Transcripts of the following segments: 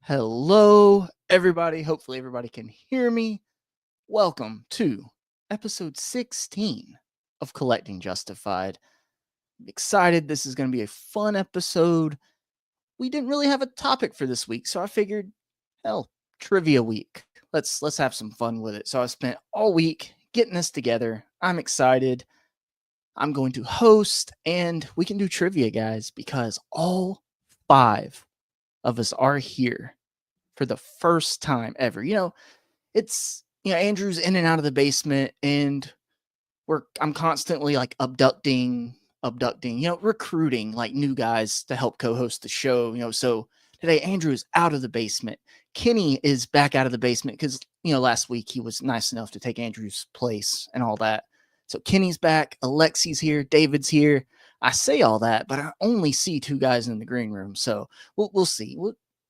Hello, everybody. Hopefully, everybody can hear me. Welcome to episode 16 of Collecting Justified. I'm excited. This is going to be a fun episode. We didn't really have a topic for this week, so I figured, hell, trivia week. Let's have some fun with it. So I spent all week getting this together. I'm excited. I'm going to host, and we can do trivia, guys, because all 5 of us are here for the first time ever. Andrew's in and out of the basement, and I'm constantly like abducting, recruiting like new guys to help co-host the show. So today Andrew is out of the basement. Kenny is back out of the basement because last week he was nice enough to take Andrew's place and all that. So Kenny's back, Alexi's here, David's here. I say all that, but I only see 2 guys in the green room. So we'll see.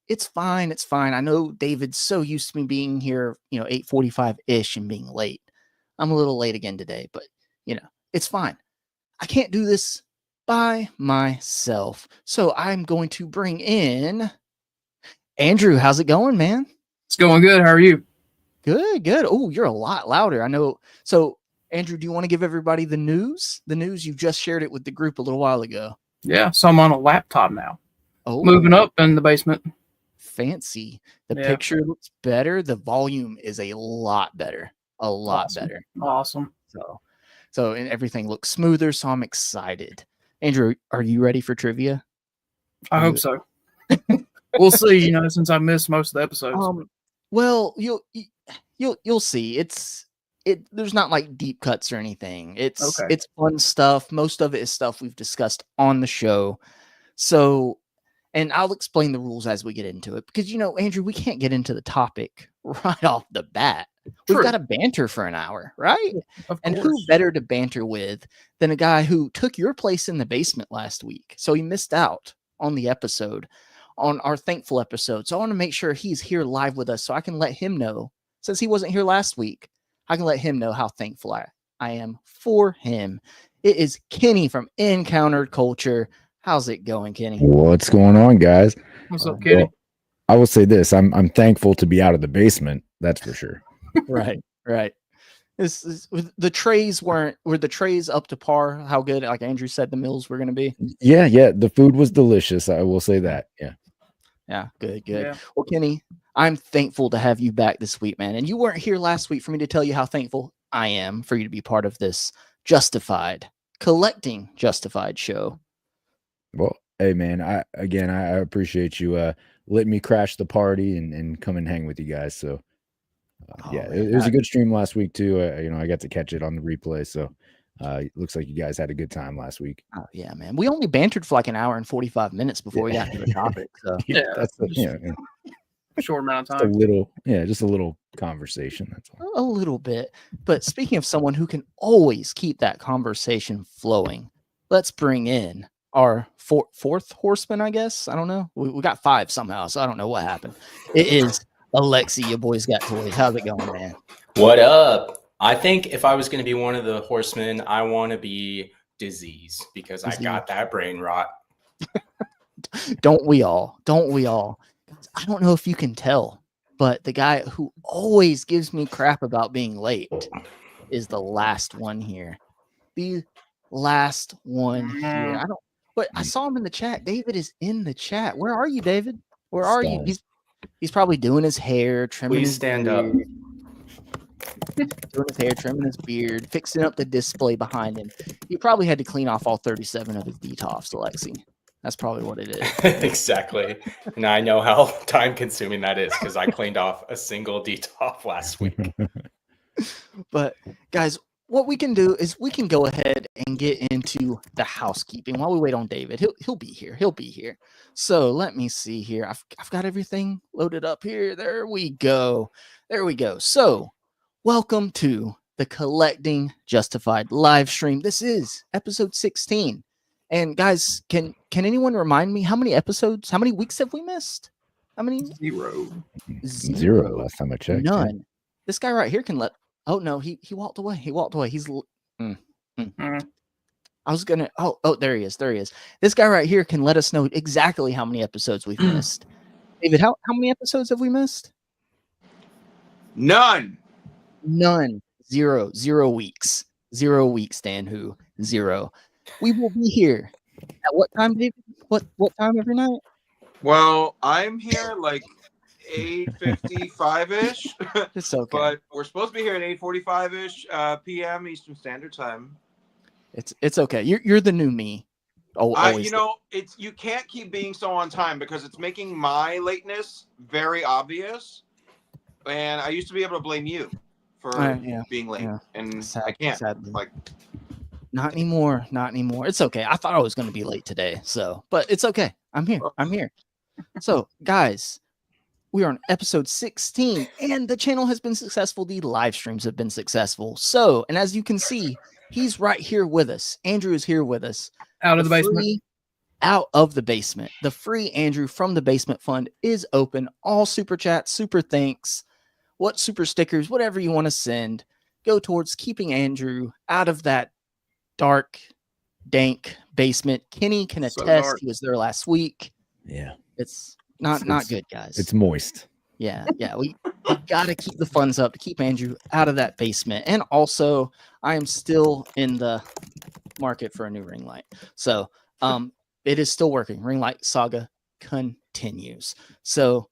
It's fine. It's fine. I know David's so used to me being here, 8:45-ish and being late. I'm a little late again today, but it's fine. I can't do this by myself. So I'm going to bring in Andrew. How's it going, man? It's going good. How are you? Good. Oh, you're a lot louder. I know. So Andrew, do you want to give everybody the news? The news, you just shared it with the group a little while ago. Yeah, so I'm on a laptop now. Oh, moving up in the basement. Fancy. The picture looks better. The volume is a lot better. A lot better. Awesome. So and everything looks smoother. So I'm excited. Andrew, are you ready for trivia? I hope so. We'll see. Since I missed most of the episodes. Well, you'll see. There's not like deep cuts or anything. It's fun stuff. Most of it is stuff we've discussed on the show. So, and I'll explain the rules as we get into it because Andrew, we can't get into the topic right off the bat. We've got to banter for an hour, right? And who better to banter with than a guy who took your place in the basement last week? So he missed out on the episode, on our thankful episode. So I want to make sure he's here live with us so I can let him know, since he wasn't here last week, I can let him know how thankful I am for him. It is Kenny from Encountered Culture. How's it going, Kenny? What's going on, guys? What's up, Kenny? Well, I will say this: I'm thankful to be out of the basement. That's for sure. Right. The trays were the trays up to par? How good, like Andrew said, the meals were going to be? Yeah. The food was delicious. I will say that. Yeah. Good. Yeah. Well, Kenny, I'm thankful to have you back this week, man. And you weren't here last week for me to tell you how thankful I am for you to be part of this Collecting Justified show. Well, hey, man. I appreciate you letting me crash the party and come and hang with you guys. So. It was a good stream last week too. I got to catch it on the replay, so it looks like you guys had a good time last week. Oh yeah, man. We only bantered for like an hour and 45 minutes before we got to the topic. So that's a short amount of time. Just a little conversation. That's all. A little bit. But speaking of someone who can always keep that conversation flowing, let's bring in our fourth horseman. I guess I don't know. We got 5 somehow, so I don't know what happened. It is Alexi, your boy's got toys. How's it going, man? What up? I think if I was going to be one of the horsemen, I want to be disease because I got that brain rot. Don't we all? I don't know if you can tell, but the guy who always gives me crap about being late is the last one here. The last one here. I saw him in the chat. David is in the chat. Where are you, David? Where are you? He's probably doing his hair, trimming his stand beard. up. Doing his hair, trimming his beard, fixing up the display behind him. He probably had to clean off all 37 of his detofs, Alexi. That's probably what it is. Exactly. And I know how time consuming that is because I cleaned off a single detof last week. But guys, what we can do is we can go ahead and get into the housekeeping while we wait on David. He'll be here. So let me see here. I've got everything loaded up here. There we go. So welcome to the Collecting Justified live stream. This is episode 16. And guys, can anyone remind me how many weeks have we missed? How many? Zero last time I checked. None. Yeah. This guy right here can let. Oh no, he walked away. He's. I was gonna. Oh, there he is. This guy right here can let us know exactly how many episodes we've missed. David, how many episodes have we missed? None. 0 weeks. 0 weeks, Dan Who. 0. We will be here at what time, David? What time every night? Well, I'm here like 8:55-ish. It's okay. But we're supposed to be here at 8:45-ish p.m. Eastern Standard Time. It's okay. You're the new me. Always. You can't keep being so on time because it's making my lateness very obvious. And I used to be able to blame you for being late, and I can't. Sadly. Like, not anymore. Not anymore. It's okay. I thought I was going to be late today, but it's okay. I'm here. So, guys, we are on episode 16, and the channel has been successful. The live streams have been successful. So, and as you can see, he's right here with us. Andrew is here with us. Out of the basement. Out of the basement. The free Andrew from the Basement Fund is open. All super chats, super thanks, what super stickers, whatever you want to send, go towards keeping Andrew out of that dark, dank basement. Kenny can attest. He was there last week. Yeah. It's not good, guys. It's moist. Yeah. We got to keep the funds up to keep Andrew out of that basement. And also, I am still in the market for a new ring light. So, it is still working. Ring light saga continues. So,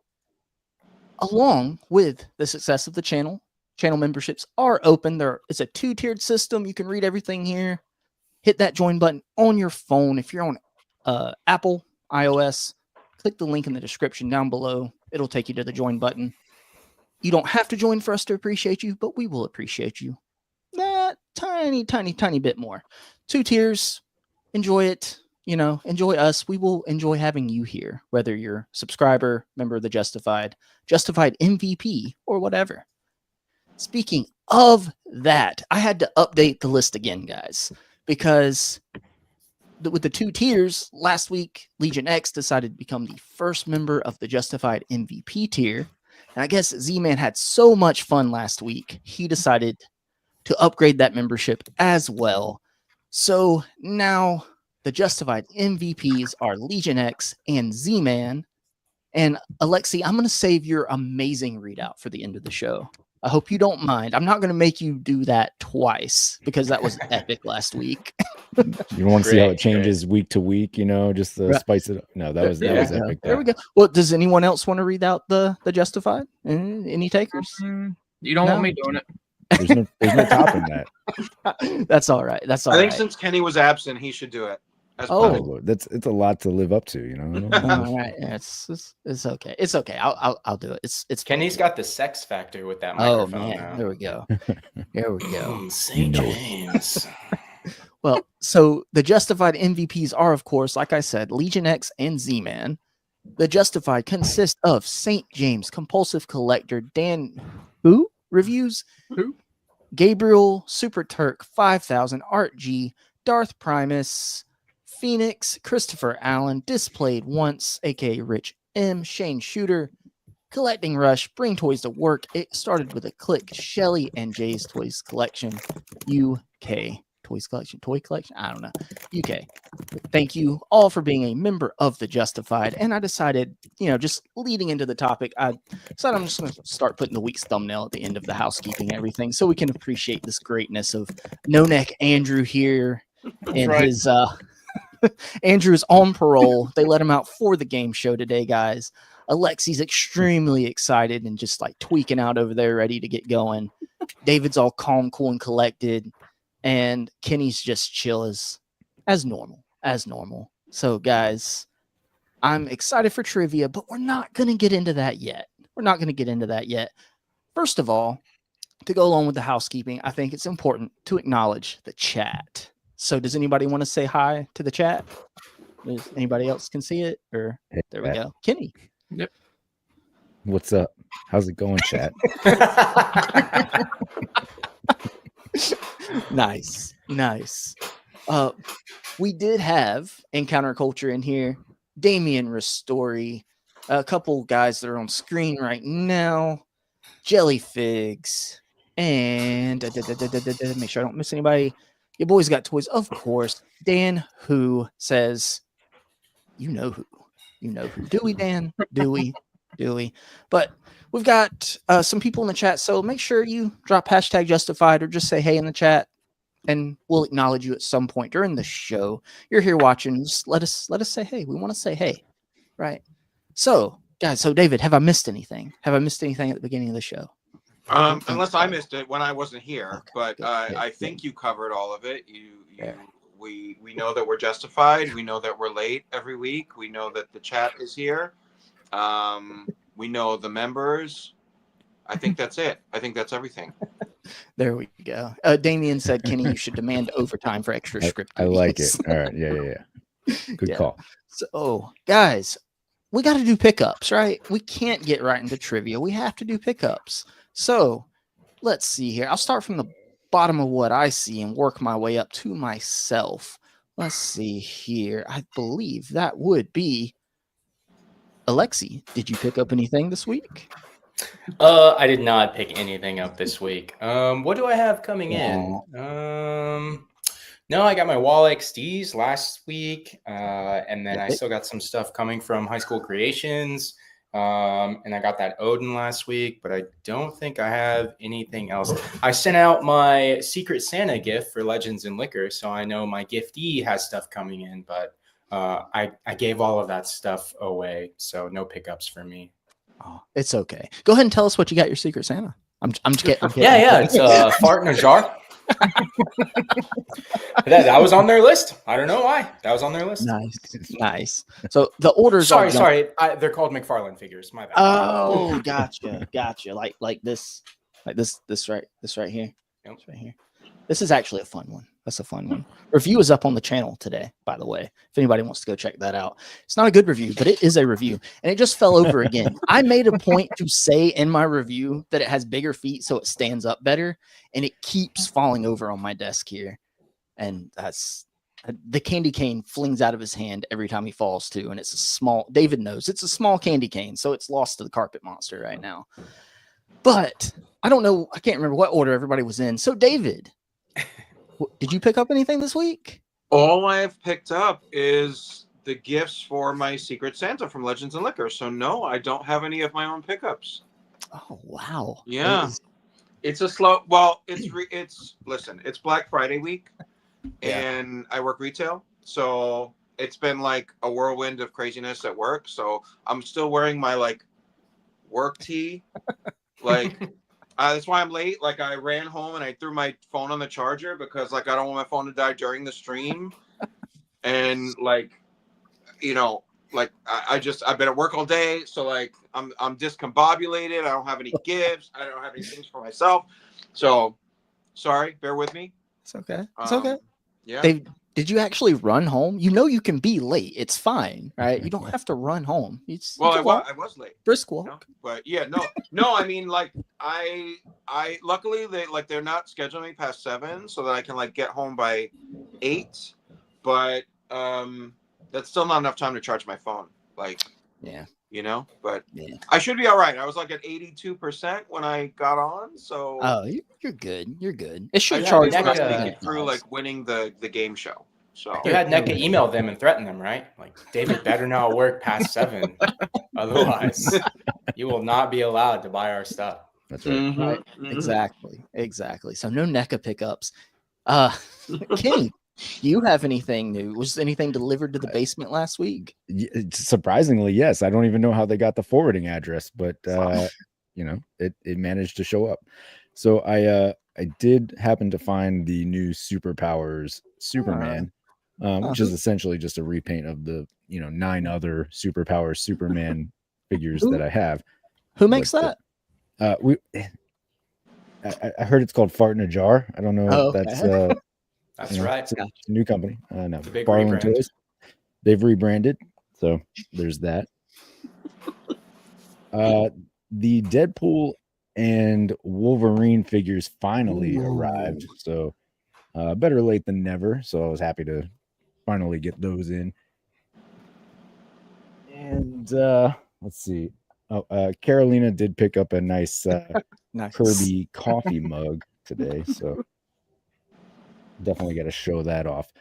along with the success of the channel memberships are open. It's a 2-tiered system. You can read everything here. Hit that join button on your phone. If you're on Apple, iOS, click the link in the description down below. It'll take you to the join button. You don't have to join for us to appreciate you, but we will appreciate you that tiny bit more. 2 tiers. Enjoy it. Enjoy us. We will enjoy having you here, whether you're subscriber, member of the Justified MVP, or whatever. Speaking of that, I had to update the list again, guys, because with the 2 tiers, last week, Legion X decided to become the first member of the Justified MVP tier. And I guess Z-Man had so much fun last week, he decided to upgrade that membership as well. So now the Justified MVPs are Legion X and Z-Man. And Alexi, I'm going to save your amazing readout for the end of the show. I hope you don't mind. I'm not going to make you do that twice because that was epic last week. You want to see how it changes week to week, just to spice it up. No, that was epic. There we go. Well, does anyone else want to read out the Justified? Any takers? You don't want me doing it. There's no topping that. That's all right. I think since Kenny was absent, he should do it. It's a lot to live up to, All right, it's okay. It's okay. I'll do it. It's Kenny's got the sex factor with that microphone. Oh man, now. there we go. There we go. St. James. Well, so the Justified MVPs are, of course, like I said, Legion X and Z-Man. The Justified consist of St. James, Compulsive Collector, Dan Who Reviews, Gabriel, Super Turk, 5000, Art G, Darth Primus, Phoenix, Christopher Allen, Displayed Once, aka Rich M, Shane Shooter, Collecting Rush, Bring Toys to Work. It started with a click. Shelly and Jay's Toys Collection, UK. Toy collection? I don't know. UK. Thank you all for being a member of the Justified. And I decided, just leading into the topic, I decided I'm just going to start putting the week's thumbnail at the end of the housekeeping and everything so we can appreciate this greatness of No Neck Andrew here and his Andrew's on parole. They let him out for the game show today, guys. Alexi's extremely excited and just like tweaking out over there, ready to get going. David's all calm, cool, and collected. And Kenny's just chill as normal. So, guys, I'm excited for trivia, but we're not going to get into that yet. First of all, to go along with the housekeeping, I think it's important to acknowledge the chat. So does anybody want to say hi to the chat? Does anybody else can see it? Or there we go. Kenny. Yep. What's up? How's it going, chat? Nice. We did have Encounter Culture in here. Damian Ristori, a couple guys that are on screen right now. Jelly Figs, and make sure I don't miss anybody. Your boys got toys, of course. Dan Who says, you know who. Do we, Dan? Do we? Do we? But we've got some people in the chat, so make sure you drop hashtag justified or just say hey in the chat, and we'll acknowledge you at some point during the show. You're here watching, just let us say hey. We want to say hey, right? So, guys, so David, have I missed anything? Have I missed anything at the beginning of the show? Unless I missed it when I wasn't here, Okay, but good, I think you covered all of it. We know that we're justified. We know that we're late every week. We know that the chat is here. We know the members. I think that's it. I think that's everything. There we go. Damien said, Kenny, you should demand overtime for extra script. I like it. All right. Yeah. Good call. So, guys, we got to do pickups, right? We can't get right into trivia. We have to do pickups. So, let's see here. I'll start from the bottom of what I see and work my way up to myself. Let's see here. I believe that would be Alexi. Did you pick up anything this week? I did not pick anything up this week. What do I have coming in? No, I got my Wall XDs last week, and then I still got some stuff coming from High School Creations, and I got that Odin last week, but I don't think I have anything else. I sent out my Secret Santa gift for Legends and Liquor, so I know my giftee has stuff coming in, but I gave all of that stuff away, so no pickups for me. Oh, it's okay. Go ahead and tell us what you got your Secret Santa. I'm just kidding. Yeah, it's a fart in a jar. that was on their list. I don't know why. That was on their list. Nice. So the orders. Sorry. They're called McFarlane figures. My bad. Oh, gotcha. Like this right here. Yep. This right here. This is actually a fun one. That's a fun one. Review is up on the channel today, by the way. If anybody wants to go check that out. It's not a good review, but it is a review. And it just fell over again. I made a point to say in my review that it has bigger feet so it stands up better. And it keeps falling over on my desk here. And that's the candy cane flings out of his hand every time he falls too. And it's a small, David knows, it's a small candy cane. So it's lost to the carpet monster right now. But I don't know. I can't remember what order everybody was in. So David, did you pick up anything this week? All I've picked up is the gifts for my Secret Santa from Legends and Liquor. So no, I don't have any of my own pickups. Oh, wow. Yeah. It's a slow, well, listen, it's Black Friday week and I work retail. So it's been like a whirlwind of craziness at work. So I'm still wearing my like work tee. That's why I'm late. Like I ran home and I threw my phone on the charger because like I don't want my phone to die during the stream. And like, I've been at work all day. So like I'm discombobulated. I don't have any gifts. I don't have any things for myself. So sorry, bear with me. It's okay. It's okay. Yeah. Did you actually run home? You can be late. It's fine, right? You don't have to run home. I was late. Brisk walk. But yeah, no. I mean, like I luckily they're not scheduling me past 7 so that I can like get home by 8. But that's still not enough time to charge my phone. Like, yeah, But I should be all right. I was like at 82% when I got on. So you're good. You're good. It should charge through like winning the game show. So you had NECA email them and threaten them, right? Like David better not work past 7, otherwise you will not be allowed to buy our stuff. That's right. Mm-hmm. Right. Exactly. So no NECA pickups. Kenny, do you have anything new? Was anything delivered to the basement last week? Surprisingly, yes. I don't even know how they got the forwarding address, but it managed to show up. So I did happen to find the new Superpowers Superman, which is essentially just a repaint of the 9 other Superpowers Superman figures that I have. Who makes that? I heard it's called Fart in a Jar. I don't know if that's that's right. It's a new company. No, big Farland Toys. They've rebranded, so there's that. The Deadpool and Wolverine figures finally arrived, so better late than never. So I was happy to finally get those in. And let's see. Carolina did pick up a nice Kirby coffee mug today, so definitely got to show that off.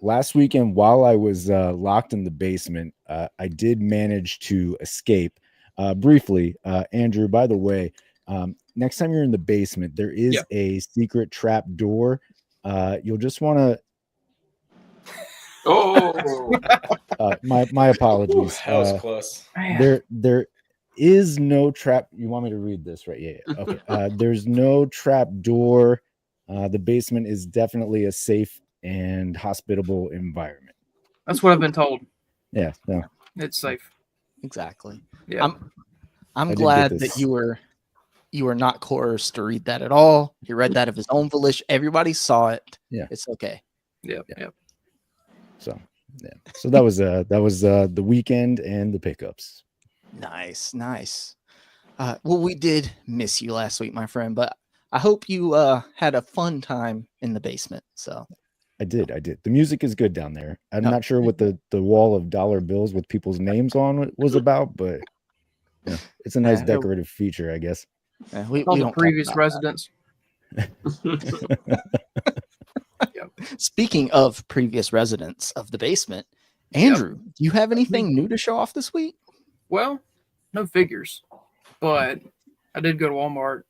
Last weekend, while I was locked in the basement, I did manage to escape. briefly, Andrew, by the way, next time you're in the basement, there is Yeah. a secret trap door. You'll just want to. Oh, My apologies. That was close. Man. There is no trap. You want me to read this, right? Yeah. Okay. There's no trap door. The basement is definitely a safe and hospitable environment. That's what I've been told. Yeah. No. It's safe. Exactly. Yeah. I'm I did glad get that this. you were not coerced to read that at all. He read that of his own volition. Everybody saw it. Yeah. It's okay. Yeah. Yeah. Yeah. So yeah. So that was the weekend and the pickups. Nice. Well, we did miss you last week, my friend, but I hope you had a fun time in the basement. So I did. The music is good down there. I'm Oh. not sure what the wall of dollar bills with people's names on was about, but yeah, it's a nice Yeah, decorative feature, I guess. we All the don't talk previous about residents. that. Speaking of previous residents of the basement, Andrew, do you have anything new to show off this week? Well, no figures, but I did go to Walmart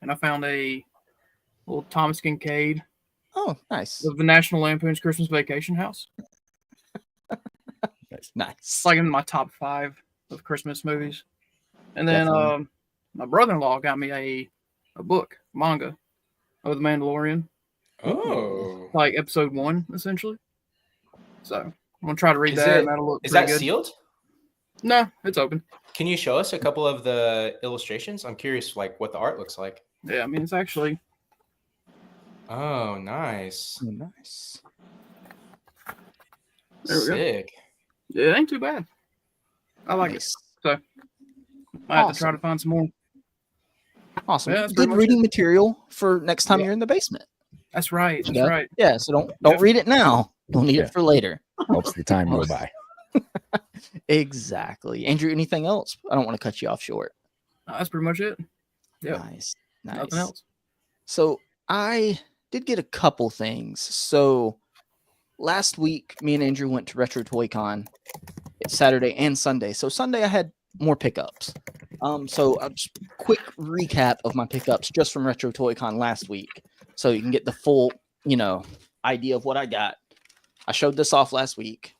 and I found a little Thomas Kincaid Oh, nice. of the National Lampoon's Christmas Vacation House. Nice. It's like in my top 5 of Christmas movies. And then Definitely. my brother-in-law got me a book, manga, of The Mandalorian, Oh, like episode 1, essentially. So I'm gonna try to read Is that, it- and that'll look is pretty that good. sealed? No, it's open. Can you show us a couple of the illustrations? I'm curious, like what the art looks like. Yeah, I mean it's actually Oh, nice. Oh, nice. There we go. Sick. yeah, it ain't too bad. I like Nice. it. I have to try to find some more. Awesome. Yeah, that's pretty Good much reading material for next time Yeah. you're in the basement. That's right. That's Yeah. right. Yeah, so don't Yeah. read it now. You'll need Yeah. it for later. Helps the time go by. Exactly. Andrew, anything else? I don't want to cut you off short. That's pretty much it. Yeah. Nice. Nothing else. So I did get a couple things. So last week, me and Andrew went to Retro Toy Con. It's Saturday and Sunday. So Sunday I had more pickups. So a quick recap of my pickups just from Retro Toy Con last week, so you can get the full, idea of what I got. I showed this off last week.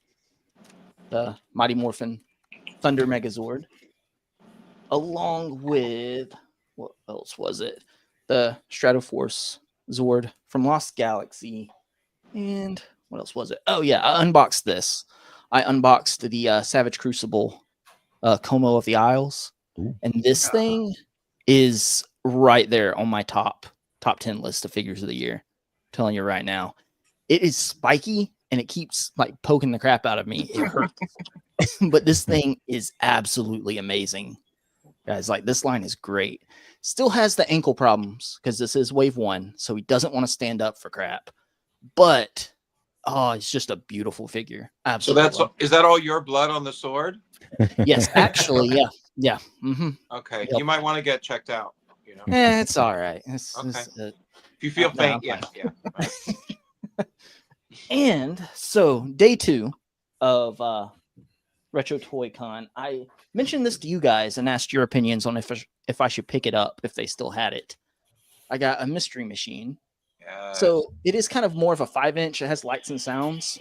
The Mighty Morphin Thunder Megazord, along with what else was it? The Stratoforce Zord from Lost Galaxy, and what else was it? Oh yeah, I unboxed this. I unboxed the Savage Crucible Como of the Isles. Ooh. And this thing is right there on my top 10 list of figures of the year. I'm telling you right now. It is spiky and it keeps like poking the crap out of me. It hurts. But this thing is absolutely amazing. Guys, like this line is great. Still has the ankle problems because this is wave 1, so he doesn't want to stand up for crap. But it's just a beautiful figure. so Absolutely. is that all your blood on the sword? Yes, actually, yeah. Yeah. Mm-hmm. Okay, Yep. you might want to get checked out. It's all right. Okay. If you feel No, I'm faint, yeah. And so day 2 of Retro Toy Con, I mentioned this to you guys and asked your opinions on if I should pick it up if they still had it. I got a mystery machine. So it is kind of more of a 5-inch. It has lights and sounds.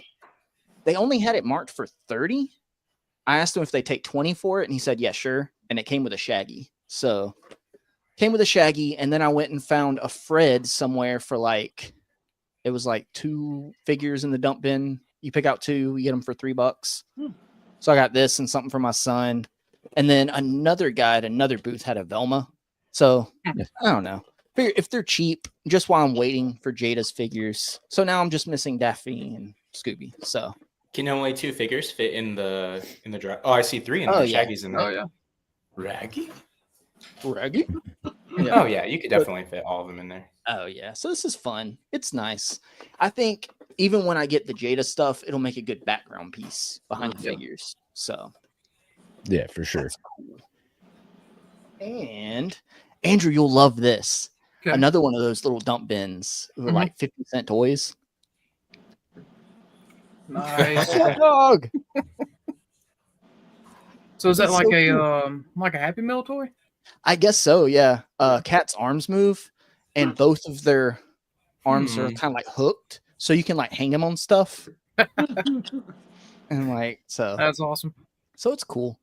They only had it marked for 30. I asked him if they take 20 for it, and he said, yeah, sure. And it came with a Shaggy. So came with a Shaggy, and then I went and found a Fred somewhere for it was like 2 figures in the dump bin. You pick out 2, you get them for $3. So I got this and something for my son. And then another guy at another booth had a Velma. So I don't know. Figure if they're cheap, just while I'm waiting for Jada's figures. So now I'm just missing Daffy and Scooby. So Can only 2 figures fit in the drive? Oh, I see 3 in Oh, there. yeah. Shaggy's in there. Oh yeah. Raggy? Raggy. Oh yeah, you could definitely fit all of them in there. Oh yeah. So this is fun. It's nice. I think even when I get the Jada stuff, it'll make a good background piece behind the Yeah. figures. So Yeah, for sure. that's cool. And Andrew, you'll love this. Okay. Another one of those little dump bins with like 50-cent toys. Nice. Hot dog. So is that It's like so a cool. like a Happy Meal toy? I guess so, yeah. Cat's arms move, and both of their arms are kind of like hooked, so you can like hang them on stuff, and like so. That's awesome. So it's cool.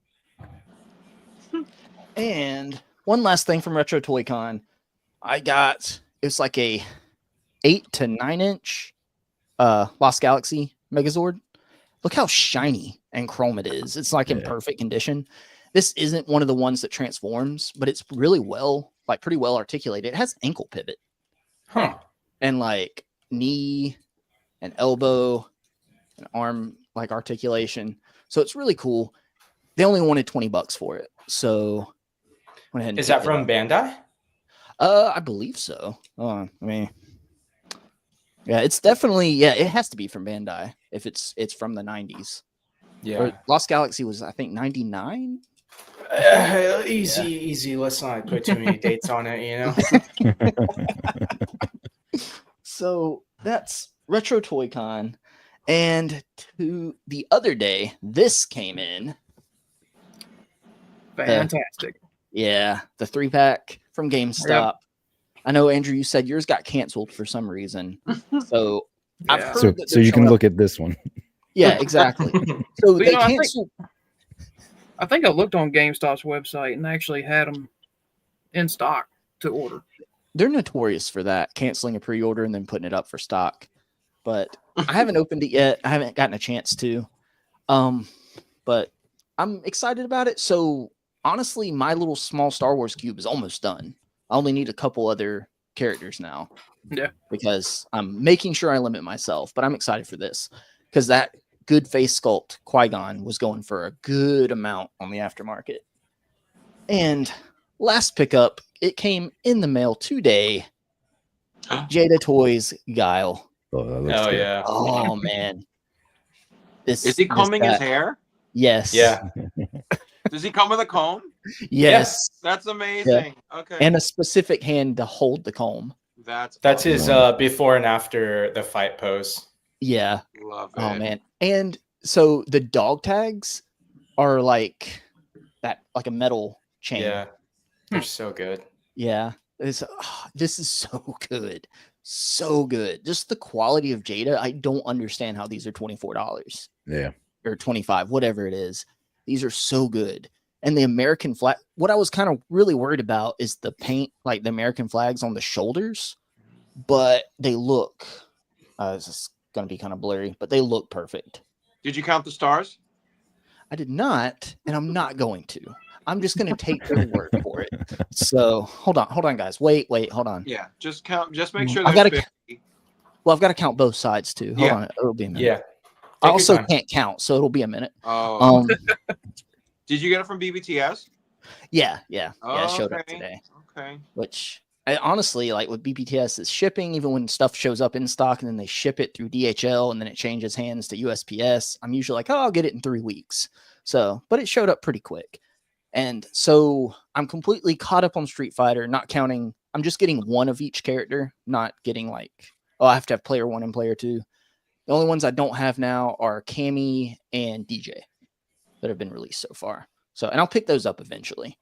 And one last thing from Retro Toy Con, it's like a 8 to 9 inch Lost Galaxy Megazord. Look how shiny and chrome it is. It's like in perfect condition. This isn't one of the ones that transforms, but it's really pretty well articulated. It has ankle pivot. Huh. And like knee and elbow and arm like articulation. So it's really cool. They only wanted $20 for it. So went ahead and Is that picked it from up. Bandai? I believe so. I mean, yeah, it's definitely it has to be from Bandai if it's from the 90s. Yeah. Or Lost Galaxy was, I think, 99. Easy. Let's not put too many dates on it, you know. So that's Retro Toy Con. And to the other day, this came in. Fantastic. The 3-pack from GameStop. Yep. I know, Andrew, you said yours got canceled for some reason. So I've Yeah. heard that So you can look at this one. Yeah, exactly. So But, they I canceled. think I looked on GameStop's website and actually had them in stock to order. They're notorious for that, canceling a pre-order and then putting it up for stock. But I haven't opened it yet. I haven't gotten a chance to. But I'm excited about it. So honestly, my little small Star Wars cube is almost done. I only need a couple other characters now. Yeah. Because I'm making sure I limit myself. But I'm excited for this. Because that good face sculpt Qui-Gon was going for a good amount on the aftermarket. And last pickup, it came in the mail today. Jada Toys Guile. Oh, that looks good. Yeah. Oh man. Is he combing his hair? Yes. Yeah. Does he come with a comb? Yes. That's amazing. Okay. And a specific hand to hold the comb. That's That's his before and after the fight pose. Yeah. Love it. Oh man. And so the dog tags are like that, like a metal chain. Yeah. They're so good. Yeah. This is so good. So good. Just the quality of Jada. I don't understand how these are $24. Yeah. Or 25, whatever it is. These are so good. And the American flag, what I was kind of really worried about is the paint, like the American flags on the shoulders, but they look, this is going to be kind of blurry, but they look perfect. Did you count the stars? I did not, and I'm not going to. I'm just going to take their word for it. So hold on, guys. Wait, hold on. Yeah, just count. Just make sure I've there's got to. 50. Well, I've got to count both sides too. Hold on, it'll be a minute. Yeah. I Take also your time. can't count, so it'll be a minute. Oh. Did you get it from BBTS? Yeah, it showed up Okay. today. Okay. Which I honestly like with BBTS is shipping, even when stuff shows up in stock and then they ship it through DHL and then it changes hands to USPS. I'm usually like, oh, I'll get it in 3 weeks. So, but it showed up pretty quick. And so I'm completely caught up on Street Fighter, not counting. I'm just getting one of each character, not getting like, oh, I have to have player 1 and player 2. The only ones I don't have now are Cammy and DJ that have been released so far. So, and I'll pick those up eventually.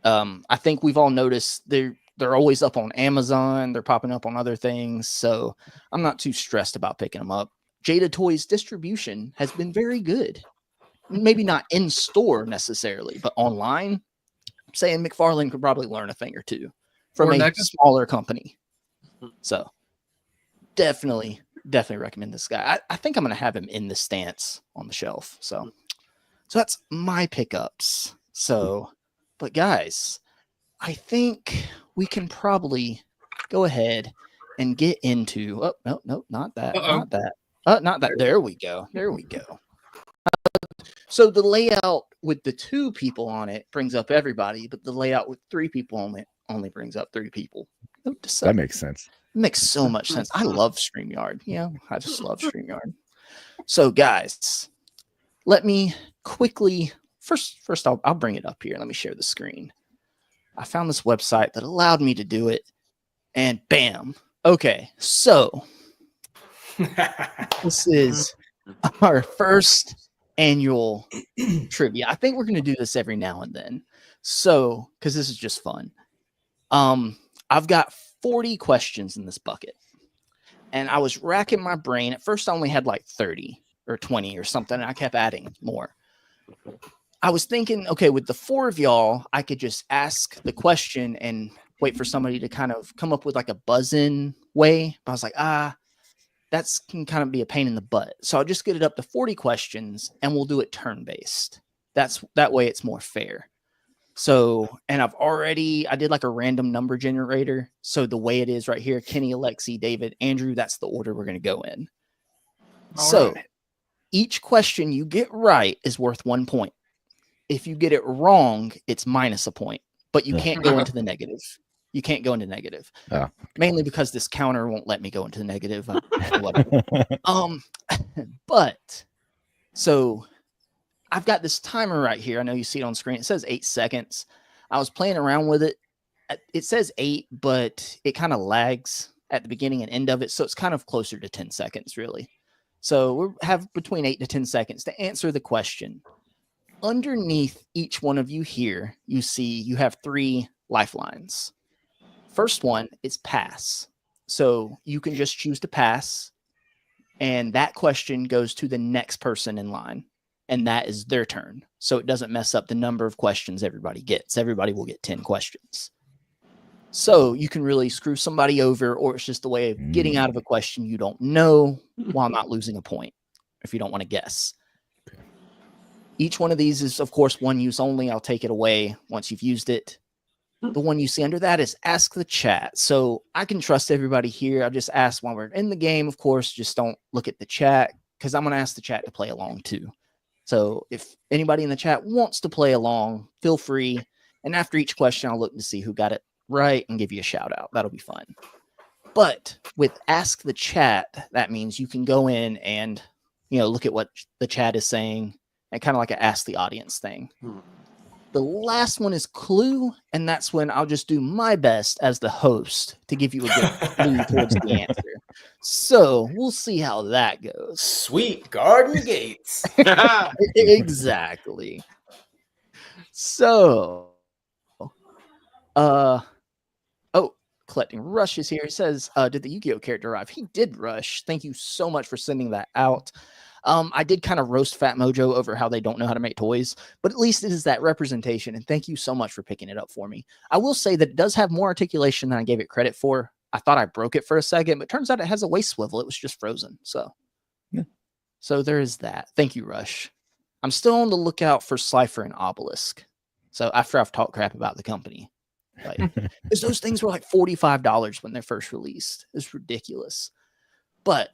I think we've all noticed they're always up on Amazon. They're popping up on other things. So I'm not too stressed about picking them up. Jada Toys distribution has been very good. Maybe not in store necessarily, but online, I'm saying McFarlane could probably learn a thing or two from Or a NECA. smaller company. So definitely recommend this guy. I think I'm going to have him in the stance on the shelf. So that's my pickups. So, but guys, I think we can probably go ahead and get into, no, not that, Uh-oh. not that. There we go. So the layout with the 2 people on it brings up everybody, but the layout with 3 people on it only brings up 3 people. That makes sense. Makes so much sense. I love StreamYard. Yeah, I just love StreamYard. So guys, let me quickly first I'll bring it up here. Let me share the screen. I found this website that allowed me to do it, and bam. Okay, so this is our first annual trivia. I think we're going to do this every now and then. So, because this is just fun. I've got 40 questions in this bucket. And I was racking my brain. At first, I only had like 30 or 20 or something. And I kept adding more. I was thinking, okay, with the 4 of y'all, I could just ask the question and wait for somebody to kind of come up with like a buzz-in way. But I was like, that's can kind of be a pain in the butt. So I'll just get it up to 40 questions and we'll do it turn-based. That way it's more fair. So, and I did like a random number generator. So the way it is right here, Kenny, Alexi, David, Andrew, that's the order we're going to go in. So each question you get right is worth 1 point. If you get it wrong, it's minus a point, but you can't go into the negative. You can't go into negative. Oh. Mainly because this counter won't let me go into the negative. But so I've got this timer right here. I know you see it on screen. It says 8 seconds. I was playing around with it. It says 8, but it kind of lags at the beginning and end of it. So it's kind of closer to 10 seconds, really. So we have between 8 to 10 seconds to answer the question. Underneath each one of you here, you see you have 3 lifelines. First one is pass. So you can just choose to pass. And that question goes to the next person in line. And that is their turn. So it doesn't mess up the number of questions everybody gets. Everybody will get 10 questions. So you can really screw somebody over, or it's just a way of getting out of a question you don't know while not losing a point if you don't want to guess. Each one of these is, of course, one use only. I'll take it away once you've used it. The one you see under that is ask the chat. So I can trust everybody here. I'll just ask while we're in the game, of course, just don't look at the chat because I'm going to ask the chat to play along too. So if anybody in the chat wants to play along, feel free. And after each question, I'll look to see who got it right and give you a shout out. That'll be fun. But with ask the chat, that means you can go in and, look at what the chat is saying and kind of like an ask the audience thing. The last one is clue, and that's when I'll just do my best as the host to give you a good clue towards the answer. So we'll see how that goes. Sweet garden gates. Exactly. So, collecting Rush is here. He says, did the Yu-Gi-Oh character arrive? He did, Rush. Thank you so much for sending that out. I did kind of roast Fat Mojo over how they don't know how to make toys, but at least it is that representation. And thank you so much for picking it up for me. I will say that it does have more articulation than I gave it credit for. I thought I broke it for a second, but turns out it has a waist swivel. It was just frozen. So, So there is that. Thank you, Rush. I'm still on the lookout for Slifer and Obelisk. So after I've talked crap about the company, because those things were like $45 when they're first released. It's ridiculous. But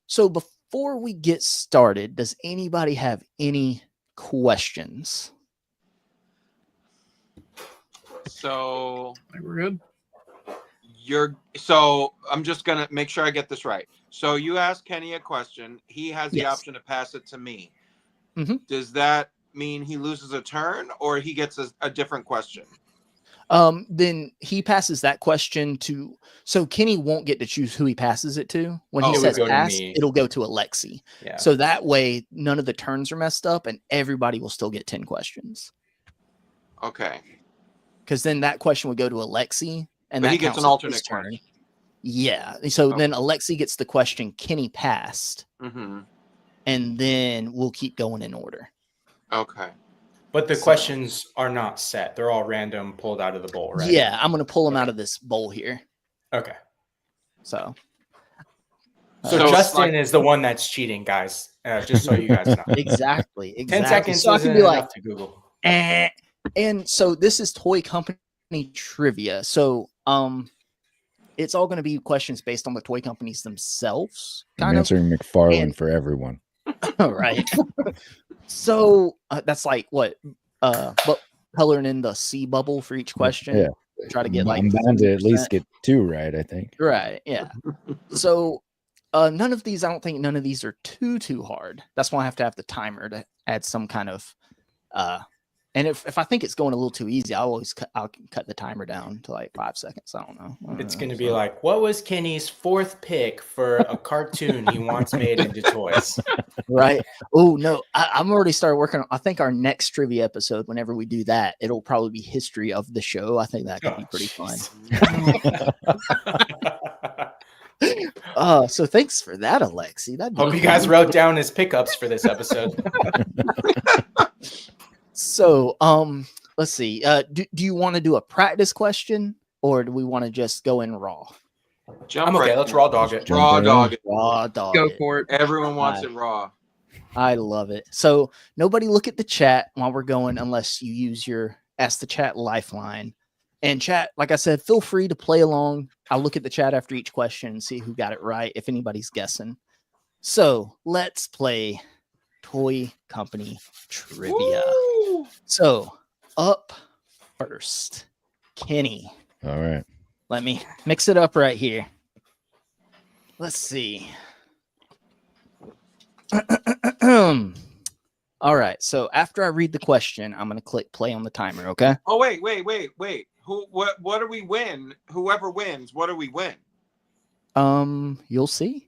so before we get started, does anybody have any questions? So We're good. So I'm just gonna make sure I get this right. So you ask Kenny a question. He has the option to pass it to me. Mm-hmm. Does that mean he loses a turn, or he gets a different question? Then he passes that question to, so Kenny won't get to choose who he passes it to. When he it says would go to ask, me. it'll go to Alexi. Yeah. So that way, none of the turns are messed up and everybody will still get 10 questions. Okay. Because then that question would go to Alexi. And But that he gets counts an as alternate his turn. question. Yeah. So then Alexi gets the question Kenny passed. Mm-hmm. And then we'll keep going in order. Okay. But the questions are not set. They're all random, pulled out of the bowl, right? Yeah, I'm going to pull them out of this bowl here. Okay. So Justin is the one that's cheating, guys. Just so you guys know. Exactly. 10 seconds so I can be like, to Google. And so this is Toy Company trivia. So it's all going to be questions based on the toy companies themselves. I'm answering McFarlane for everyone. Right. So that's like what coloring in the C bubble for each question. Yeah. Try to get like I'm bound to at 70%. least get 2 right, I think. Right. Yeah. So none of these are too hard. That's why I have to have the timer to add some kind of And if I think it's going a little too easy, I'll cut the timer down to like 5 seconds. I don't know. It's going to be like, what was Kenny's 4th pick for a cartoon he wants made into toys? Right. Oh, no. I'm already started working on, I think our next trivia episode, whenever we do that, it'll probably be history of the show. I think that could be pretty fun. So thanks for that, Alexi. Hope you guys wrote down his pickups for this episode. So, let's see. Do you want to do a practice question, or do we want to just go in raw? Jump I'm okay. right Let's in. raw dog it. Raw dog it. Raw dog. Go it. for it. Everyone wants it raw. I love it. So nobody look at the chat while we're going, unless you use your Ask the Chat lifeline. And chat, like I said, feel free to play along. I'll look at the chat after each question and see who got it right, if anybody's guessing. So let's play Toy Company Trivia. Woo! So up first, Kenny. All right. Let me mix it up right here. Let's see. All right. So after I read the question, I'm going to click play on the timer. Okay. Oh, wait. What do we win? Whoever wins, what do we win? You'll see.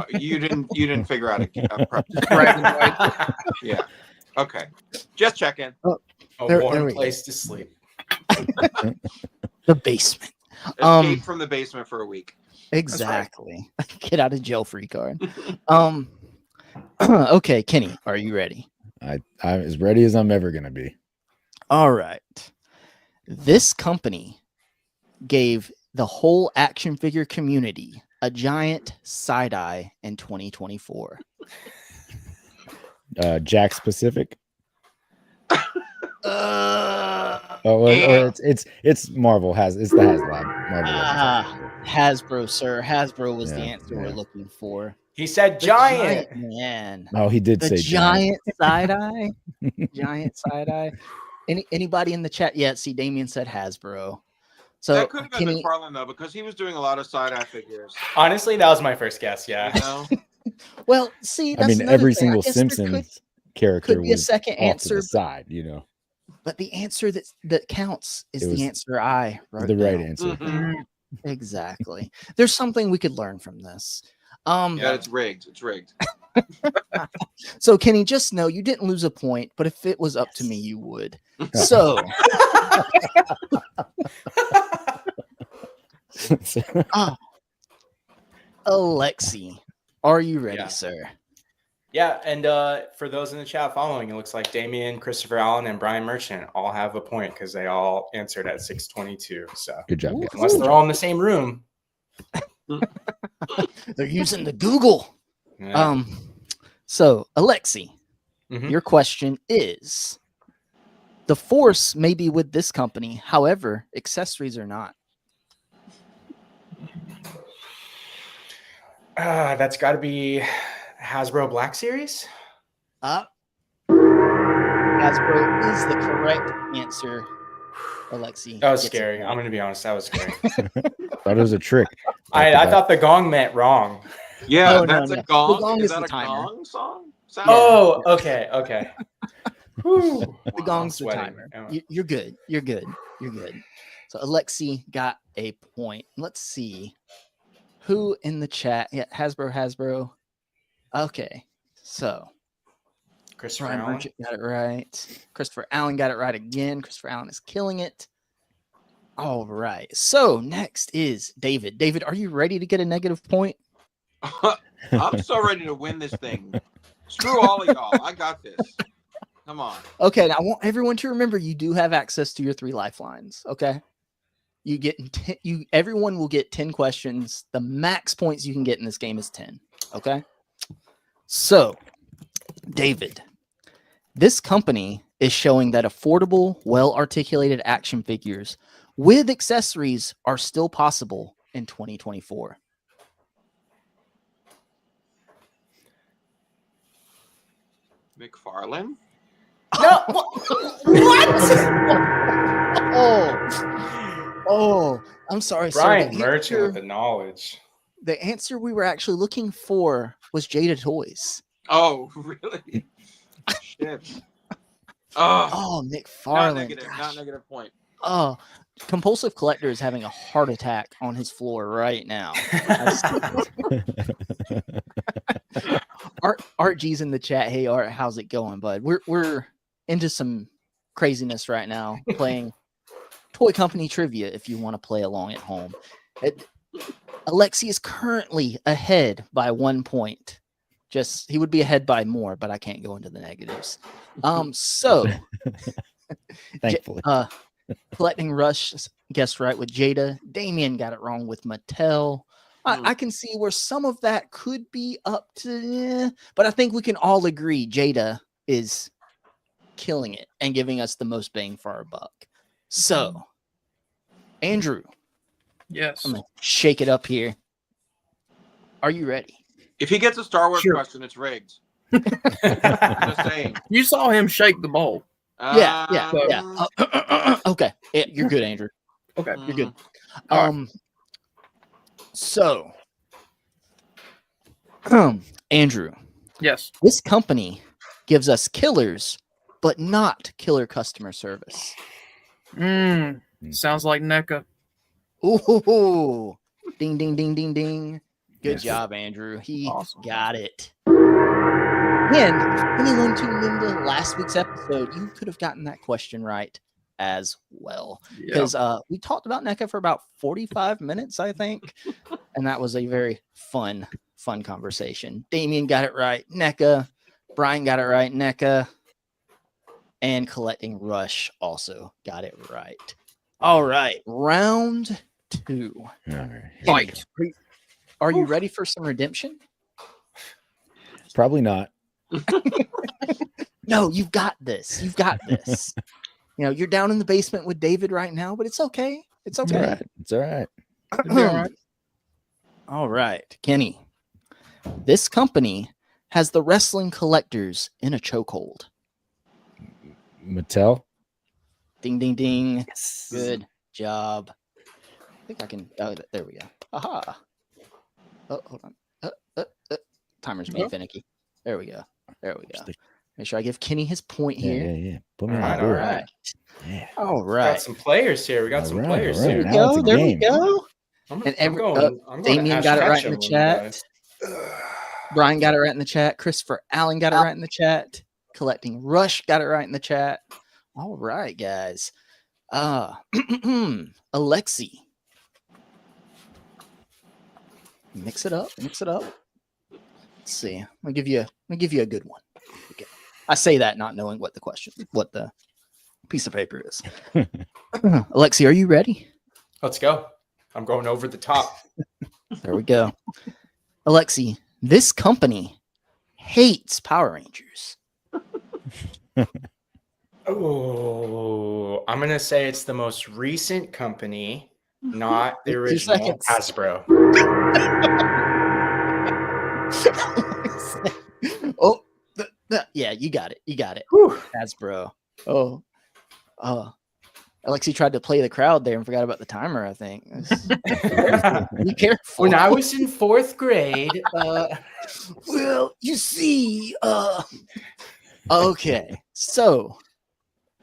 You didn't figure out a prep. Yeah. Okay. Just checking. There Warm we go. place to sleep. The basement. Escape from the basement for a week. Exactly. Get out of jail free card. Okay, Kenny, are you ready? I'm as ready as I'm ever gonna be. All right. This company gave the whole action figure community a giant side eye in 2024. Jack's Pacific. Oh, or it's Marvel has it's the HasLab. Marvel. Hasbro, sir. Hasbro was the Yeah, answer we're yeah. looking for. He said The giant. man. Oh, he did The say giant side eye. Giant side eye. Anybody in the chat yet? See, Damien said Hasbro. So That could have been Kenny, McFarlane though, because he was doing a lot of side eye figures. Honestly, that was my first guess. Yeah. You know? well, see, I that's mean, another every thing. I single guess there Simpsons character could be a was second off to answer, the side, you know. but the answer that counts is It was the answer I wrote The right down. answer. Mhm. Exactly. There's something we could learn from this. Yeah, it's rigged. It's rigged. So Kenny, just know you didn't lose a point, but if it was up to me, you would. So Alexi, are you ready, Yeah. sir? Yeah, and for those in the chat following, it looks like Damien, Christopher Allen, and Brian Merchant all have a point because they all answered at 622. So Good job, guys. unless they're all in the same room. They're using the Google. Yeah. So Alexi, Mhm. your question is: the Force may be with this company, however, accessories are not. That's got to be Hasbro Black Series. Hasbro is the correct answer. Alexi, That was gets it scary. right. I'm going to be honest. That was scary. Thought it was a trick. I thought the gong meant wrong. Yeah, Oh, no, that's no. a gong. The gong is is that the a timer. gong song? Sound? Oh, okay. Whew. The Wow, gong's I'm the sweating. timer. Oh. You're good. You're good. You're good. So Alexi got a point. Let's see who in the chat. Yeah, Hasbro. Okay, so Christopher Brian Allen. Merchant got it right. Christopher Allen got it right again. Christopher Allen is killing it. All right. So next is David. David, are you ready to get a negative point? I'm so ready to win this thing. Screw all of y'all. I got this. Come on. Okay, now I want everyone to remember you do have access to your 3 lifelines. Okay, you get everyone will get 10 questions. The max points you can get in this game is 10. Okay, so David, this company is showing that affordable, well-articulated action figures with accessories are still possible in 2024. McFarlane? No. What? Oh, I'm sorry. Brian sir. Merchant with the knowledge. The answer we were actually looking for was Jada Toys. Oh, really? Shit. Oh, Not McFarlane. negative. Gosh. Not negative point. Oh, compulsive collector is having a heart attack on his floor right now. Art G's in the chat. Hey Art, how's it going, bud? We're into some craziness right now, playing toy company trivia. If you want to play along at home, Alexi is currently ahead by 1 point. Just he would be ahead by more, but I can't go into the negatives. So Thankfully. Collecting Rush guessed right with Jada. Damien got it wrong with Mattel. I can see where some of that could be up to, but I think we can all agree Jada is killing it and giving us the most bang for our buck. So, Andrew, Yes. I'm gonna shake it up here. Are you ready? If he gets a Star Wars Sure. question, it's rigged. I'm just saying. You saw him shake the bowl. Yeah. Okay, yeah, you're good, Andrew. Okay. You're good. All right. So, Andrew, Yes. this company gives us killers, but not killer customer service. Sounds like NECA. Ooh, ding, ding, ding, ding, ding. Good Yes. job, Andrew. He Awesome. got it. And if anyone tuned into last week's episode, you could have gotten that question right as well. Yeah. Because we talked about NECA for about 45 minutes, I think. And that was a very fun conversation. Damien got it right. NECA. Brian got it right. NECA. And Collecting Rush also got it right. All right. Round 2. All right. Fight. Are you ready for some redemption? Probably not. No, you've got this. You've got this. You know, you're down in the basement with David right now, but it's okay. It's It's okay. all right. It's all right. It'll be all right. All right, Kenny. This company has the wrestling collectors in a chokehold. Mattel. Ding, ding, ding. Good job. I think I can. Oh, there we go. Aha. Oh, hold on. Timer's being finicky. There we go. There we go. Make sure I give Kenny his point here. Yeah. Put me on Alright, the board. All right. Yeah. All Got right. some players here. We got some All right, players all right. here. Now it's a There we game. go. I'm And going Damien to got it Ash right in the Ketchum, you chat. guys. Brian got it right in the chat. Christopher Allen got it right in the chat. Collecting Rush got it right in the chat. All right, guys. Alexi. Mix it up. Mix it up. Let's see. I'm gonna give you a good one. Okay. I say that not knowing what the piece of paper is. Alexi, are you ready? Let's go. I'm going over the top. There we go. Alexi, this company hates Power Rangers. Oh, I'm going to say it's the most recent company, not the 2 original seconds. Hasbro. Oh, yeah, you got it. You got it. Whew. Hasbro. Oh, Alexi tried to play the crowd there and forgot about the timer, I think. Be careful. When I was in 4th grade, Well, you see, okay. So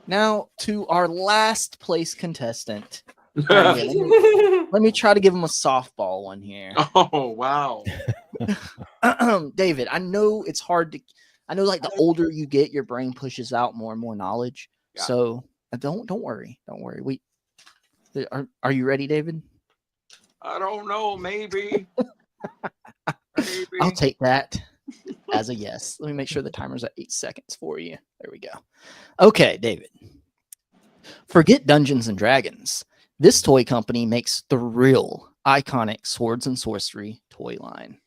now to our last place contestant. Let me try to give him a softball one here. Oh, wow. David, I know it's hard to. I know, like the older you get, your brain pushes out more and more knowledge. Yeah. So don't worry. Don't worry. Are you ready, David? I don't know. Maybe. Maybe. I'll take that as a yes. Let me make sure the timer's at 8 seconds for you. There we go. Okay, David. Forget Dungeons and Dragons. This toy company makes the real iconic Swords and Sorcery toy line.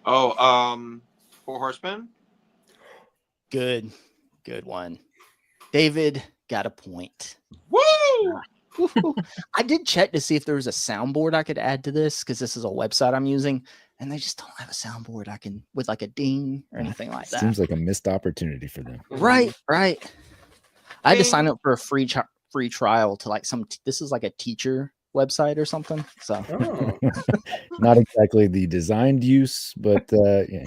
Oh, Four Horsemen. Good one. David got a point. Woo! Woo-hoo. I did check to see if there was a soundboard I could add to this because this is a website I'm using, and they just don't have a soundboard I can with like a ding or anything like that. Seems like a missed opportunity for them. Right. I had to Ding. sign up for a free trial to like this is like a teacher website or something. So oh, Not exactly the designed use, but yeah.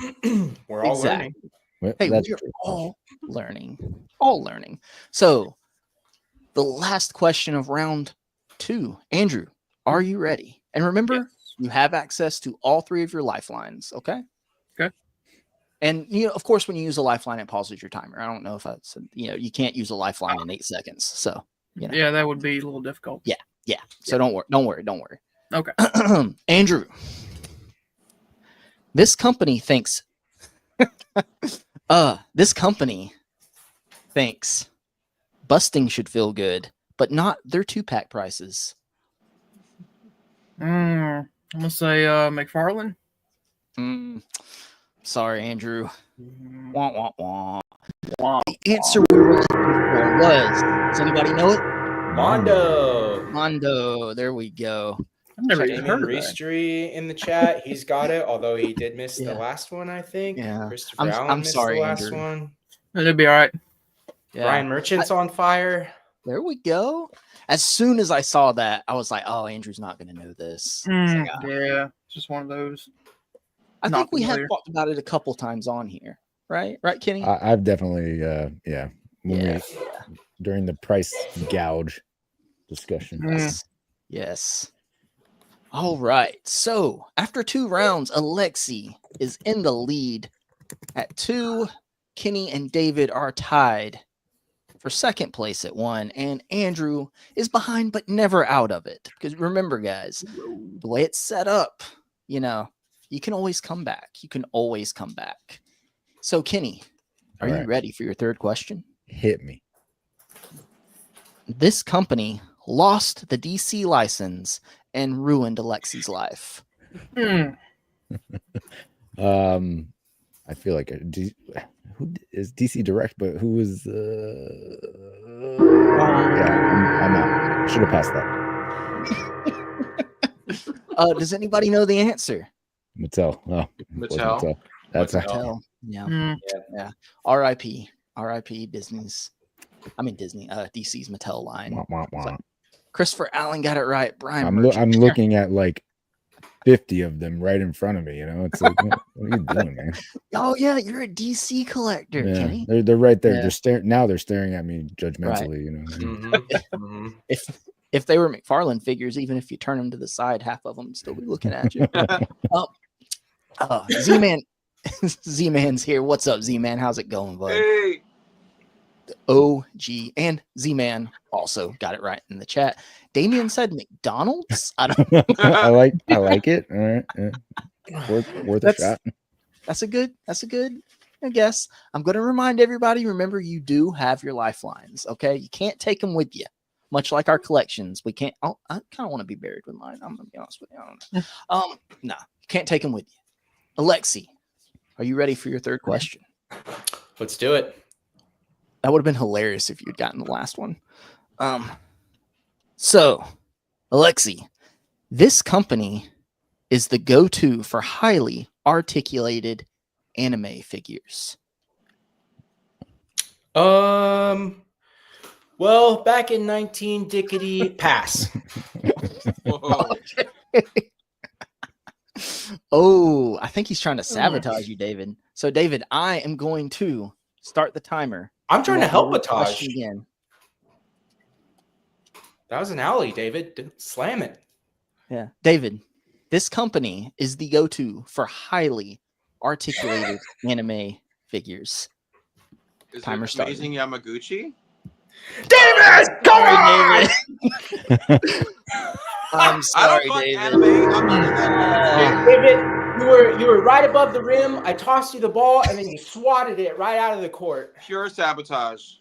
we're all Exactly. Well, Hey, that's we're true. all learning. All learning. So, the last question of round 2. Andrew, are you ready? And remember, you have access to all 3 of your lifelines, okay? Okay. And, of course, when you use a lifeline, it pauses your timer. I don't know if I said, you can't use a lifeline in 8 seconds. So, Yeah, that would be a little difficult. Yeah. So don't worry. Okay. Andrew, this company thinks busting should feel good, but not their 2-pack prices. I'm gonna say McFarlane. Sorry, Andrew. Mm, Wah, wah, wah. wow. The answer we were looking for was, does anybody know it? Mondo. Mondo. There we go. I've never even Damien heard of that. Reistery in the chat. He's got it, although he did miss Yeah. the last one, I think. Yeah. Christopher Allen I'm missed sorry, the last Andrew. one. It'll be all right. Yeah. Brian Merchant's on fire. There we go. As soon as I saw that, I was like, oh, Andrew's not going to know this. Yeah, it's just one of those. I Not think we have familiar. talked about it a couple times on here, right? Right, Kenny? I've definitely, when Yeah. during the price gouge discussion. Yes. All right. So after 2 rounds, Alexi is in the lead at 2. Kenny and David are tied for second place at 1. And Andrew is behind, but never out of it. Because remember, guys, the way it's set up, you can always come back. So, Kenny, are you ready for your third question? Hit me. This company lost the DC license and ruined Alexi's life. I feel like who is DC Direct, but who was? I'm out. Should have passed that. Does anybody know the answer? Mattel. Oh, Mattel. That's Mattel. Yeah. R.I.P. DC's Mattel line. Wah, wah, wah. Like, Christopher Allen got it right. Brian I'm Merchant. looking at like 50 of them right in front of me. It's like, what are you doing, man? Oh yeah, you're a DC collector, Kenny. They're right there. Yeah. They're staring. Now they're staring at me judgmentally. If they were McFarlane figures, even if you turn them to the side, half of them still be looking at you. Z-Man, Z-Man's here. What's up, Z-Man? How's it going, bud? Hey. OG and Z-Man also got it right in the chat. Damien said McDonald's. I don't. I like it. All right, worth a shot. That's a good. I guess I'm going to remind everybody. Remember, you do have your lifelines. Okay, you can't take them with you. Much like our collections, we can't. I kind of want to be buried with mine. I'm gonna be honest with you. No, you can't take them with you. Alexi, are you ready for your third question? Let's do it. That would have been hilarious if you'd gotten the last one. So, Alexi, this company is the go-to for highly articulated anime figures. Well, back in 19 Dickety, pass. Oh, I think he's trying to sabotage you, David. So, David, I am going to start the timer. I'm trying to help Batage. Question again. That was an alley, David. Slam it. Yeah, David, this company is the go-to for highly articulated anime figures. Is Timer it started. Amazing Yamaguchi? David, Sorry, David. I'm sorry, I don't fuck David. anime. I'm not in that David, you were right above the rim. I tossed you the ball, and then you swatted it right out of the court. Pure sabotage.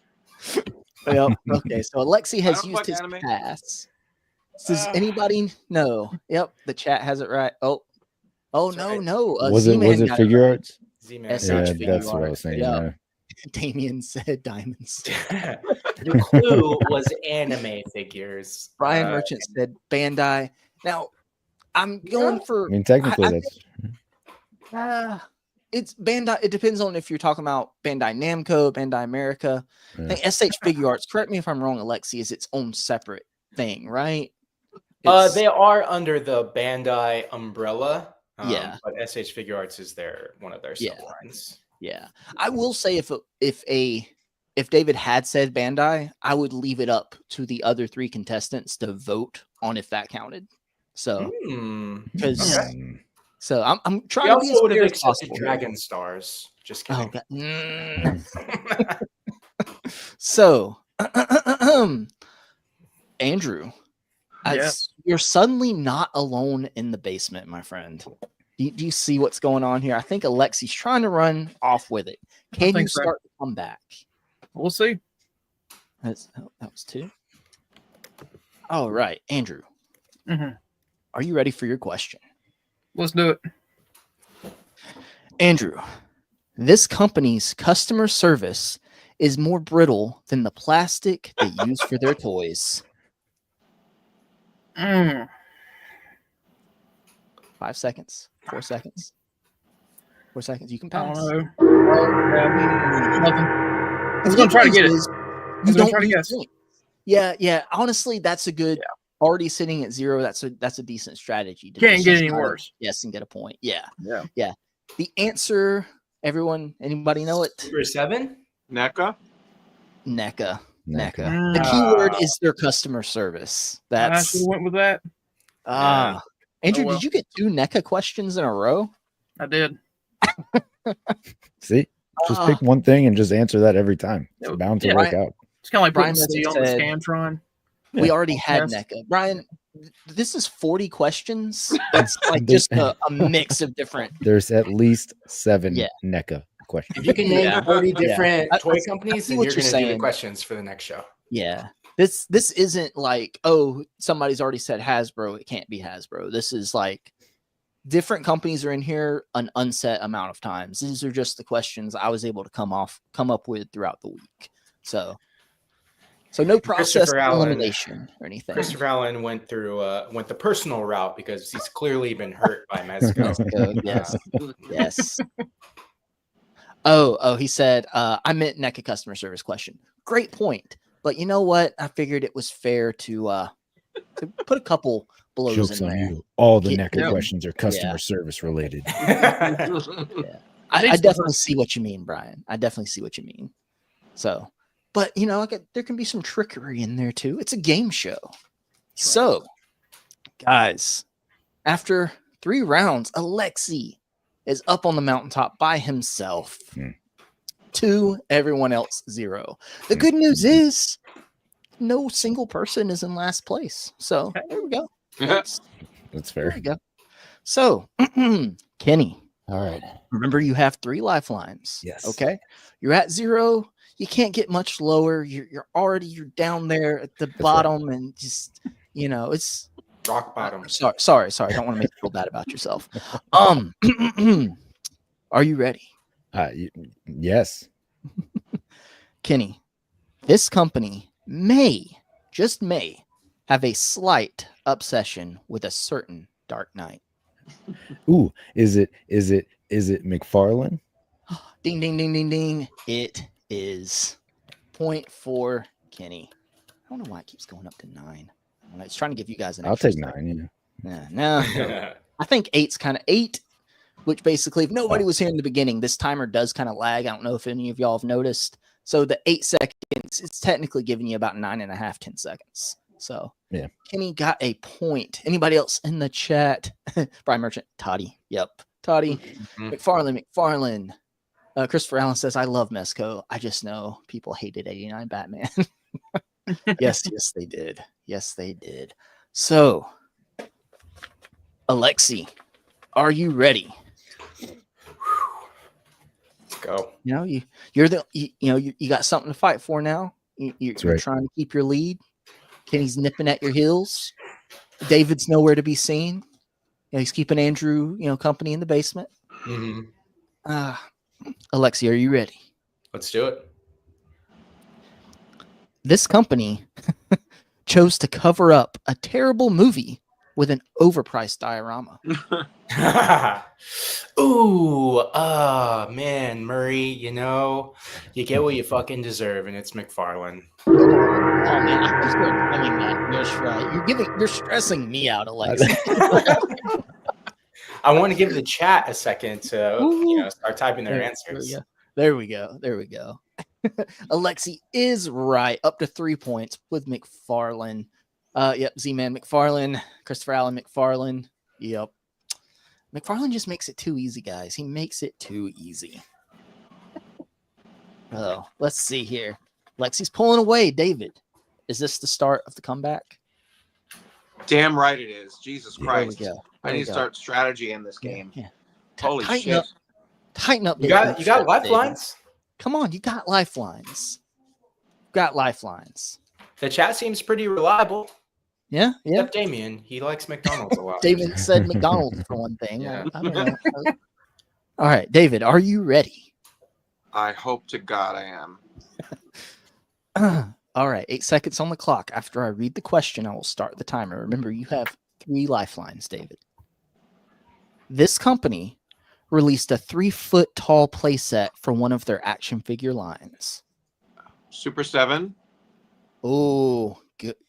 Yep. Okay, so Alexi I has don't used fuck his anime. pass. Does anybody know? Yep, the chat has it right. Oh, Sorry. no. Was it figure arts? Z-Man. SH Yeah, figure that's what I art. was saying. Yeah. Yeah. Damien said diamonds. The clue was anime figures. Brian Merchant said Bandai. Now, I'm going for. I mean, technically, that's. It's Bandai. It depends on if you're talking about Bandai Namco, Bandai America. Yeah. I think SH Figure Arts. Correct me if I'm wrong, Alexi. Is its own separate thing, right? They are under the Bandai umbrella. Yeah. But SH Figure Arts is one of their Yeah. sublines. Yeah. I will say if David had said Bandai, I would leave it up to the other 3 contestants to vote on if that counted. So because Mm. so I'm He trying to be as also would have fair as accepted possible here. Dragon Stars. Just kidding. Oh, God. So, Andrew, Yes. you're suddenly not alone in the basement, my friend. Do you see what's going on here? I think Alexi's trying to run off with it. Can you think so. start to come back? We'll see. That was 2. All right, Andrew. Mhm. Are you ready for your question? Let's do it. Andrew, this company's customer service is more brittle than the plastic they use for their toys. 5 seconds. 4 seconds. 4 seconds. You can I don't pass. know. Nothing. I was The gonna good try to news get it. is I You was gonna don't try to lose guess. points. Yeah. Honestly, that's a good. Already sitting at 0. That's a decent strategy. To Can't just get any try to worse. Yes, and get a point. Yeah. Yeah. The answer. Everyone. Anybody know it? Number 7? NECA. NECA. NECA. The keyword is their customer service. I should That's have went with that. Andrew, well. did you get 2 NECA questions in a row? I did. See, just pick one thing and just answer that every time. It's bound to work out. It's kind of like Brian putting C on the Scantron. We already had Yes. NECA. Brian, this is 40 questions. It's like just a mix of different. There's at least 7 NECA questions. If you can name 40 different I toy see companies, then what you're you're going to do the saying. questions for the next show. Yeah. This isn't like, oh, somebody's already said Hasbro. It can't be Hasbro. This is like different companies are in here an unset amount of times. These are just the questions I was able to come up with throughout the week. So no process of elimination or anything. Christopher Allen went the personal route because he's clearly been hurt by Mezco. Yes. Oh, he said, I meant NECA customer service question. Great point. But you know what? I figured it was fair to put a couple blows Jokes in on there. you. All the NECA questions are customer service related. I definitely see what you mean, Brian. I definitely see what you mean. So, but you know, there can be some trickery in there too. It's a game show. So, guys, after 3 rounds, Alexi is up on the mountaintop by himself. 2, everyone else 0. The good news is no single person is in last place. So there we go. That's fair. There we go. So, Kenny. All right. Remember, you have 3 lifelines. Yes. Okay. You're at 0. You can't get much lower. You're down there at the bottom, and just it's rock bottom. Sorry. I don't want to make you feel bad about yourself. Are you ready? Yes. Kenny, this company just may have a slight obsession with a certain Dark Knight. Ooh, is it McFarlane? Ding, ding, ding, ding, ding. It is. Point for Kenny. I don't know why it keeps going up to 9. It's trying to give you guys an I'll extra take 9. No. I think 8's kind of 8, which basically, if nobody was here in the beginning, this timer does kind of lag. I don't know if any of y'all have noticed. So the 8 seconds, it's technically giving you about 9.5, 10 seconds. So Kenny got a point. Anybody else in the chat? Brian Merchant, Toddy. Yep. Toddy. McFarlane. Christopher Allen says, I love Mezco. I just know people hated 89 Batman. Yes, they did. Yes, they did. So, Alexi, are you ready? Let's go. You got something to fight for now. You're trying to keep your lead. Kenny's nipping at your heels. David's nowhere to be seen. He's keeping Andrew, company in the basement. Alexi, are you ready? Let's do it. This company chose to cover up a terrible movie with an overpriced diorama. Ooh, man, Murray, you get what you fucking deserve, and it's McFarlane. Oh man, I was coming that just right. You're stressing me out, Alexi. I want to give the chat a second to start typing their answers. There we go. Alexi is right. Up to 3 points with McFarlane. Yep, Z-Man McFarlane, Christopher Allen McFarlane. Yep. McFarlane just makes it too easy, guys. He makes it too easy. Oh, let's see here. Lexi's pulling away. David, is this the start of the comeback? Damn right it is. Jesus Christ. There we go. I need to start strategy in this game. Yeah. Holy shit. Tighten up. You got lifelines? Come on, you got lifelines. The chat seems pretty reliable. Yeah. Except Damien. He likes McDonald's a lot. David said McDonald's for one thing. Yeah. I don't know. All right, David, are you ready? I hope to God I am. All right, 8 seconds on the clock. After I read the question, I will start the timer. Remember, you have 3 lifelines, David. This company released a 3-foot tall playset for one of their action figure lines. Super 7. Oh,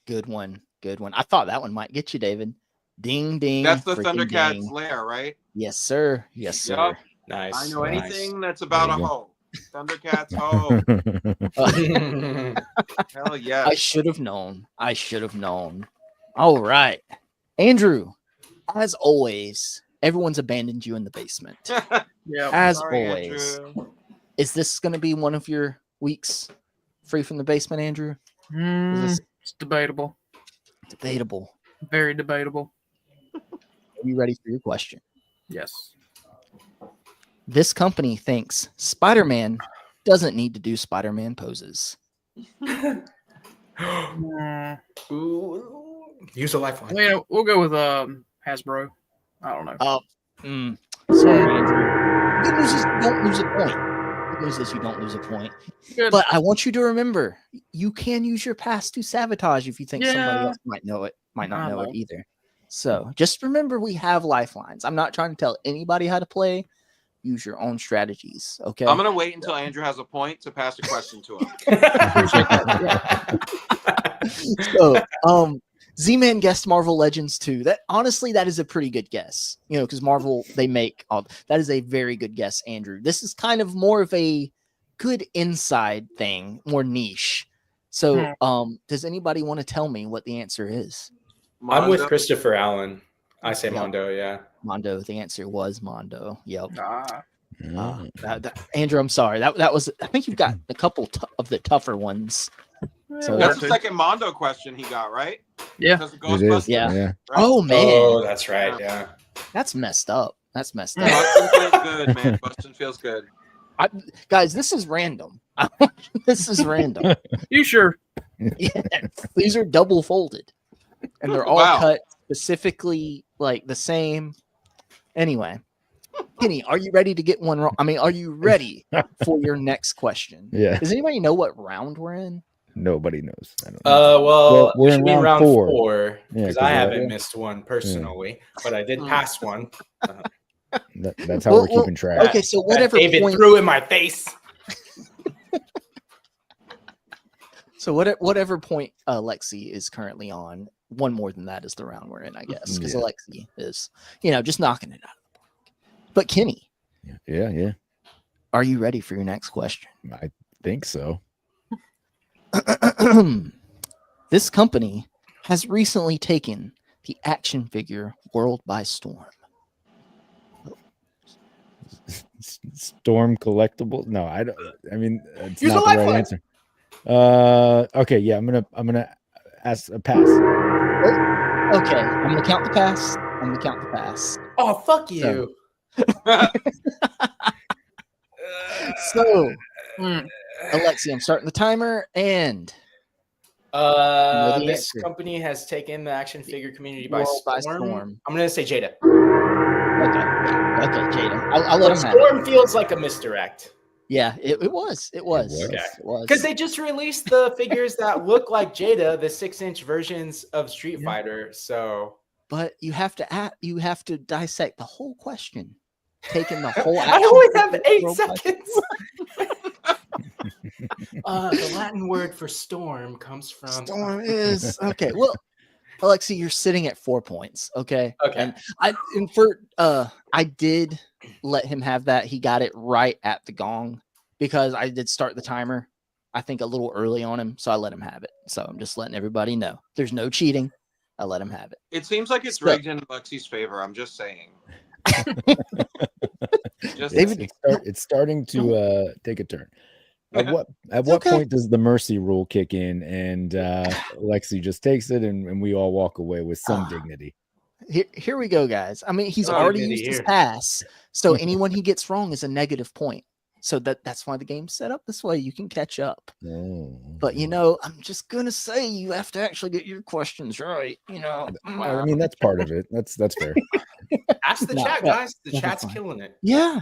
good one. I thought that one might get you, David. Ding, ding. That's the freaking Thundercats ding. lair, right? Yes, sir. Yes, sir. Yup. Nice. I know nice. anything that's about There a you go. hoe. Thundercats hoe. Hell yes. I should have known. All right. Andrew, as always, everyone's abandoned you in the basement. Yeah. As Sorry, always. Andrew. Is this going to be one of your weeks free from the basement, Andrew? Is this It's debatable. debatable? Very debatable. Are you ready for your question? Yes. This company thinks Spider-Man doesn't need to do Spider-Man poses. Ooh. Use a lifeline. We'll go with Hasbro. I don't know. Sorry, Andrew. Good news is you don't lose a point. Good news is you don't lose a point. Good. But I want you to remember, you can use your pass to sabotage if you think somebody Yeah. else might know it, might not I know it know. either. So just remember, we have lifelines. I'm not trying to tell anybody how to play. Use your own strategies. Okay. I'm going to wait until Andrew has a point to pass a question to him. So, Z-Man guessed Marvel Legends 2. That honestly, that is a pretty good guess. Because Marvel, they make all that is a very good guess, Andrew. This is kind of more of a good inside thing, more niche. So, does anybody want to tell me what the answer is? I'm with Mondo? Christopher Allen. I say Yep. Mondo, yeah. Mondo. The answer was Mondo. Yep. Mm. Andrew, I'm sorry. That was. I think you've got a couple of the tougher ones. So That's the second Mondo question he got, right? Yeah. Because of It Ghostbusters. is. Yeah. Yeah. right? Oh man, Oh, that's right. Yeah. that's messed up. Bustin' feels good, man. Bustin' feels good. Guys, this is random. This is random. You sure? Yeah, these are double folded, and they're all Wow. cut specifically like the same. Anyway, Kenny, are you ready to get one wrong? I mean, are you ready for your next question? Yeah. Does anybody know what round we're in? Nobody knows. I don't know. Well, we're it in should be round 4. 4 Yeah, because 'cause I we're- haven't missed one personally, but I did pass one. That's how Well, we're keeping track. Okay, so That whatever David point. threw in my face. So whatever point Lexi is currently on, one more than that is the round we're in, I guess, because Yeah. Alexi is, just knocking it out of the park. But Kenny, Yeah. are you ready for your next question? I think so. This company has recently taken the action figure world by storm. Storm collectibles? No, I don't. I mean, it's Use not a the right lifeline. answer. Okay, yeah, I'm gonna ask a pass. Okay, I'm gonna count the pass. Oh, fuck you. So, Alexi, I'm starting the timer, and the This answer. company has taken the action figure community by World by storm. storm. I'm gonna say Jada. Okay, Jada. I'll let him have it. Storm feels like a misdirect Yeah, it was. was. because they just released the figures that look like Jada, the 6-inch versions of Street Fighter. So But you have to dissect the whole question, taking the whole. I only have figure 8 world by seconds. The Latin word for storm comes from storm is okay. Well, Alexi, you're sitting at 4 points. Okay. Okay. I did let him have that. He got it right at the gong because I did start the timer, I think a little early on him. So I let him have it. So I'm just letting everybody know there's no cheating. I let him have it. It seems like it's So- rigged in Alexi's favor. I'm just saying. Just David- It's starting to take a turn. At what okay. point does the mercy rule kick in and Lexi just takes it and we all walk away with some dignity? Here we go, guys. I mean, he's Oh, already dignity used his here. pass. So anyone he gets wrong is a negative point. So that's why the game's set up this way. You can catch up. Oh. But I'm just gonna say you have to actually get your questions right. I mean, that's part of it. That's fair. Ask the No, chat, no, guys. The that's chat's fine. killing it. Yeah.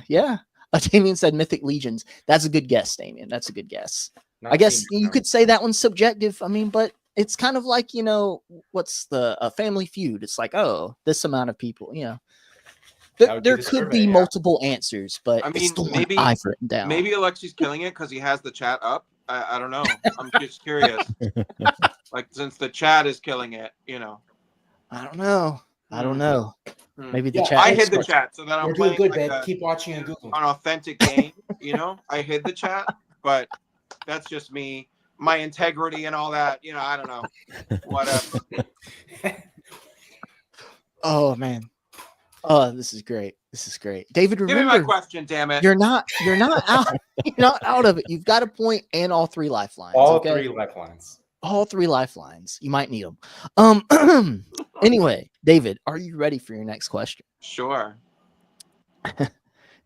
Damien said Mythic Legions. That's a good guess, Damien. That's a good guess. Not I guess seen you it. could say that one's subjective. I mean, but it's kind of like, what's the Family Feud? It's like, oh, this amount of people, That would be There the could survey, be yeah. multiple answers, but I it's mean, the one maybe- I've written down. maybe Alexi's killing it because he has the chat up. I don't know. I'm just curious. Like since the chat is killing it, I don't know. Hmm. Maybe the Yeah, chat. I hid the experts- chat so that I'm We're doing playing good, like babe. Keep watching on Google. an authentic game. I hid the chat, but that's just me, my integrity and all that. I don't know. Whatever. Oh man. Oh, this is great. David, Give me my remember, question, damn it. you're not out. You're not out of it. You've got a point and all 3 lifelines. All okay? 3 lifelines. All 3 lifelines. You might need them. Anyway, David, are you ready for your next question? Sure.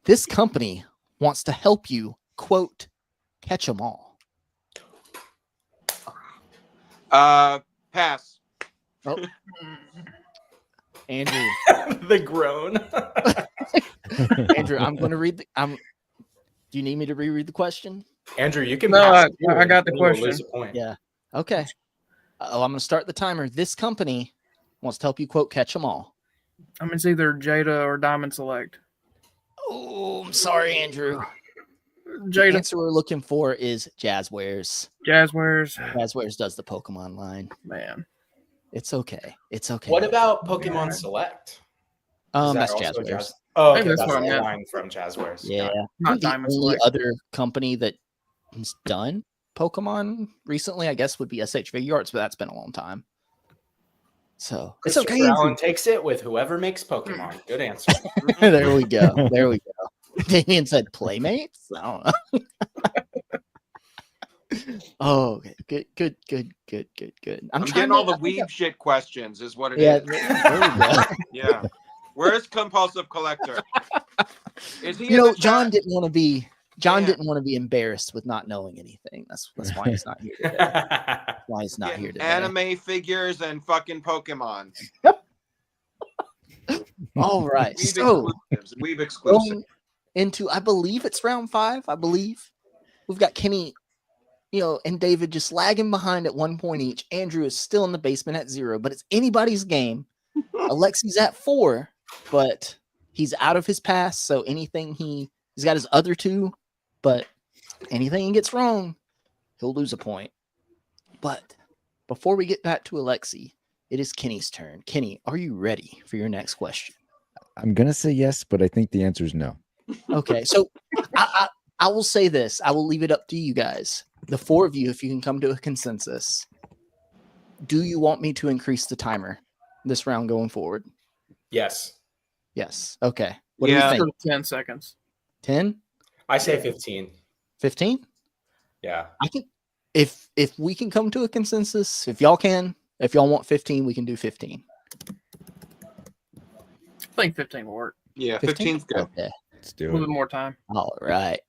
This company wants to help you, quote, catch them all. Pass. Andrew, The groan. Andrew, I'm going to read do you need me to reread the question? Andrew, you can No, pass I through got the and you will question. lose a point. Yeah. Okay. I'm going to start the timer. This company wants to help you, quote, catch them all. I mean, it's either Jada or Diamond Select. Oh, I'm sorry, Andrew. The Jada, answer we're looking for is Jazzwares. Jazzwares. Jazzwares does the Pokemon line. Man, It's okay. What about Pokemon Select? Is that that's also Jazzwares. Jazz? Oh, Maybe okay, that's that's what I a meant. line from Jazzwares. Yeah. Got it. not The Diamond only Select. other company that has done Pokemon recently, I guess, would be SH Figure Arts, but that's been a long time. So it's okay. Christopher Andrew. Allen takes it with whoever makes Pokemon. Good answer. There we go. Damien said Playmates. I don't know. Oh, okay. Good. I'm trying getting all to- the weeb shit questions, is what it Yeah, is. there we go. Yeah. Where's compulsive collector? Is he? You in know, the John chat? didn't want to be. Damn. Didn't want to be embarrassed with not knowing anything. That's why he's not here today. That's why he's not Getting here today. anime figures and fucking Pokemon. All right. Weeb So exclusives. Weeb exclusive. going into, I believe it's round 5. I believe we've got Kenny, and David just lagging behind at 1 point each. Andrew is still in the basement at 0, but it's anybody's game. Alexi's at 4, but he's out of his pass. So anything he's got his other 2, but anything he gets wrong, he'll lose a point. But before we get back to Alexi, it is Kenny's turn. Kenny, are you ready for your next question? I'm gonna say yes, but I think the answer is no. Okay, so I will say this. I will leave it up to you guys, the 4 of you, if you can come to a consensus. Do you want me to increase the timer this round going forward? Yes. Yes. Okay. What do Yeah. you think? 10 seconds. 10? I say 15. 15? Yeah. I can. If we can come to a consensus, if y'all want 15, we can do 15. I think 15 will work. Yeah, 15's good. Okay. Let's A do little it. bit more time. All right.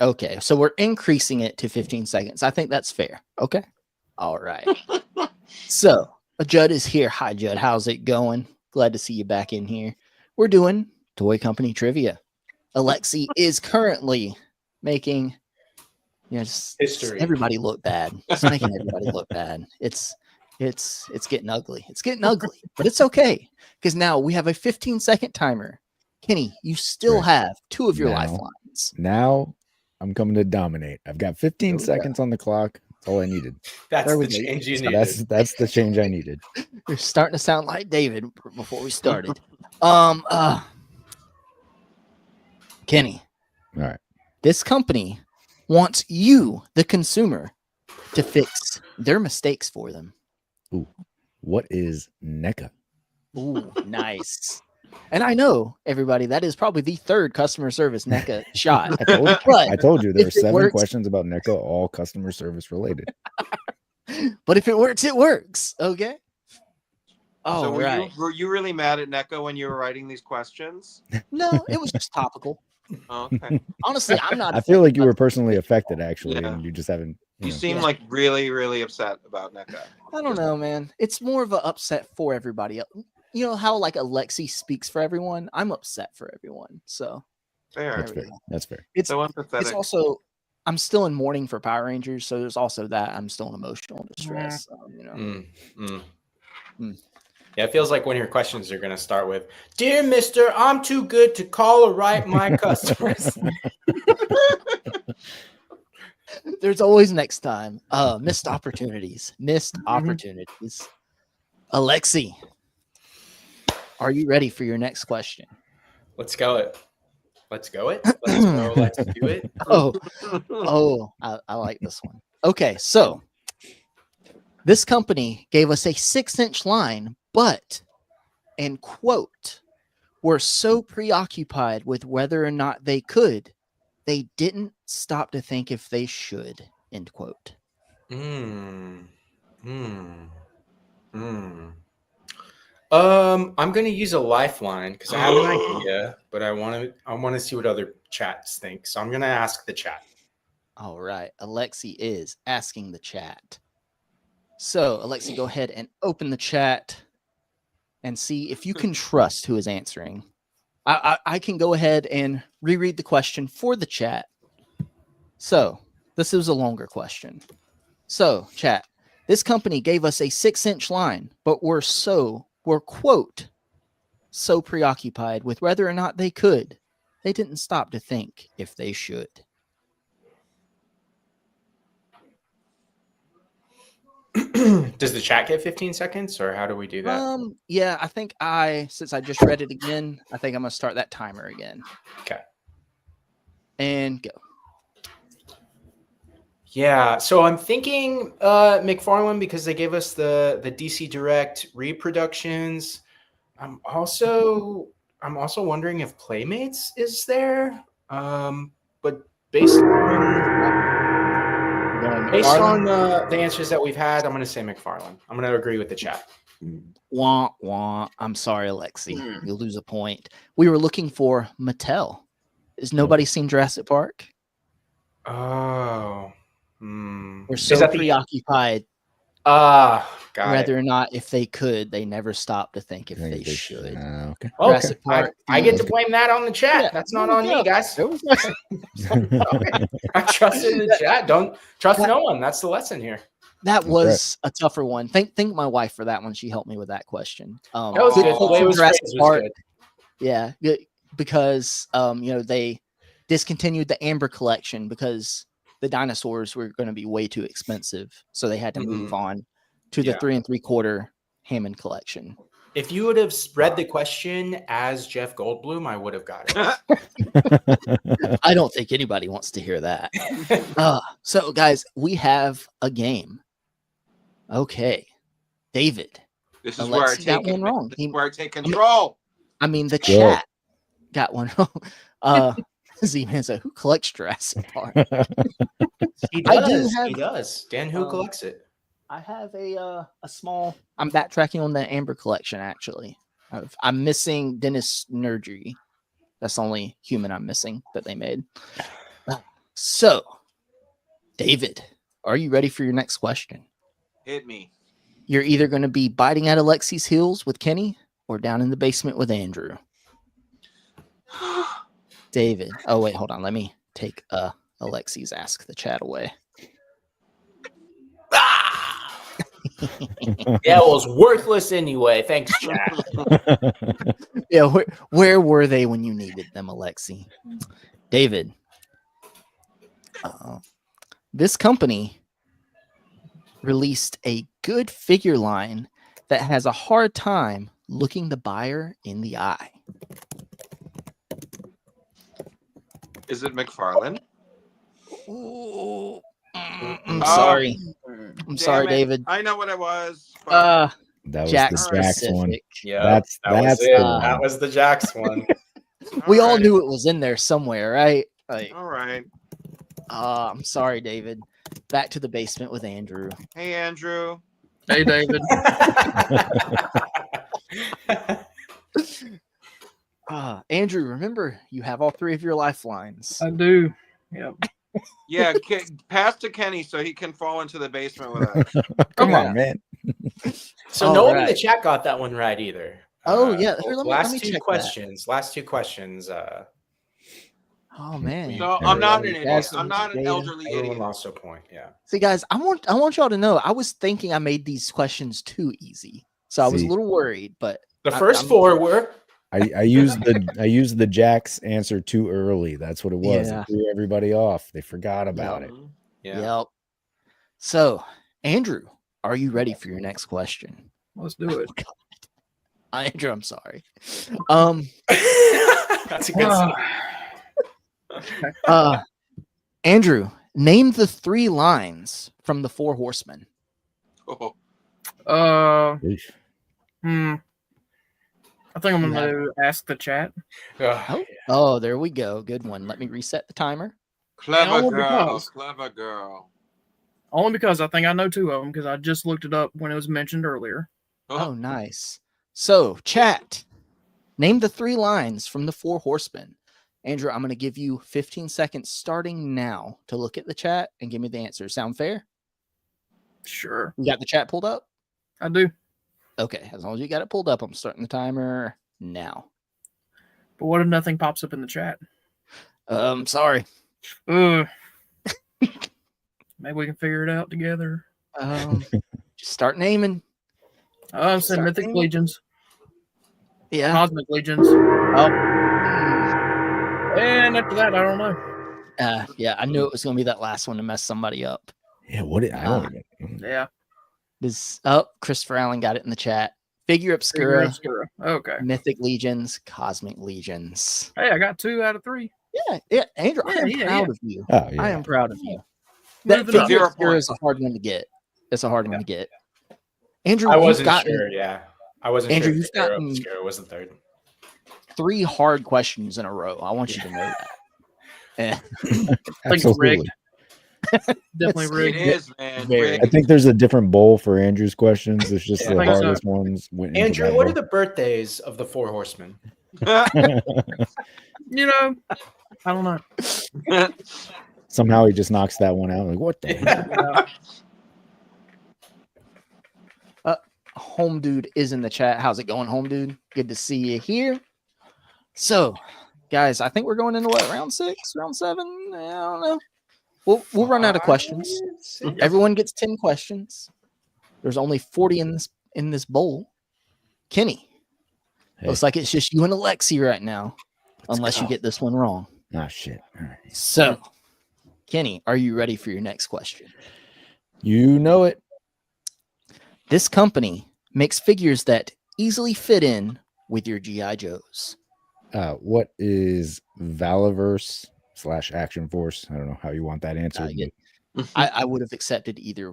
Okay. So we're increasing it to 15 seconds. I think that's fair. Okay. All right. So Judd is here. Hi, Judd. How's it going? Glad to see you back in here. We're doing Toy Company trivia. Alexi is currently making, just History. everybody look bad. It's making everybody look bad. It's getting ugly. It's getting ugly, but it's okay because now we have a 15-second timer. Kenny, you still Right. have 2 of your Now. lifelines. Now I'm coming to dominate. I've got 15 Here we go. seconds on the clock. all I needed. That's There we the go. change you So needed. that's the change I needed. You're starting to sound like David before we started. Kenny, All right. this company wants you, the consumer, to fix their mistakes for them. Ooh, what is NECA? Ooh, nice. And I know, everybody, that is probably the third customer service NECA shot. I told you there are if it 7 works- questions about NECA, all customer service related. But if it works, it works. Okay. Oh, So right. were you really mad at NECA when you were writing these questions? No, it was just topical. Oh, okay. Honestly, I'm not. I feel like you were personally affected, actually, Yeah. and you just haven't. You know. seem Yeah. like really, really upset about NECA. I don't know, man. It's more of an upset for everybody else. You know how like Alexi speaks for everyone? I'm upset for everyone. So Fair. That's there we fair. go. That's fair. It's So empathetic. it's also I'm still in mourning for Power Rangers, so there's also that. I'm still in emotional distress. You know. Yeah, it feels like one of your questions are going to start with, "Dear Mister, I'm too good to call or write my customers." There's always next time. Missed opportunities. Missed opportunities. Alexi, are you ready for your next question? Let's go it. Let's go it. Let's go. Let's do it. I like this one. Okay, so this company gave us a 6-inch line, but, and quote, were so preoccupied with whether or not they could, they didn't stop to think if they should, end quote. I'm going to use a lifeline because I have an idea, but I want to see what other chats think. So I'm going to ask the chat. All right, Alexi is asking the chat. So, Alexi, go ahead and open the chat and see if you can trust who is answering. I can go ahead and reread the question for the chat. So, this is a longer question. So, chat, this company gave us a 6-inch line, but were quote, so preoccupied with whether or not they could, they didn't stop to think if they should. Does the chat get 15 seconds or how do we do that? Yeah, I think since I just read it again, I think I'm gonna start that timer again. Okay. And go. Yeah, so I'm thinking McFarlane because they gave us the DC Direct reproductions. I'm also wondering if Playmates is there. But based on the answers that we've had, I'm going to say McFarlane. I'm going to agree with the chat. Wah, wah. I'm sorry, Alexi. You'll lose a point. We were looking for Mattel. Has nobody seen Jurassic Park? Oh. We're so preoccupied whether or not if they could, they never stopped to think if they should. Okay. Jurassic Park. I get to blame that on the chat. Yeah, That's not on me, guys. Okay. I trust in the chat. Don't trust no one. That's the lesson here. That was a tougher one. Thank my wife for that one. She helped me with that question. That was good. The way it was phrased was good. Yeah, because they discontinued the Amber collection because the dinosaurs were going to be way too expensive, so they had to move on to the 3 3/4 Hammond collection. If you would have spread the question as Jeff Goldblum, I would have got it. I don't think anybody wants to hear that. So, guys, we have a game. Okay, David. This is where I take one wrong. This is where I take control. I mean, the chat got one wrong. Z-Man said, "Who collects Jurassic Park?" He does. Dan, who collects it? I have a small. I'm backtracking on the Amber collection. Actually, I'm missing Dennis Nurgery. That's the only human I'm missing that they made. So, David, are you ready for your next question? Hit me. You're either going to be biting at Alexi's heels with Kenny or down in the basement with Andrew. David. Oh, wait, hold on. Let me take Alexi's Ask the Chat away. Yeah, it was worthless anyway. Thanks, chat. Yeah, where were they when you needed them, Alexi? David. This company released a good figure line that has a hard time looking the buyer in the eye? Is it McFarlane? Ooh, I'm Oh. sorry. I'm Damn sorry, it. David. I know what it was. But That was Jack the Alright. Jax one. specific. Yeah, That's was the it. one. That was the Jax one. We all Alright. knew it was in there somewhere, right? Like, All right. I'm sorry, David. Back to the basement with Andrew. Hey, Andrew. Hey, David. Andrew, remember you have all three of your lifelines. I do. Yep. Yeah, pass to Kenny so he can fall into the basement with us. Come Yeah. on, man. So All no one in right. the chat got that one right either. Oh, yeah. Here, let me last check two that. questions. Last two questions. Oh man. No, I'm not an idiot. Guys, I'm not an data. elderly Everyone idiot. lost a point. Yeah. See, guys, I want y'all to know. I was thinking I made these questions too easy, so I was a See. little worried. But The first four were. I used the Jax answer too early. That's what it was. Yeah. It threw everybody off. They forgot about it. Yeah. Yep. So, Andrew, are you ready for your next question? Let's do it. Andrew, I'm sorry. That's a good sign. Andrew, name the 3 lines from the 4 Horsemen. Oh, Eesh. I think I'm going to ask the chat. Oh, there we go. Good one. Let me reset the timer. clever only girl. because- Clever girl. Only because I think I know 2 of them because I just looked it up when it was mentioned earlier. Oh, nice. So, chat, name the 3 lines from the 4 Horsemen. Andrew, I'm going to give you 15 seconds starting now to look at the chat and give me the answer. Sound fair? Sure. You got the chat pulled up? I do. Okay, as long as you got it pulled up, I'm starting the timer now. But what if nothing pops up in the chat? Sorry. Ugh. Maybe we can figure it out together. Just start naming. I'm saying Start Mythic naming. Legions, Yeah. Cosmic Legions, Oh. and after that, I don't know. Yeah, I knew it was going to be that last one to mess somebody up. Yeah, I don't even. Yeah. Christopher Allen got it in the chat. Figure Figure Obscura, Obscura. Okay. Mythic Legions, Cosmic Legions. Hey, I got 2 out of 3. Yeah, Andrew, I am Yeah, proud yeah. of you. Oh yeah. I am proud of you. That Moving on. Figure 0 Obscura is points. a hard one to get. It's a hard one to get. Andrew, I you've wasn't gotten sure. Yeah. I wasn't Andrew, sure. you've gotten- Obscura was the third. 3 hard questions in a row. I want you to know that. I think it's Absolutely. rigged. Definitely It's- It rigged. is, man. Very. Rigged. I think there's a different bowl for Andrew's questions. It's just Yeah, the I think so. hardest ones went into Andrew, that what are bowl. the birthdays of the 4 horsemen? You know, I don't know. Somehow he just knocks that one out. Like, what the heck? Home Dude is in the chat. How's it going, Home Dude? Good to see you here. So, guys, I think we're going into what, round 6, round 7? I don't know. We'll run out of questions. Everyone gets 10 questions. There's only 40 in this bowl. Kenny, Hey. looks like it's just you and Alexi right now, unless you get this one wrong. Ah, shit. All right. So, Kenny, are you ready for your next question? You know it. This company makes figures that easily fit in with your GI Joes. What is Valiverse / Action Force? I don't know how you want that answered. but I would have accepted either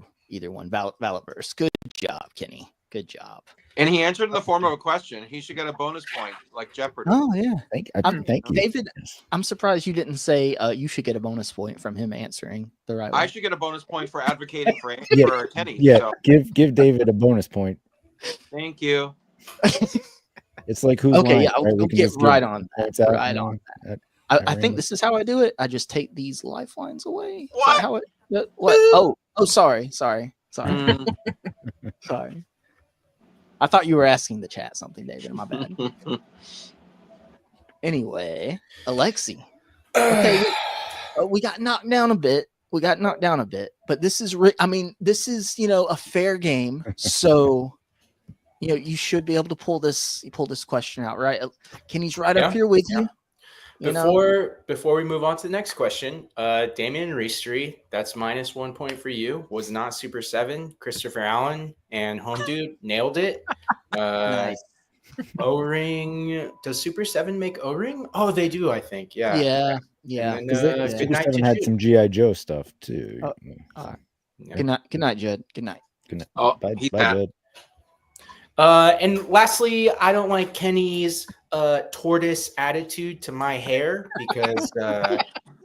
one. Valiverse. Good job, Kenny. Good job. And he answered in the form of a question. He should get a bonus point, like Jeopardy. Oh yeah, thank you, David. I'm surprised you didn't say you should get a bonus point from him answering the right I way. should get a bonus point for advocating for, Yeah, for Kenny. Yeah, So, give David a bonus point. thank you. It's like who's Okay, line, yeah, I'll right? We can get just give right on that. points out, Right you know, on at I random. think this is how I do it. I just take these lifelines away. Is that What? how it? What? Oh, sorry. Mm. Sorry. I thought you were asking the chat something, David. My bad. Anyway, Alexi. Okay, we got knocked down a bit. But this is, this is, a fair game. So, you should be able to pull this question out, right? Kenny's right up Yeah. here with you. Before we move on to the next question, Damian Reestry, that's -1 point for you. Was not Super 7. Christopher Allen and Home Dude nailed it. Nice. O-ring. Does Super 7 make O-ring? Oh, they do, I think. Yeah. Yeah. And Because then, Super good night 7 to had Jude. some GI Joe stuff too. Oh, So, Yeah. Good night, Judd. Good night. good night. Oh, Bye, he's bye, back. Judd. And lastly, I don't like Kenny's tortoise attitude to my hair because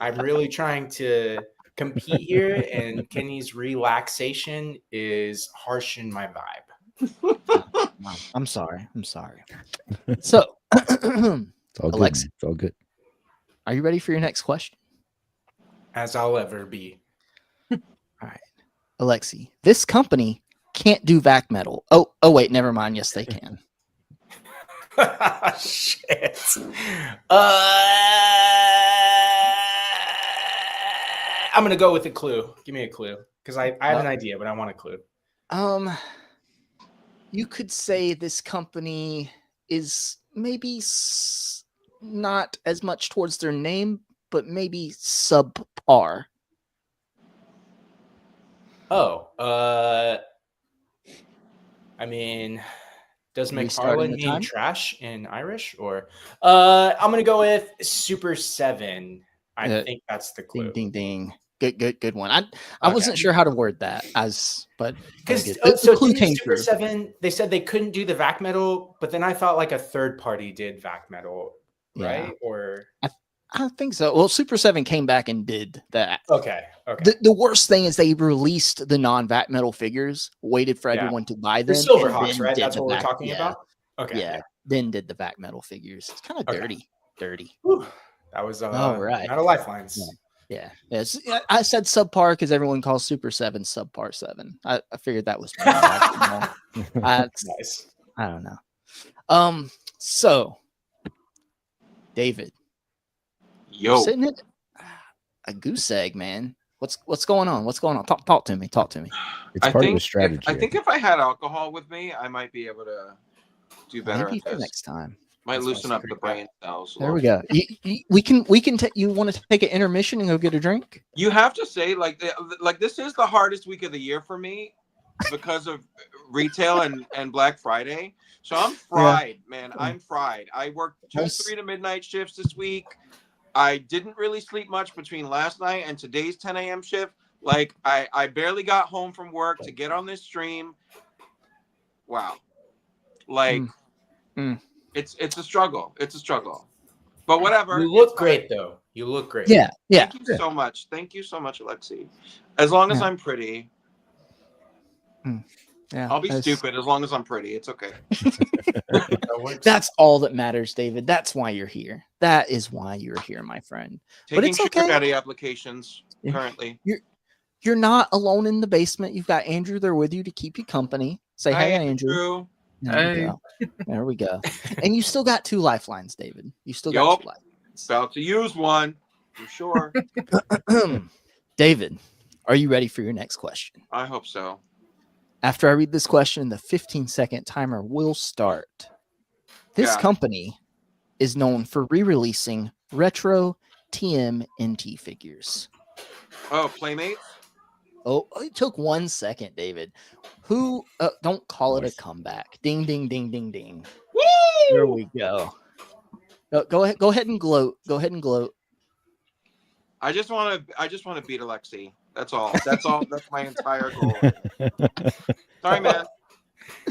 I'm really trying to compete here, and Kenny's relaxation is harshing my vibe. Wow. I'm sorry. So, It's all good. Alexa. Man. It's all good. Are you ready for your next question? As I'll ever be. All right. Alexi, this company can't do vac metal. Oh, wait, never mind. Yes, they can. Shit. I'm gonna go with a clue. Give me a clue, because I have an idea, but I want a clue. You could say this company is maybe not as much towards their name, but maybe subpar. Oh, I mean, does Restarting McFarlane the mean time? trash in Irish? Or I'm gonna go with Super 7. I think that's the clue. Ding, ding, ding. Good one. I Okay. wasn't sure how to word that but Because the so clue didn't came Super through. 7, they said they couldn't do the vac metal, but then I thought like a third party did vac metal, right? Yeah. Or I think so. Well, Super 7 came back and did that. okay. The worst thing is they released the non-vac metal figures, waited for everyone to buy them. The and Silverhawks, then right? did That's the what we're vac- talking yeah, about. Okay. Yeah. Then did the vac metal figures. It's kind of Okay. dirty. Whew. That was All right. not a lifelines. Yeah. Yes. I said subpar because everyone calls Super 7 subpar 7. I figured that was Nice. I don't know. So David, Yo, you're sitting at a goose egg, man. What's going on? What's going on? Talk to me. It's part of the strategy. I think if I had alcohol with me, I might be able to do better Maybe at for this. next time. Might That's my loosen up the secret brain cells. a There we little. go. We can you want to take an intermission and go get a drink? You have to say like this is the hardest week of the year for me because of retail and Black Friday. So I'm fried, man. I'm fried. I worked 2 Nice. 3 to midnight shifts this week. I didn't really sleep much between last night and today's 10 a.m. shift. Like I barely got home from work to get on this stream. Wow. Like it's a struggle. It's a struggle. But whatever. You look It's great though. You look great. Yeah. Thank you so much. Thank you so much, Alexi. As long as Yeah. I'm pretty. Yeah. I'll be stupid as long as I'm pretty. It's okay. That works. That's all that matters, David. That's why you're here. That is why you're here, my friend. Taking it's sugar okay. daddy applications Yeah. currently. You're not alone in the basement. You've got Andrew there with you to keep you company. Say Hi, hey, Andrew. There we Hey. go. There we go. And you still got 2 lifelines, David. You still got Yup. 2 lifelines. About to use one. For sure. David, are you ready for your next question? I hope so. After I read this question, the 15-second timer will start. This Yeah. company is known for re-releasing retro TMNT figures. Oh, Playmates? Oh, it took 1 second, David. Who? Don't call it a comeback. Ding, ding, ding, ding, ding. Woo! There we go. Go ahead. Go ahead and gloat. Go ahead and gloat. I just want to beat Alexi. That's all. That's all. That's my entire goal. Sorry, man.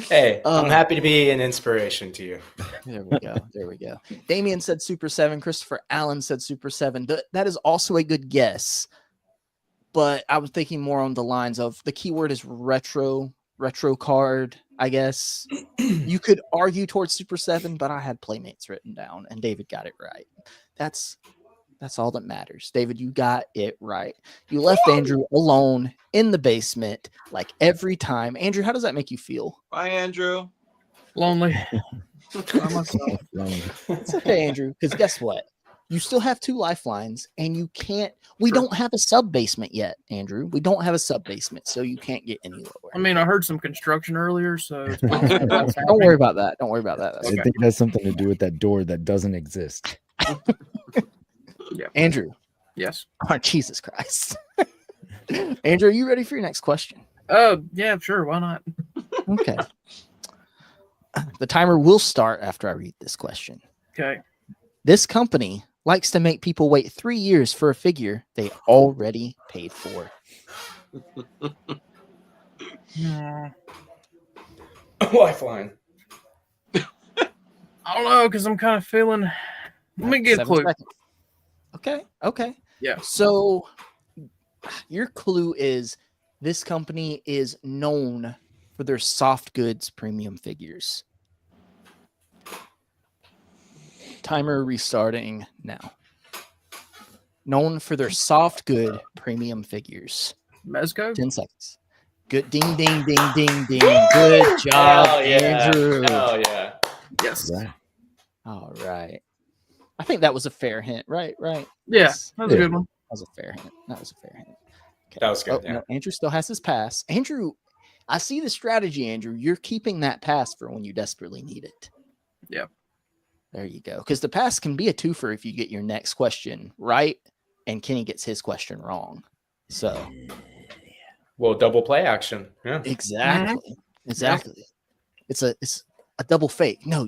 Hey, I'm happy to be an inspiration to you. There we go. There we go. Damien said Super 7. Christopher Allen said Super 7. That is also a good guess. But I was thinking more on the lines of the keyword is retro card, I guess. You could argue towards Super 7, but I had Playmates written down, and David got it right. That's all that matters. David, you got it right. You left Andrew alone in the basement like every time. Andrew, how does that make you feel? Bye, Andrew. Lonely. By myself. It's okay, Andrew, because guess what? You still have 2 lifelines, and you can't. We don't have a sub basement yet, Andrew. We don't have a sub basement, so you can't get any lower. I mean, I heard some construction earlier, so it's Don't worry about that. Don't worry about that. I think it has something to do with that door that doesn't exist. Yeah. Andrew. Yes. Oh, Jesus Christ. Andrew, are you ready for your next question? Yeah, sure. Why not? Okay. The timer will start after I read this question. Okay. This company likes to make people wait 3 years for a figure they already paid for. Lifeline. I don't know, because I'm kind of feeling. Let me get a 7 clue. seconds. Okay. Yeah. So your clue is this company is known for their soft goods premium figures. Timer restarting now. Known for their soft good premium figures. Mezco? 10 seconds. Good. Ding, ding, ding, ding, ding. Good job, Hell yeah. Andrew. Hell yeah. Yes. Right. All right. I think that was a fair hint, right? Yeah, Yes. that was a good one. That was a fair hint. Okay. That was good, Oh, yeah. no, Andrew still has his pass. Andrew, I see the strategy, Andrew. You're keeping that pass for when you desperately need it. Yep. There you go. Because the pass can be a twofer if you get your next question right and Kenny gets his question wrong. So Well, double play action. Yeah. exactly. It's a double fake. No,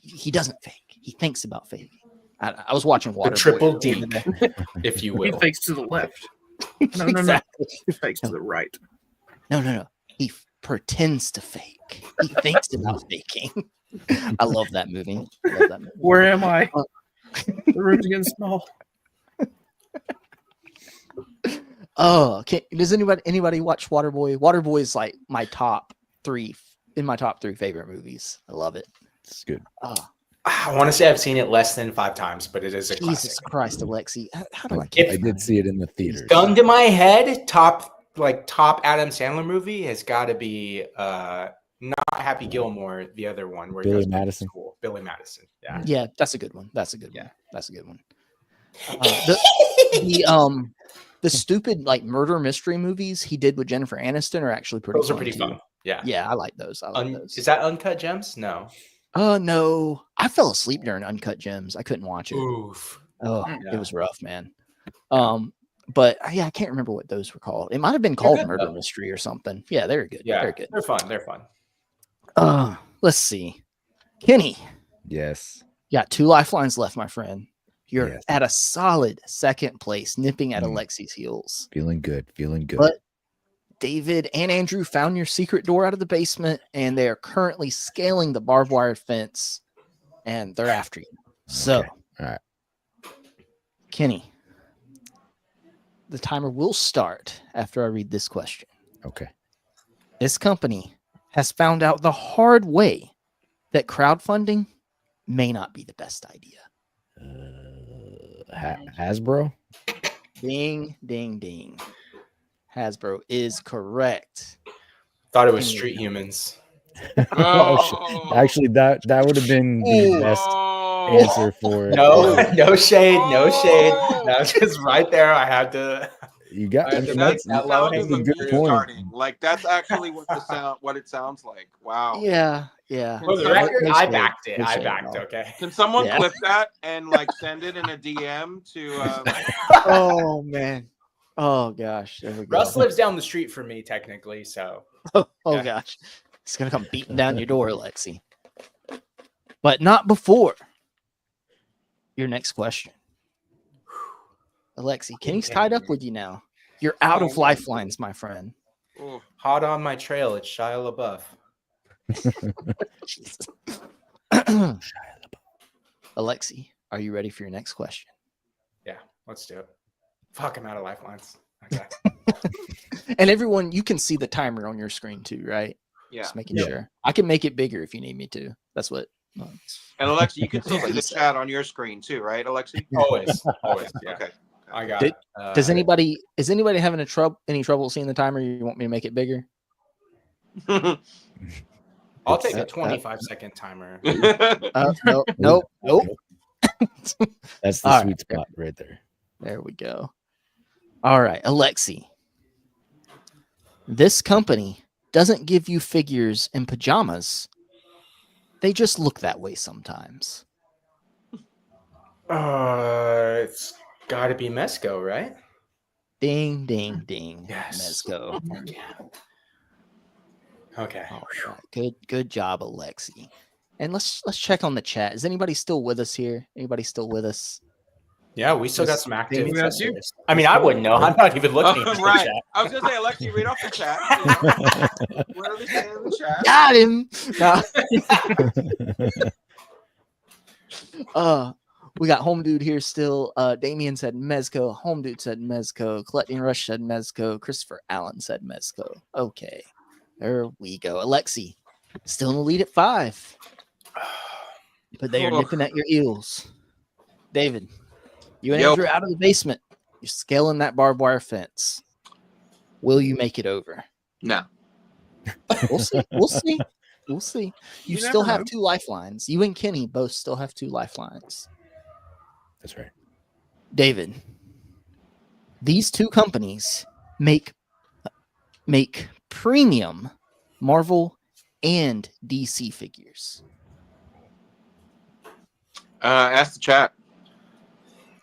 he doesn't fake. He thinks about faking. I was watching Water. The triple D, if you He will. fakes to the left. No. Exactly. He fakes to the right. No. He pretends to fake. He thinks about faking. I love that movie. Where am I? The room's getting small. Oh, okay. Does anybody watch Waterboy? Waterboy is like my top three favorite movies. I love it. It's good. I want to say I've seen it less than 5 times, but it is a Jesus classic. Christ, Alexi. How do I keep I did see it in the theaters. Gun to my head, top Adam Sandler movie has got to be not Happy Gilmore, the other one where he Billy goes back to Madison. school. Billy Madison. Yeah. Yeah, that's a good one. That's a good Yeah. one. That's a good one. The stupid like murder mystery movies he did with Jennifer Aniston are actually pretty. Those are fun pretty too. fun. Yeah. Yeah, I like those. Is that Uncut Gems? No. No, I fell asleep during Uncut Gems. I couldn't watch it. Oof. Oh, Yeah. It was rough, man. But yeah, I can't remember what those were called. It might have been called good, Murder though. Mystery or something. Yeah, they're good. Yeah. They're good. They're fun. They're fun. Let's see. Kenny, Yes. you got 2 lifelines left, my friend. You're Yes. at a solid second place, nipping at Mm. Alexi's heels. Feeling good. But David and Andrew found your secret door out of the basement, and they are currently scaling the barbed wire fence, and they're after you. So, Okay. All right. Kenny, the timer will start after I read this question. Okay. This company has found out the hard way that crowdfunding may not be the best idea. Hasbro. Ding, ding, ding. Hasbro is correct. Thought it was Street Humans. Oh, actually, that would have been the best answer for it. No shade. That was just right there. I had to. You got. I mean, That's that's low-hanging a good fruit point. starting. Like that's actually what it sounds like. Wow. Yeah. For the record, I backed it. I backed. Okay. Can someone Yeah. clip that and like send it in a DM to? Oh man. Oh gosh. There we go. Russ lives down the street from me, technically. So. Oh Yeah. gosh. It's gonna come beating down your door, Alexi. But not before your next question. Alexi, Kenny's tied up with you now. You're out of lifelines, my friend. Oh, Hot on my trail. It's Shia LaBeouf. Jesus. Alexi, are you ready for your next question? Yeah, let's do it. Fuck, I'm out of lifelines. Okay. And everyone, you can see the timer on your screen too, right? yeah. Just making Yeah. sure. I can make it bigger if you need me to. That's what. And Alexi, you can still What see you the said. chat on your screen too, right, Alexi? Always. Yeah. Okay. I got Did- it. Is anybody having any trouble seeing the timer? You want me to make it bigger? I'll take a Uh, 25-second timer. Nope. That's the All sweet right. spot right there. There we go. All right, Alexi. This company doesn't give you figures in pajamas. They just look that way sometimes. It's got to be Mesco, right? Ding, ding, ding. Yes. Mezco. Yeah. Okay. All right. Good job, Alexi. And let's check on the chat. Is anybody still with us here? Anybody still with us? Yeah, we still got Yes, some active Damien, got you. listeners. I mean, I wouldn't know. I'm not even looking at the Right. chat. I was gonna say, Alexi, read off the chat. You know, what are they saying in the chat? Got him. No. We got Home Dude here still. Damien said Mezco. Home Dude said Mezco. Collecting Rush said Mezco. Christopher Allen said Mezco. Okay. There we go. Alexi, still in the lead at 5. But they are nipping at your heels. David, you and Yo. Andrew out of the basement. You're scaling that barbed wire fence. Will you make it over? No. We'll see. We'll see. We'll see. You You still never have know. 2 lifelines. You and Kenny both still have 2 lifelines. That's right. David, these 2 companies make premium Marvel and DC figures. Ask the chat.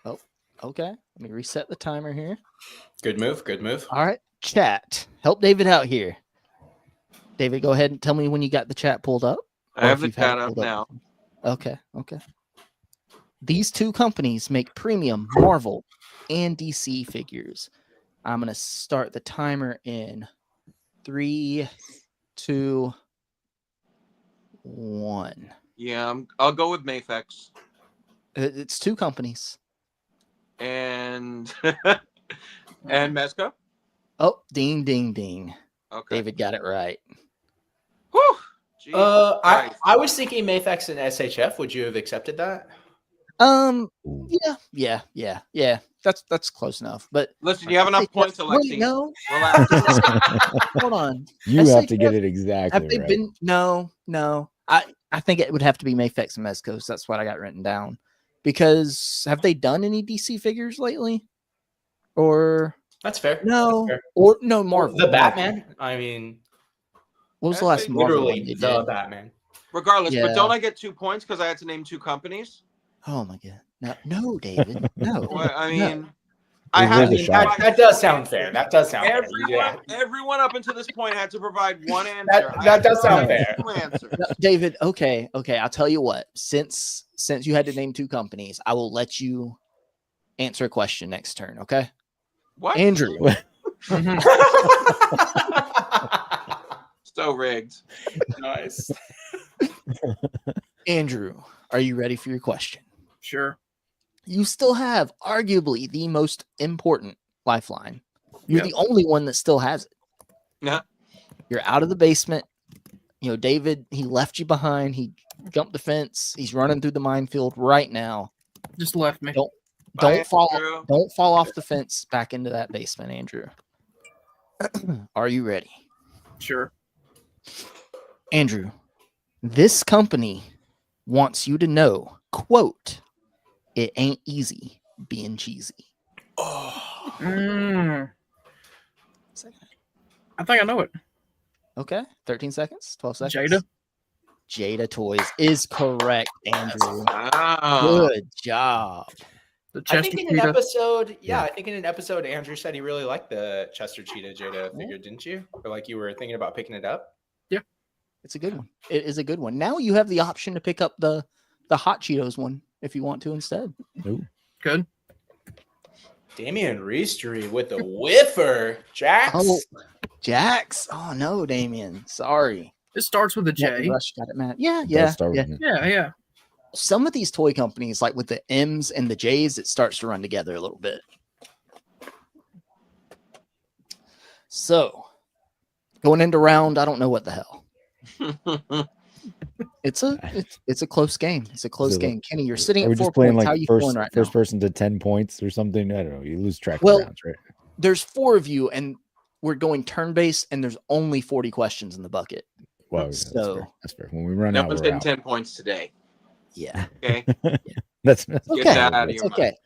Oh, okay. Let me reset the timer here. Good move. Good move. All right, chat. Help David out here. David, go ahead and tell me when you got the chat pulled up. I have if the you've had chat it up pulled now. Okay. These 2 companies make premium Marvel and DC figures. I'm going to start the timer in 3, 2, 1. Yeah, I'll go with Mafex. It's 2 companies. And and Mezco. Oh, ding, ding, ding. Okay. David got it right. Whew. Jesus Christ. I was thinking Mafex and SHF. Would you have accepted that? Ooh. Yeah. That's close enough. But Listen, you have enough points, Alexi. wait, no, Relax. hold on. You have to SHF, get it exactly Have they right. been? No. I think it would have to be Mafex and Mezco. So that's what I got written down. Because have they done any DC figures lately? Or That's fair. no? That's fair. Or no Marvel? The Marvel. Batman. I mean, What was the last Actually, Marvel one literally they the did? Batman. Regardless, Yeah. but don't I get 2 points because I had to name 2 companies? Oh my god! No, David. No. Well, I no. mean, I It had was to a shot. provide That does 2 sound fair. answers. That does sound fair. Yeah. Everyone up until this point had to provide 1 answer. That does sound I had fair. 2 answers. No, David, okay. I'll tell you what. Since you had to name 2 companies, I will let you answer a question next turn. Okay, What? Andrew. So rigged. Nice. Andrew, are you ready for your question? Sure. You still have arguably the most important lifeline. You're Yep. the only one that still has it. Yeah. You're out of the basement. You know, David, he left you behind. He jumped the fence. He's running through the minefield right now. Just left me. Don't Bye, fall Andrew. don't fall off the fence back into that basement, Andrew. Are you ready? Sure. Andrew, this company wants you to know, quote, it ain't easy being cheesy. Mm, I think I know it. Okay, 13 seconds, 12 seconds. Jada. Jada Toys is correct, Andrew. Wow. Good job. The I Chester think in an Cheetah. episode, Yeah. I think in an episode, Andrew said he really liked the Chester Cheetah Jada figure, didn't you? Or like you were thinking about picking it up? It's a good one. It is a good one. Now you have the option to pick up the Hot Cheetos one if you want to instead. Ooh. Good. Damian Reestry with the whiffer. Jax. Oh, Jax. Oh no, Damien. Sorry. It starts with a J. Rush got it, Matt. Yeah. Does start with it. Yeah. Some of these toy companies, like with the M's and the J's, it starts to run together a little bit. So, going into round, I don't know what the hell. It's a close game. It's a close So, game. Kenny, you're sitting Are we at 4 just playing points. How like you first feeling right first now? person to 10 points or something? I don't know. You lose track Well, of rounds, right? There's 4 of you, and we're going turn-based, and there's only 40 questions in the bucket. Well, yeah, so- that's fair. When we run No out, one's we're getting out. 10 points today. Yeah. Okay. That's It's Get okay. that out of It's your okay. mind.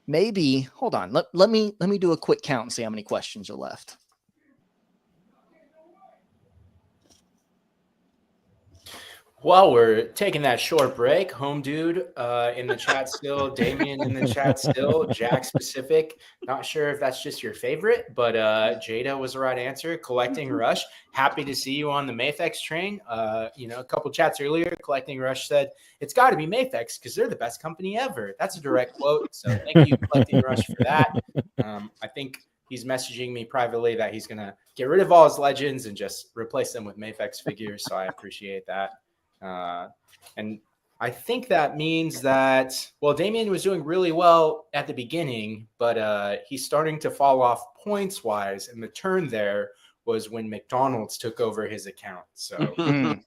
Maybe, hold on. Let me do a quick count and see how many questions are left. While we're taking that short break, Home Dude in the chat still, Damien in the chat still, Jack specific. Not sure if that's just your favorite, but Jada was the right answer. Collecting Rush. Happy to see you on the Mayfex train. A couple chats earlier, Collecting Rush said it's got to be Mayfex because they're the best company ever. That's a direct quote. So thank you, Collecting Rush, for that. I think he's messaging me privately that he's going to get rid of all his legends and just replace them with Mayfex figures. So I appreciate that. And I think that means that, well, Damien was doing really well at the beginning, but he's starting to fall off points wise. And the turn there was when McDonald's took over his account. So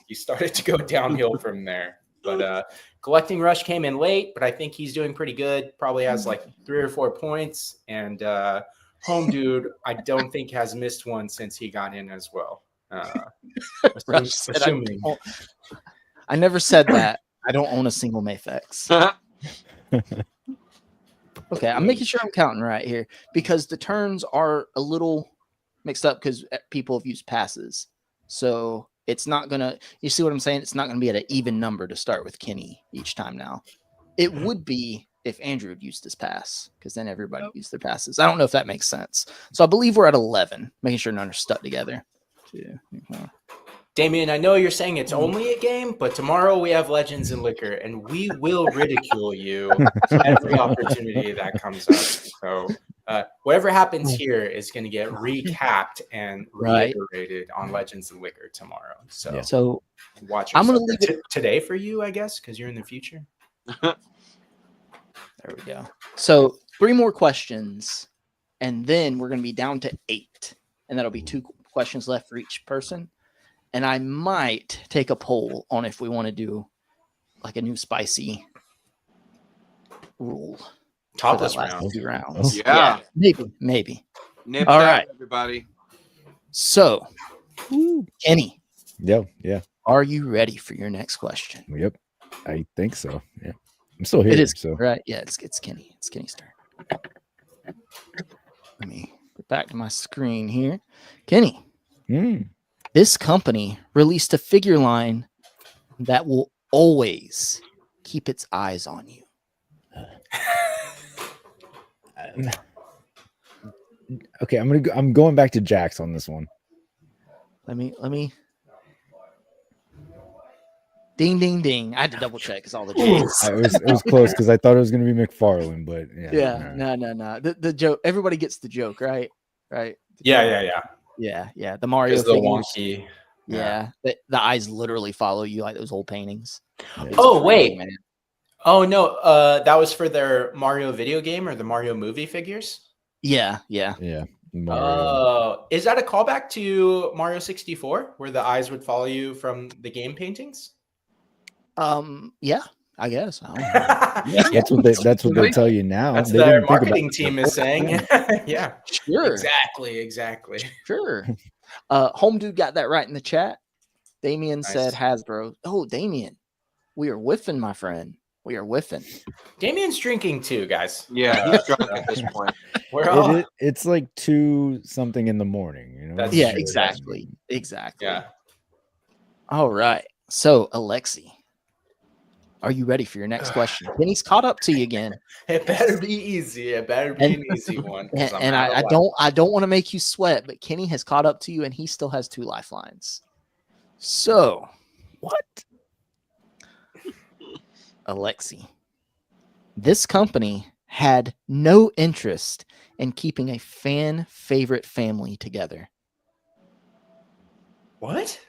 he started to go downhill from there. But Collecting Rush came in late, but I think he's doing pretty good. Probably has like 3 or 4 points. And Home Dude, I don't think has missed one since he got in as well. Assuming. I never said that. I don't own a single Mayfex. Okay, I'm making sure I'm counting right here because the turns are a little mixed up because people have used passes. So it's not going to, you see what I'm saying? It's not going to be at an even number to start with Kenny each time now. It would be if Andrew had used his pass because then everybody used their passes. I don't know if that makes sense. So I believe we're at 11, making sure none are stuck together. Damien, I know you're saying it's only a game, but tomorrow we have Legends and Liquor, and we will ridicule you every opportunity that comes up. So whatever happens here is going to get recapped and reiterated on Legends and Liquor tomorrow. So watch. I'm going to leave it today for you, I guess, because you're in the future. There we go. So 3 more questions, and then we're going to be down to 8, and that'll be 2 questions left for each person. And I might take a poll on if we want to do like a new spicy rule. Topless rounds. Yeah. Maybe. Nip All that, right, everybody. So, Kenny. Yeah. Are you ready for your next question? Yep. I think so. Yeah. I'm still here. It is, so. right? Yeah, it's Kenny. It's Kenny's turn. Let me get back to my screen here. Kenny. This company released a figure line that will always keep its eyes on you. Okay, I'm going back to Jax on this one. Let me. Ding, ding, ding! I had to double check because all the jokes. It was close because I thought it was going to be McFarlane, but no. The joke. Everybody gets the joke, right? Right. Yeah. The Mario the figures. wonky. Yeah. The eyes literally follow you like those old paintings. Oh wait. Man. Oh no. That was for their Mario video game or the Mario movie figures. Yeah. Mario. Is that a callback to Mario 64 where the eyes would follow you from the game paintings? Yeah, I guess. That's what they tell you now. That's their marketing team is saying. Yeah, sure. Exactly. Sure. Home Dude got that right in the chat. Damien said Hasbro. Oh, Damien, we are whiffing, my friend. We are whiffing. Damien's drinking too, guys. Yeah, he's drunk at this point. It's like 2 something in the morning, you know. That's true. Exactly. Yeah. All right. So, Alexi, are you ready for your next question? Kenny's caught up to you again. It better be easy. It better be an easy one. And I don't want to make you sweat, but Kenny has caught up to you, and he still has 2 lifelines. So, what? Alexi, this company had no interest in keeping a fan favorite family together. What?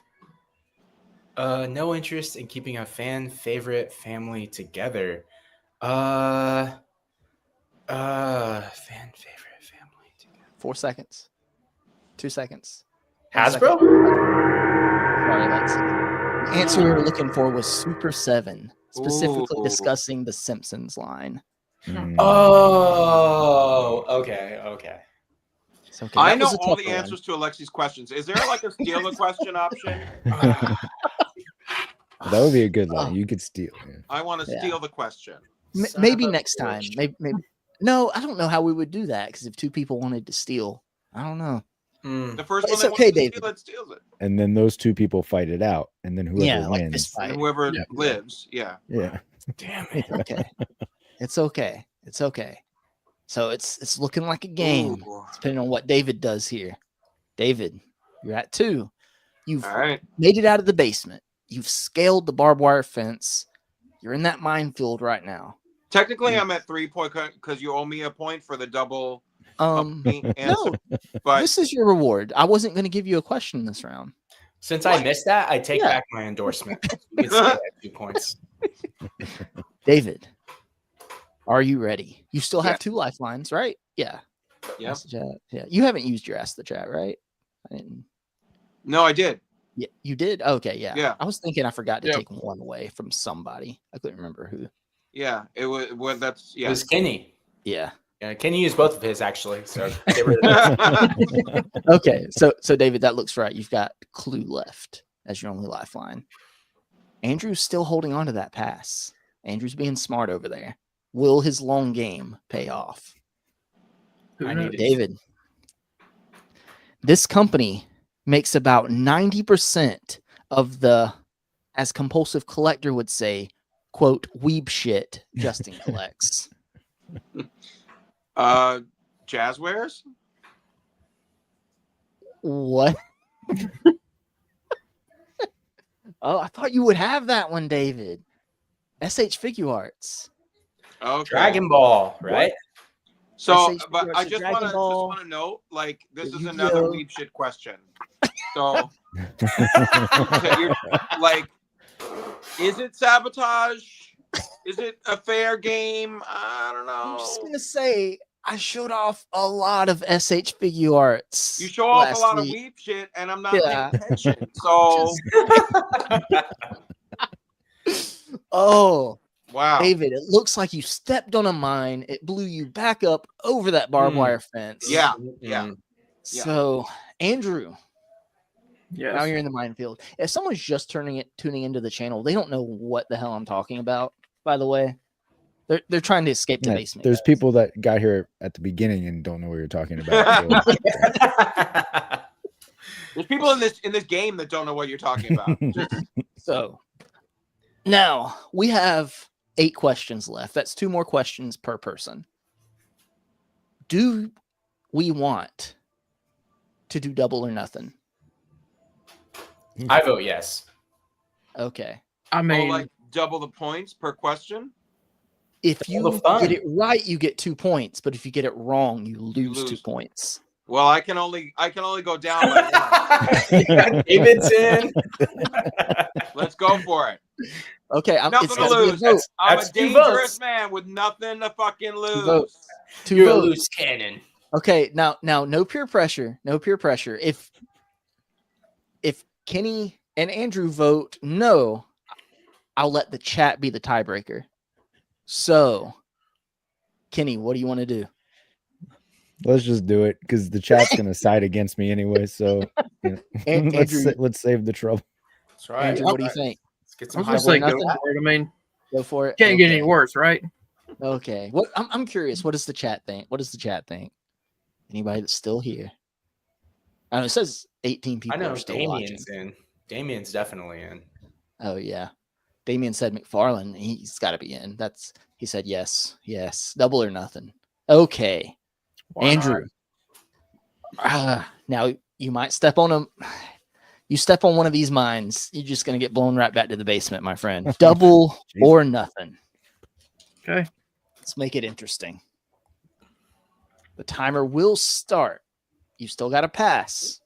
No interest in keeping a fan favorite family together. Fan favorite family together. 4 seconds. 2 seconds. Hasbro? Sorry, Alexi. The answer we were looking for was Super 7, specifically discussing the Simpsons line. Oh, okay. So, I know all the answers to Alexi's questions. Is there like a steal the question option? That would be a good line. You could steal. Yeah. I want to steal the question. Maybe next time. Maybe. No, I don't know how we would do that because if 2 people wanted to steal, I don't know. The first one It's that okay, wants to David. steal it steals it. And then those two people fight it out, and then whoever Yeah, like wins. this fight. And whoever Yeah. lives, yeah. Yeah. Damn it. Okay. It's okay. It's okay. So it's looking like a game, Ooh. depending on what David does here. David, you're at 2. You've All right. made it out of the basement. You've scaled the barbed wire fence. You're in that minefield right now. Technically, I'm at 3 point because you owe me a point for the double answer. No, But this is your reward. I wasn't going to give you a question this round. Since I missed that, I take Yeah. back my endorsement. You can stay at 2 points. David, are you ready? You still have Yeah. 2 lifelines, right? Yeah. yeah, Ask the chat. Yeah. You haven't used your Ask the Chat, right? I didn't. no, I did. Yeah, you did. Okay, yeah. Yeah. I was thinking I forgot to Yep. take one away from somebody. I couldn't remember who. Yeah, it was. Well, that's It yeah. was Kenny. Yeah. Yeah, Kenny used both of his actually. So get rid of that. Okay. So David, that looks right. You've got Clue left as your only lifeline. Andrew's still holding on to that pass. Andrew's being smart over there. Will his long game pay off? Who I knows? need it. David, this company makes about 90% of the, as compulsive collector would say, quote, weeb shit Justin collects. Jazzwares. What? Oh, I thought you would have that one, David. SH Figure Arts. Okay. Dragon Ball, right? So, SH but I Figure just Arts, want to Dragon Ball, note, like, this the is another Yu-Gi-Oh. weeb shit question. So, you're, like, is it sabotage? Is it a fair game? I don't I'm just know. gonna say I showed off a lot of SH Figure Arts. You show off a last lot of week. weeb shit, and I'm not Yeah. paying attention. So, Oh, wow. David, it looks like you stepped on a mine. It blew you back up over that barbed wire fence. Yeah. Mm. Yeah. So, Andrew, Yes. now you're in the minefield. If someone's just tuning into the channel, they don't know what the hell I'm talking about. By the way, they're trying to escape the Yeah, basement. there's guys. people that got here at the beginning and don't know what you're talking about. There's people in this game that don't know what you're talking about. So now we have 8 questions left. That's 2 more questions per person. Do we want to do double or nothing? I vote yes. Okay. I mean, like double the points per question. If All the you fun. get it right, you get 2 points. But if you get it wrong, you lose 2 lose. points. Well, I can only go down by one. David's in. Let's go for it. Okay. Nothing it's to gotta be a lose. vote. I'm That's a 2 dangerous votes. man with nothing to fucking lose. votes. 2 You're a votes. loose cannon. Okay. Now, no peer pressure. No peer pressure. If Kenny and Andrew vote no, I'll let the chat be the tiebreaker. So, Kenny, what do you want to do? Let's just do it because the chat's gonna side against me anyway. So Andrew, let's save the trouble. That's right. Andrew, what do you think? Let's get I some was high gonna say double go nothing? for it. I mean, Go for it. can't get any worse, right? Okay. What I'm curious. What does the chat think? What does the chat think? Anybody that's still here? I know it says 18 I people know are still watching. Damien's in. Damien's definitely in. Oh yeah. Damien said McFarlane. He's got to be in. He said yes. Yes. Double or nothing. Okay. Why Andrew. Now you might step on him. You step on one of these mines, you're just gonna get blown right back to the basement, my friend. Double or nothing. Okay. Let's make it interesting. The timer will start. You still got to pass.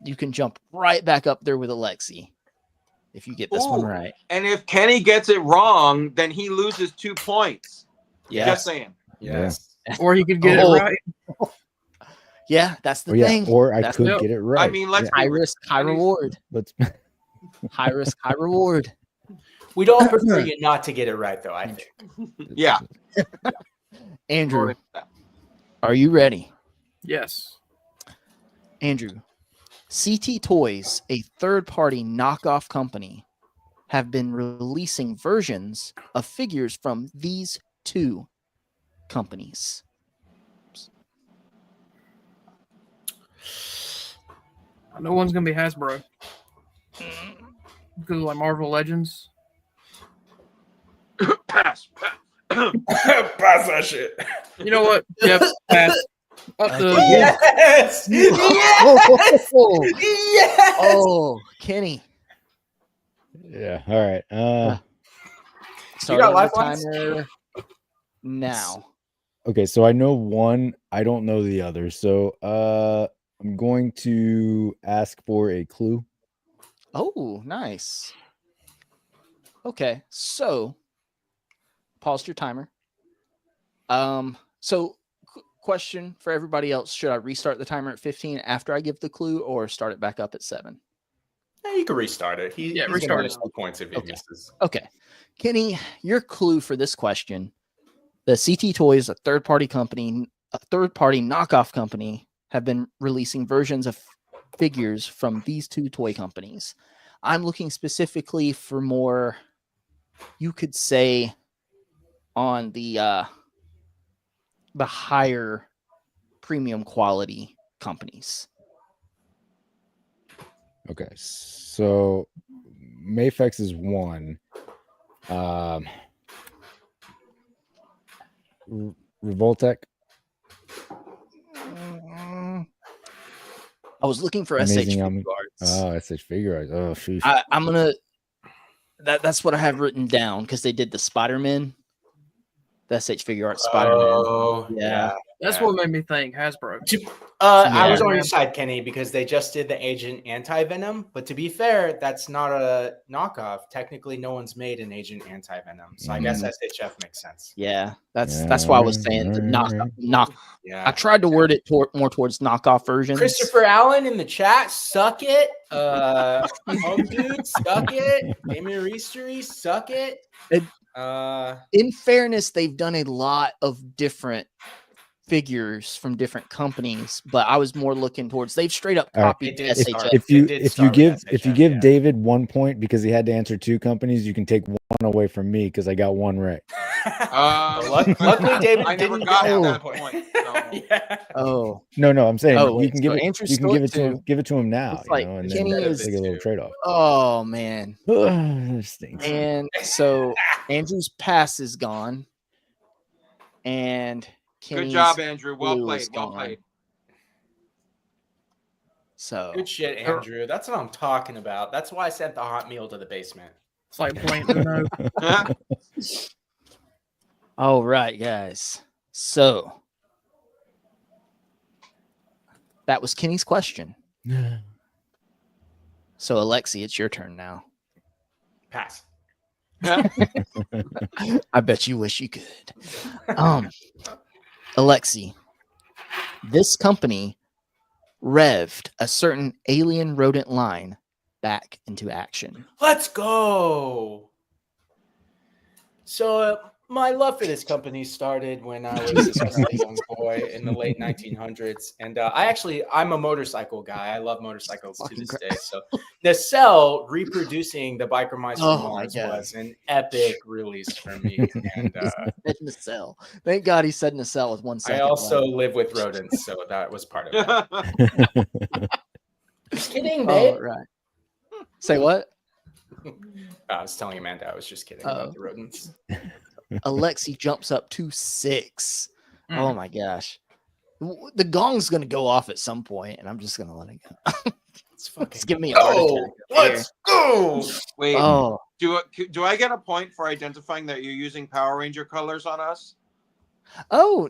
You can jump right back up there with Alexi if you get this one Ooh. right. And if Kenny gets it wrong, then he loses 2 points. Yes. Just saying. Yes. Or he could get Oh. it right. Yeah, that's the Or yeah, thing. or I That's could the- get it right. I mean, let's High be real. risk, high reward. let's High risk, high reward. We'd all prefer you not to get it right, though, I think. Yeah. Andrew, are you ready? Yes. Andrew, CT Toys, a third-party knockoff company, have been releasing versions of figures from these 2 companies. know one's gonna be Hasbro because of like Marvel Legends. Pass. Pass that shit. You know what? Yep, pass. Up the Yes. Yes. Oh, Yes. oh, Kenny. Yeah. All right. Start got on the lifelines? timer now. Okay, so I know one. I don't know the other. So I'm going to ask for a clue. Oh, nice. Okay, so pause your timer. Question for everybody else: should I restart the timer at 15 after I give the clue, or start it back up at 7? Yeah, you can restart it. He's gonna restart lose it. 2 points if he Okay. misses. Okay, Kenny, your clue for this question: the CT Toys, a third-party company, a third-party knockoff company, have been releasing versions of figures from these two toy companies. I'm looking specifically for more, you could say, on the higher premium quality companies. Okay, so Mayfex is one. Revoltech. I was looking for Amazing SH Almond. Figure Arts. Oh, SH Figure Arts. Oh, sheesh. I'm gonna. That's what I have written down because they did the Spider-Man. The SH Figure Arts Spider-Man. Oh, Yeah. That's what made me think Hasbro. I was Yeah. on your side, Kenny, because they just did the Agent Anti-Venom. But to be fair, that's not a knockoff. Technically, no one's made an Agent Anti-Venom. So I guess SHF makes sense. Yeah, that's why I was saying the knock. Yeah. I tried to word it more towards knockoff versions. Christopher Allen in the chat, suck it. Home Dude, suck it. Damien Reistery, suck it. In fairness, they've done a lot of different figures from different companies, but I was more looking towards they've straight up copied SHF. If you give David 1 point because he had to answer two companies, you can take one away from me because I got one right. Luckily, David I never didn't got get that point. point. So. Yeah. Oh No, I'm saying Oh, you can so give it. Andrew You can still give at it to him. two. Give it to him now, It's like and Kenny then is take a little trade off. oh man. Stinks. And so Andrew's pass is gone. And Kenny's Good job, Andrew. Well blue played. is Well gone. played. So Good shit, Andrew. That's what I'm talking about. That's why I sent the hot meal to the basement. It's like playing Uno. all right, guys. So that was Kenny's question. So Alexi, it's your turn now. Pass. I bet you wish you could. Alexi, this company revved a certain alien rodent line back into action. Let's go. So my love for this company started when I was just a young boy in the late 1900s. And I'm a motorcycle guy. I love motorcycles to this day. So Nacelle reproducing the Biker Mice from Mars was an epic release for me. And Nacelle. Thank God he said Nacelle with 1 second. I also live with rodents, so that was part of it. Just kidding, babe. Oh, right. Say what? I was telling Amanda I was just kidding about the rodents. Alexi jumps up to 6. Oh my gosh. The gong's going to go off at some point, and I'm just going to let it go. It's giving me a heart attack. Let's go. Wait, Oh. do I get a point for identifying that you're using Power Ranger colors on us? Oh,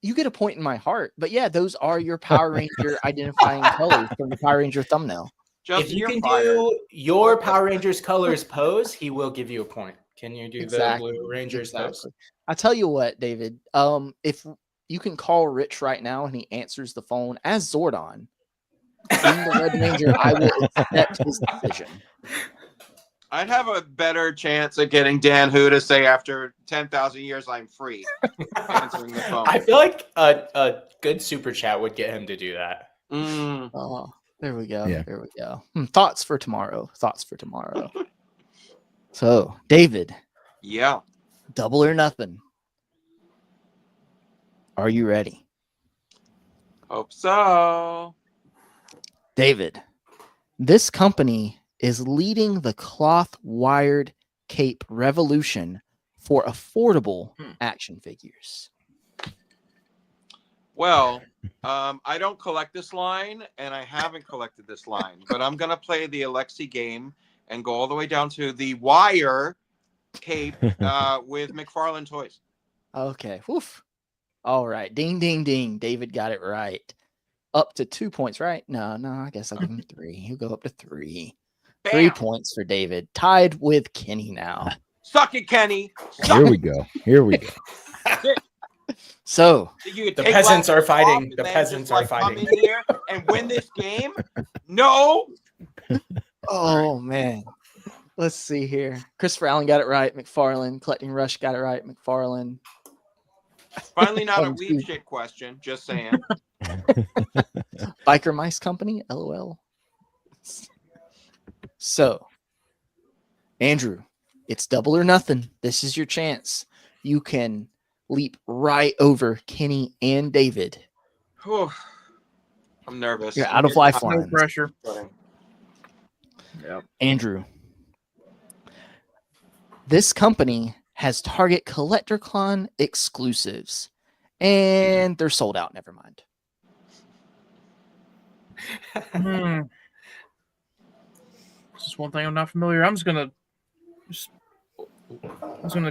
you get a point in my heart. But yeah, those are your Power Ranger identifying colors from the Power Ranger thumbnail. If you can do your Power Rangers colors pose, he will give you a point. Can you do the Blue Rangers pose? I'll tell you what, David. If you can call Rich right now and he answers the phone as Zordon in the Red Ranger, I will accept his decision. I'd have a better chance at getting Dan Hu to say after 10,000 years I'm free answering the phone. I feel like a good super chat would get him to do that. Oh, there we go. Yeah. There we go. Thoughts for tomorrow. So, David. Yeah. Double or nothing. Are you ready? Hope so. David, this company is leading the cloth-wired cape revolution for affordable action figures. Well, I don't collect this line, and I haven't collected this line, but I'm gonna play the Alexi game and go all the way down to the wire cape with McFarlane Toys. Okay. Woof. All right. Ding, ding, ding. David got it right. Up to 2 points, right? No, I guess I'll give him 3. He'll go up to 3. Bam! 3 points for David. Tied with Kenny now. Suck it, Kenny. Here we go. Here we go. So The peasants are fighting. The peasants are fighting. Come in here and win this game? No. oh man. Let's see here. Christopher Allen got it right. McFarlane. Collecting Rush got it right. McFarlane. Finally, not a weeb shit question. Just saying. Biker Mice Company. LOL. So, Andrew, it's double or nothing. This is your chance. You can leap right over Kenny and David. Whew. I'm nervous. You're out of lifelines. No pressure. Yep. Andrew, this company has Target CollectorCon exclusives, and they're sold out. Never mind. Just one thing I'm not familiar. I'm just gonna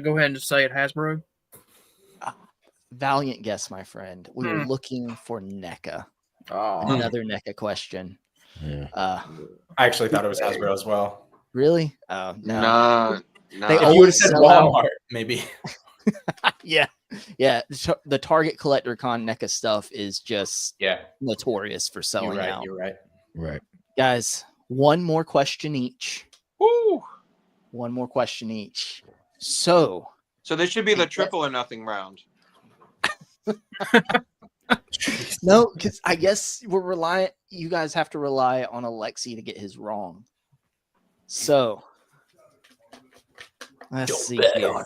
go ahead and just say it Hasbro. Valiant guess, my friend. We were looking for NECA. Oh, Another NECA question. Yeah. I actually thought it was Hasbro as well. Really? Oh no. No. They If you would have always said sell out. Walmart, maybe. Yeah. The Target CollectorCon NECA stuff is just notorious for selling out. You're right. Right. Guys, one more question each. Woo. One more question each. So this should be the triple or nothing round. no, because I guess we're relying. You guys have to rely on Alexi to get his wrong. So let's see here.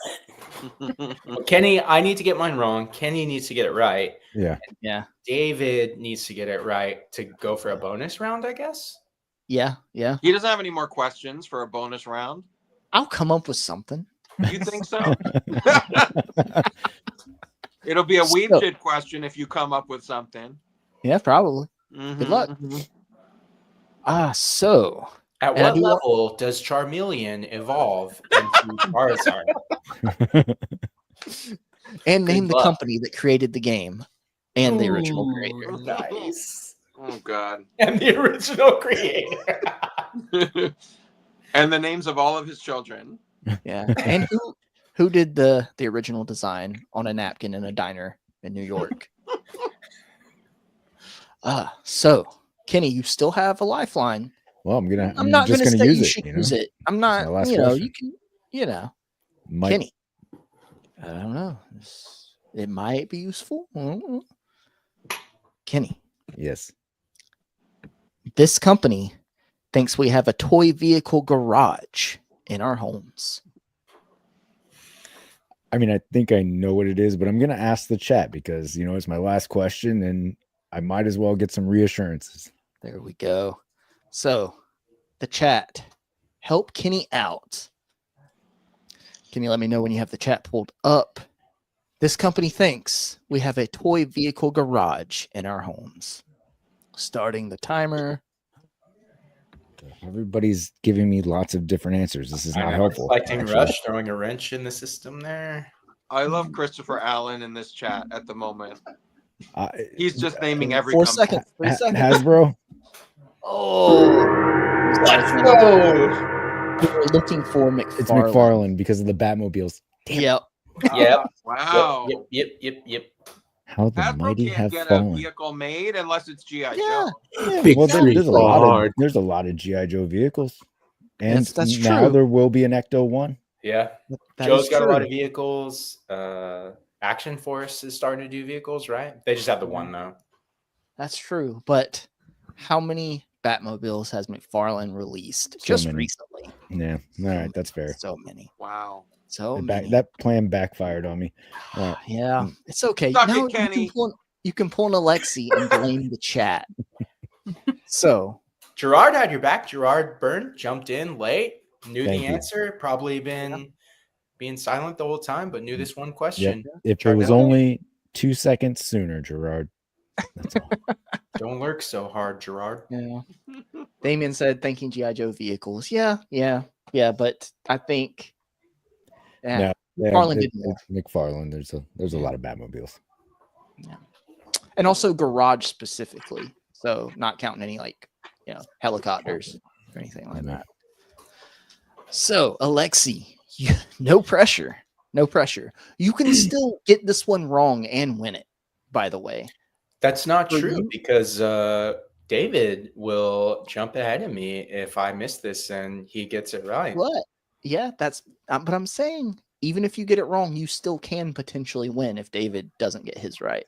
Kenny, I need to get mine wrong. Kenny needs to get it right. Yeah. David needs to get it right to go for a bonus round, I guess. Yeah. He doesn't have any more questions for a bonus round. I'll come up with something. You think so? It'll be a weeb shit question if you come up with something. Yeah, probably. Mm-hmm, Good luck. Mm-hmm. So At what level does Charmeleon evolve into Charizard? And name the company that created the game and the original creator. Nice. Oh God. And the original creator. And the names of all of his children. Yeah. And who did the original design on a napkin in a diner in New York? So Kenny, you still have a lifeline. Well, I'm not just gonna gonna say use you it. should You know? use it. I'm not. my last You know, question. you can. Might- Kenny. I don't know. It might be useful. I don't know. Kenny, Yes. this company thinks we have a toy vehicle garage in our homes. I mean, I think I know what it is, but I'm gonna ask the chat because it's my last question, and I might as well get some reassurances. There we go. So, the chat, help Kenny out. Can you let me know when you have the chat pulled up? This company thinks we have a toy vehicle garage in our homes. Starting the timer. Everybody's giving me lots of different answers. This is not helpful. Collecting actually. Rush, throwing a wrench in the system there. I love Christopher Allen in this chat at the moment. Uh, He's just naming every 4 company. seconds. 3 seconds. Hasbro. Oh, Let's go. we were looking for McFarlane. It's McFarlane because of the Batmobiles. Yep. Yep. Wow. Yep. How the Hasbro mighty can't have get a fallen. vehicle made unless it's G.I. Yeah. Joe. Yeah, well, there's a lot hard. of GI Joe vehicles, and That's now true. there will be an Ecto one. Yeah. That Joe's is got a true. lot of vehicles. Action Force is starting to do vehicles, right? They just have the one though. That's true. But how many Batmobiles has McFarlane released So just many. recently? Yeah, all right, that's fair. So many. Wow. So many. That plan backfired on me. All right. Yeah, it's okay. Suck it, Now Kenny. you can pull an Alexi and blame the chat. So Gerard had your back. Gerard Byrne jumped in late, knew Thank the you. answer, probably been being silent the whole time, but knew this one Yep. question. If it Tried was to help. only 2 seconds sooner, Gerard. That's all. Don't lurk so hard, Gerard. Yeah. Damien said thanking G.I. Joe vehicles. Yeah. But I think No, McFarlane did more. it's McFarlane. There's a lot of Batmobiles. Yeah. And also garage specifically. So not counting any helicopters or anything like that. So Alexi, no pressure. No pressure. You can still get this one wrong and win it, by the way. That's not For true you- because David will jump ahead of me if I miss this and he gets it right. What? Yeah, but I'm saying even if you get it wrong, you still can potentially win if David doesn't get his right.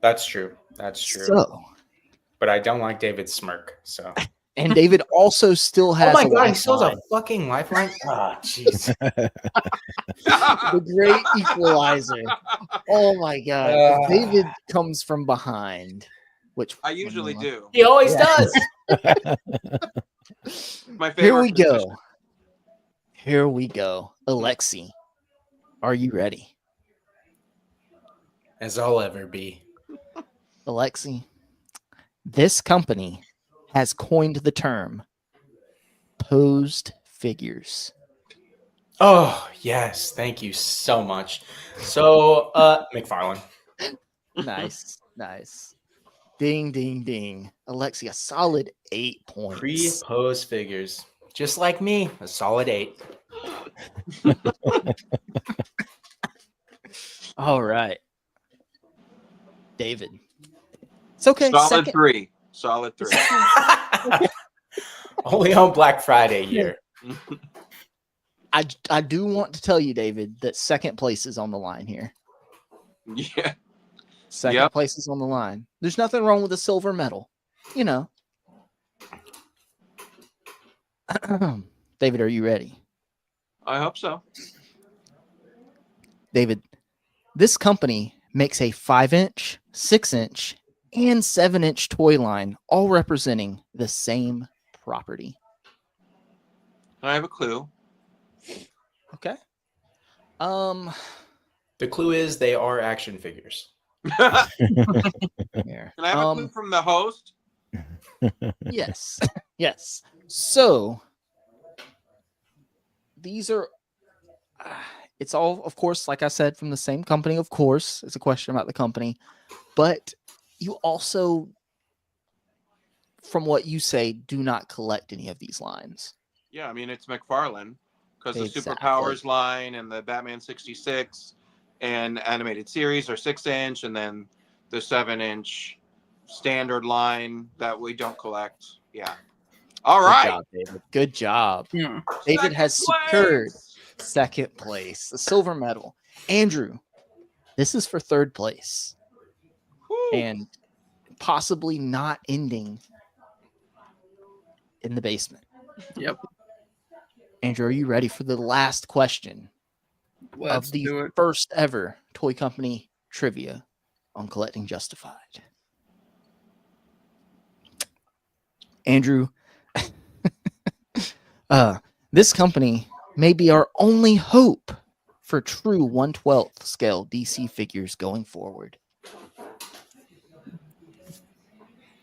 That's true. That's true. So, But I don't like David's smirk. So. and David also still has Oh my a god, he still has lifeline. a fucking lifeline. Ah, jeez. The great equalizer. Oh my god. If David comes from behind, which I usually do. He always does. My favorite. Here we position. go. Here we go. Alexi, are you ready? As I'll ever be. Alexi, this company has coined the term posed figures. Oh, yes. Thank you so much. So, McFarlane. Nice. Ding, ding, ding. Alexi, a solid 8 points. Pre-pose figures. Just like me, a solid 8. All right. David. It's okay. Solid 3. Solid 3. Only on Black Friday here. I do want to tell you, David, that second place is on the line here. Yeah. Second place is on the line. There's nothing wrong with a silver medal. You know. David, are you ready? I hope so. David, this company makes a 5-inch, 6-inch, and 7-inch toy line, all representing the same property. I have a clue. Okay. The clue is they are action figures. Here. Can I have a clue from the host? Yes. Yes. So these are it's all, of course, like I said, from the same company. Of course, it's a question about the company, but you also, from what you say, do not collect any of these lines. Yeah, I mean, it's McFarlane because the Exactly. Superpowers line and the Batman 66 and animated series are 6-inch, and then the 7-inch standard line that we don't collect. Yeah. All right. Good job, David. Good job. Yeah. David Second has place. secured second place, the silver medal. Andrew, this is for third place Whew. and possibly not ending in the basement. Yep. Andrew, are you ready for the last question Let's of the do it. first ever Toy Company trivia on Collecting Justified? Andrew, this company may be our only hope for true 1/12 scale DC figures going forward.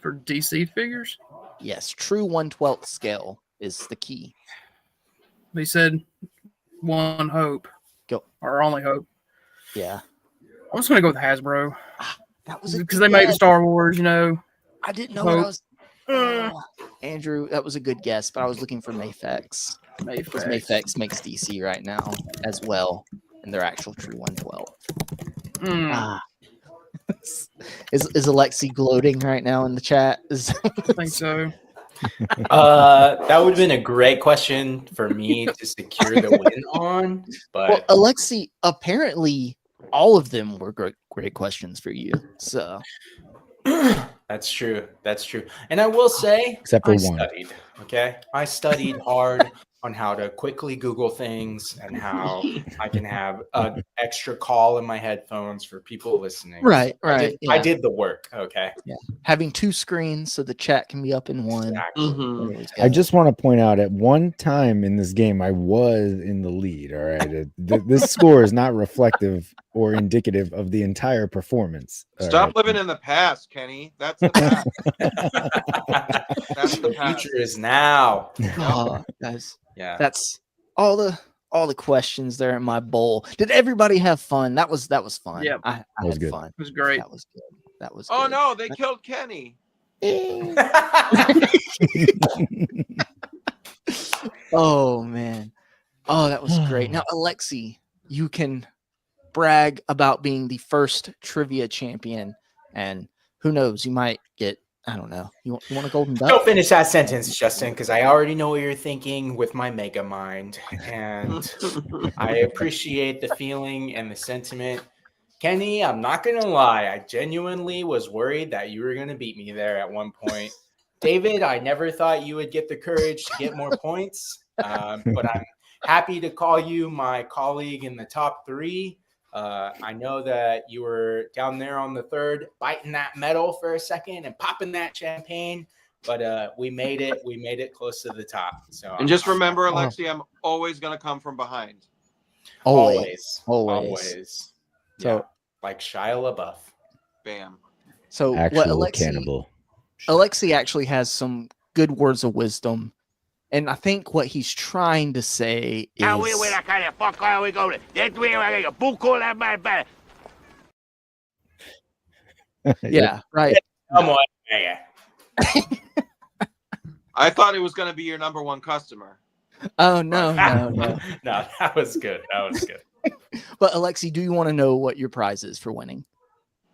For DC figures, Yes, true 1/12 scale is the key. they said one hope. Go. Our only hope. Yeah, I'm just gonna go with Hasbro that was a because good they make guess. Star Wars. You know. I didn't know what I Hope. was. Andrew, that was a good guess, but I was looking for Mafex. Because Mafex makes DC right now as well, and they're actual true 1/12. Mm. Ah. Is Alexi gloating right now in the chat? I think so. That would have been a great question for me to secure the win on, Well, but Alexi, apparently all of them were great questions for you. So that's true. That's true. And I will say, Except for I one. studied. Okay, I studied hard. on how to quickly Google things and how I can have an extra call in my headphones for people listening. Right, So right. I did the work. Okay. Yeah. Having 2 screens so the chat can be up in one. Exactly. Mhm. There we I go. just want to point out at one time in this game, I was in the lead. All right. This score is not reflective or indicative of the entire performance. all Stop right? living in the past, Kenny. That's the past. That's The the past. future is now. Oh, guys, Yeah. that's all the questions there in my bowl. Did everybody have fun? That was fun. Yep. I was had good. fun. It was great. That was good. That was Oh good. no, they killed Kenny. Oh man. Oh, that was great. Now, Alexi, you can brag about being the first trivia champion, and who knows, you might get, I don't know. You want a golden duck? Don't finish that sentence, Justin, because I already know what you're thinking with my mega mind. And I appreciate the feeling and the sentiment. Kenny, I'm not going to lie. I genuinely was worried that you were going to beat me there at one point. David, I never thought you would get the courage to get more points, but I'm happy to call you my colleague in the top 3. I know that you were down there on the 3rd, biting that medal for a second and popping that champagne, but we made it. We made it close to the top. So And just remember, Alexi, I'm always gonna come from behind. Always. always. So, Yeah, like Shia LaBeouf. Bam. so what Actual cannibal. Alexi actually has some good words of wisdom. And I think what he's trying to say is yeah, right. Come on, man. I thought it was gonna be your number 1 customer. Oh no. No, that was good. That was good. But Alexi, do you want to know what your prize is for winning?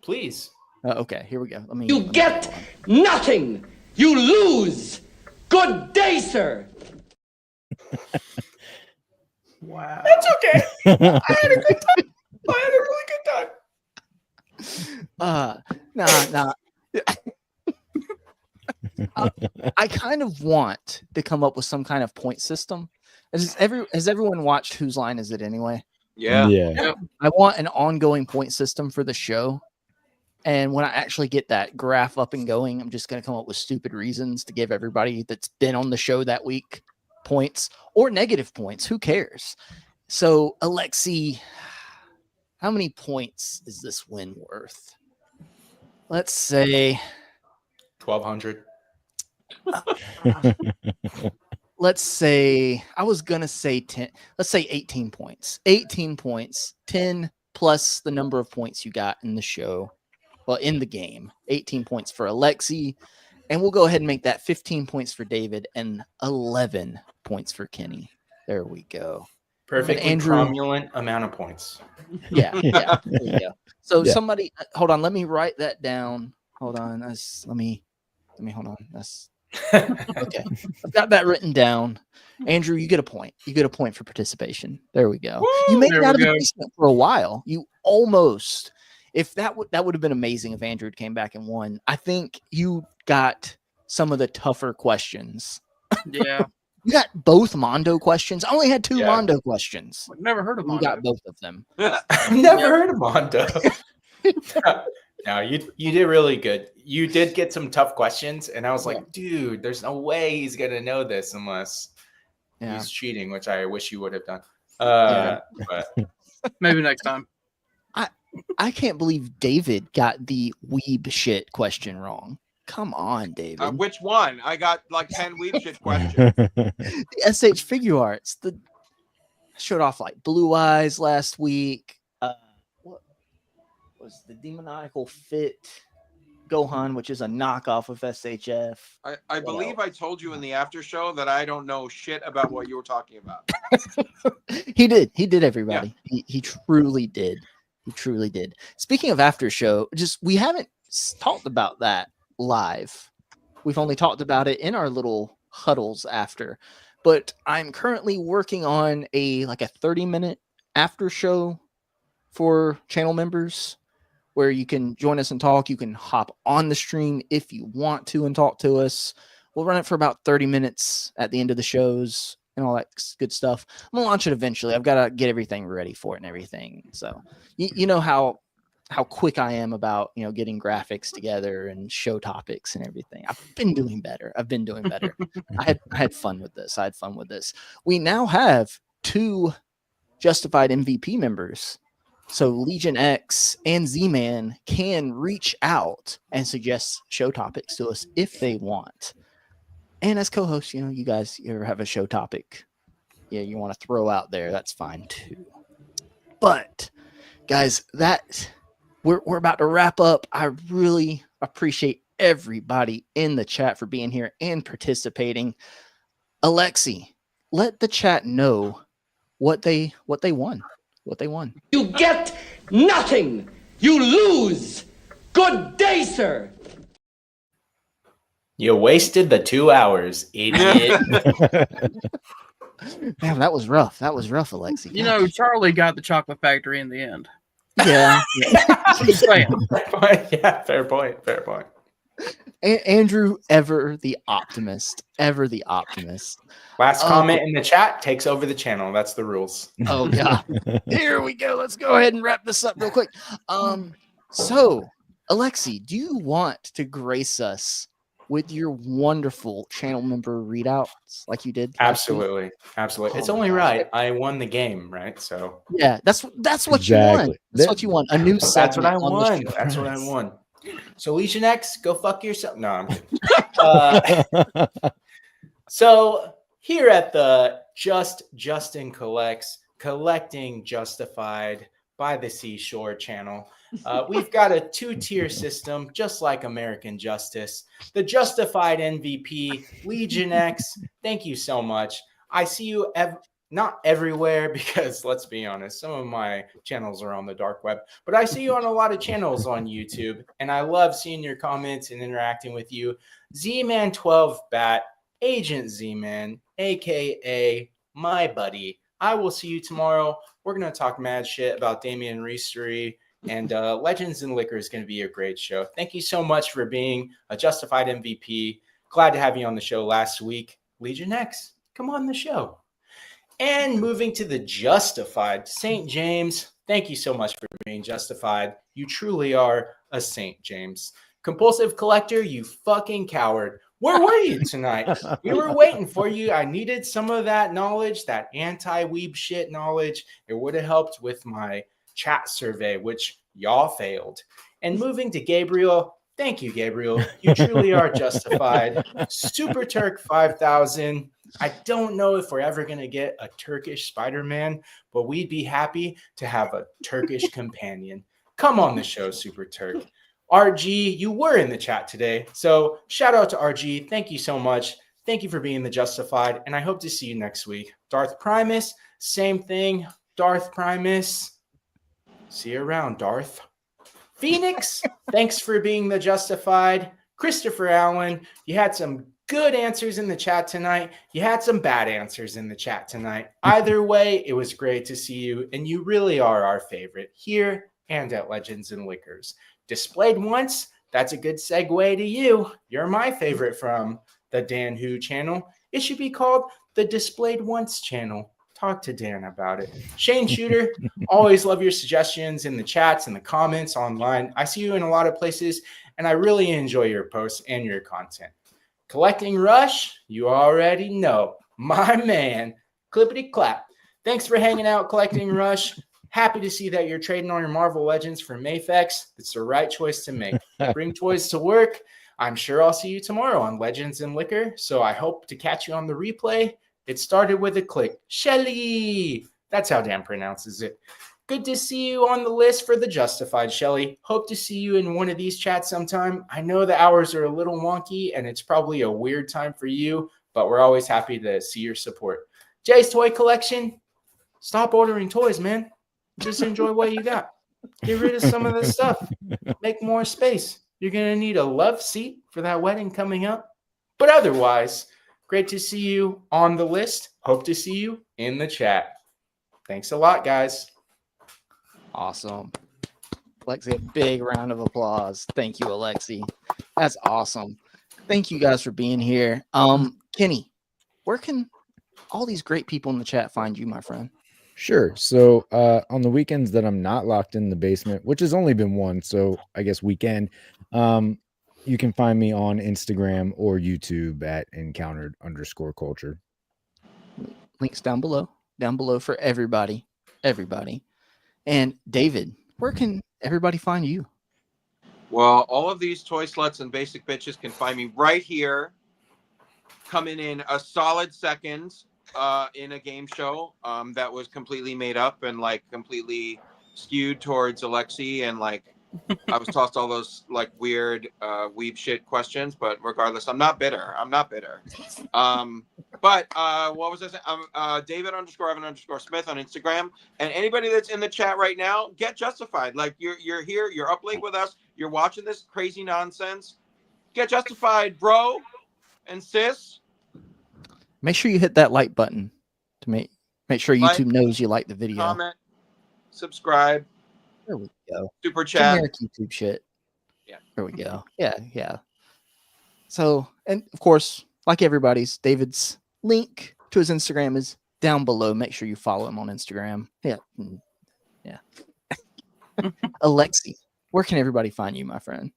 Please. Okay, here we go. Let me You get nothing. You lose. Good day, sir. Wow. That's okay. I had a good time. I had a really good time. Nah. I kind of want to come up with some kind of point system. Has everyone watched Whose Line Is It Anyway? Yeah. Yeah. I want an ongoing point system for the show. And when I actually get that graph up and going, I'm just going to come up with stupid reasons to give everybody that's been on the show that week points or negative points. Who cares? So, Alexi, how many points is this win worth? Let's say 1,200. Let's say I was gonna say 10. Let's say 18 points. 18 points, 10 plus the number of points you got in the show. Well, in the game, 18 points for Alexi, and we'll go ahead and make that 15 points for David and 11 points for Kenny. There we go. Perfectly Andrew- cromulent amount of points. Yeah. There we go. So Yeah. somebody, hold on. Let me write that down. Hold on. Let me hold on. That's okay. I've got that written down. Andrew, you get a point. You get a point for participation. There we go. You made There it out we of the go. basement for a while. You almost. If that would have been amazing if Andrew came back and won. I think you got some of the tougher questions. Yeah. You got both Mondo questions. I only had 2 Yeah. Mondo questions. Never heard of You Mondo. got both of them. I've never heard of Mondo. No, you did really good. You did get some tough questions, and I was like, dude, there's no way he's gonna know this unless Yeah. he's cheating, which I wish you would have done. Yeah. But Maybe next time. I can't believe David got the weeb shit question wrong. Come on, David. Which one? I got like 10 weeb shit questions. The SH figure arts. I showed off like Blue Eyes last week. What was the demoniacal fit Gohan, which is a knockoff of SHF? I believe I told you in the after show that I don't know shit about what you were talking about. He did everybody. He truly did. He truly did. Speaking of after show, we haven't talked about that live. We've only talked about it in our little huddles after. But I'm currently working on a 30-minute after show for channel members where you can join us and talk. You can hop on the stream if you want to and talk to us. We'll run it for about 30 minutes at the end of the shows. and all that good stuff. I'm gonna launch it eventually. I've got to get everything ready for it and everything. So you know how quick I am about, getting graphics together and show topics and everything. I've been doing better. I had fun with this. We now have 2 Justified MVP members. So Legion X and Z-Man can reach out and suggest show topics to us if they want. And as co-hosts, you guys, you ever have a show topic you want to throw out there, that's fine too. But guys, we're about to wrap up. I really appreciate everybody in the chat for being here and participating. Alexi, let the chat know what they won. You get nothing. You lose. Good day, sir. You wasted the 2 hours, idiot. Damn, that was rough. Alexi. You know, Charlie got the chocolate factory in the end. Yeah. Just saying. Yeah, fair point. Andrew, ever the optimist. Last comment in the chat takes over the channel. That's the rules. Oh yeah. Here we go. Let's go ahead and wrap this up real quick. So Alexi, do you want to grace us with your wonderful channel member readouts like you did? Absolutely. It's only right. I won the game, right? So yeah, that's what you Exactly. want. That's what you want. A new that's what I segment on the show. That's what I won. So Legion X, go fuck yourself. No, I'm kidding. So here at the Justin Collects, Collecting Justified by the Seashore channel, we've got a 2-tier system, just like American Justice. The Justified MVP, Legion X, thank you so much. I see you not everywhere, because let's be honest, some of my channels are on the dark web, but I see you on a lot of channels on YouTube, and I love seeing your comments and interacting with you. Z-Man 12 Bat, Agent Z-Man, aka my buddy. I will see you tomorrow. We're going to talk mad shit about Damian Reistery, and Legends and Liquor is going to be a great show. Thank you so much for being a Justified MVP. Glad to have you on the show last week. Legion X, come on the show. And moving to the Justified, St. James, thank you so much for being Justified. You truly are a St. James. Compulsive Collector, you fucking coward. Where were you tonight? We were waiting for you. I needed some of that knowledge, that anti-weeb shit knowledge. It would have helped with my chat survey, which y'all failed. And moving to Gabriel, thank you, Gabriel. You truly are Justified. Super Turk 5000. I don't know if we're ever going to get a Turkish Spider-Man, but we'd be happy to have a Turkish companion. Come on the show, Super Turk. RG, you were in the chat today, so shout out to RG. Thank you so much. Thank you for being the Justified, and I hope to see you next week. Darth Primus, same thing. Darth Primus, see you around, Darth. Phoenix, thanks for being the Justified. Christopher Allen, you had some good answers in the chat tonight. You had some bad answers in the chat tonight. Either way, it was great to see you, and you really are our favorite here and at Legends and Liquors. Displayed once, that's a good segue to you. You're my favorite from the Dan Who channel. It should be called the Displayed Once channel. Talk to Dan about it. Shane Shooter, always love your suggestions in the chats and the comments online. I see you in a lot of places, and I really enjoy your posts and your content. Collecting Rush, you already know. My man, clippity clap. Thanks for hanging out, Collecting Rush. Happy to see that you're trading all your Marvel Legends for Mafex. It's the right choice to make. Bring toys to work. I'm sure I'll see you tomorrow on Legends and Liquor, so I hope to catch you on the replay. It started with a click. Shelly! That's how Dan pronounces it. Good to see you on the list for the Justified, Shelly. Hope to see you in one of these chats sometime. I know the hours are a little wonky, and it's probably a weird time for you, but we're always happy to see your support. Jay's Toy Collection, stop ordering toys, man. Just enjoy what you got. Get rid of some of this stuff. Make more space. You're going to need a love seat for that wedding coming up. But otherwise, great to see you on the list. Hope to see you in the chat. Thanks a lot, guys. Awesome. Alexi, a big round of applause. Thank you, Alexi. That's awesome. Thank you guys for being here. Kenny, where can all these great people in the chat find you, my friend? Sure. So on the weekends that I'm not locked in the basement, which has only been one, so I guess weekend, you can find me on Instagram or YouTube at encountered_culture. Links down below for everybody. And David, where can everybody find you? Well, all of these toy sluts and basic bitches can find me right here, coming in a solid second in a game show that was completely made up and like completely skewed towards Alexi, and like I was tossed all those like weird weeb shit questions, but regardless, I'm not bitter. But what was I saying? I'm David_Evan_Smith on Instagram, and anybody that's in the chat right now, get justified. Like you're here, you're up late with us, you're watching this crazy nonsense. Get justified, bro and sis. Make sure you hit that like button to make sure YouTube knows you like the video. Comment, subscribe. There we go. Super chat. Generic YouTube shit. Yeah. There we go. Yeah. So, and of course, like everybody's, David's link to his Instagram is down below. Make sure you follow him on Instagram. Yeah. Alexi, where can everybody find you, my friend?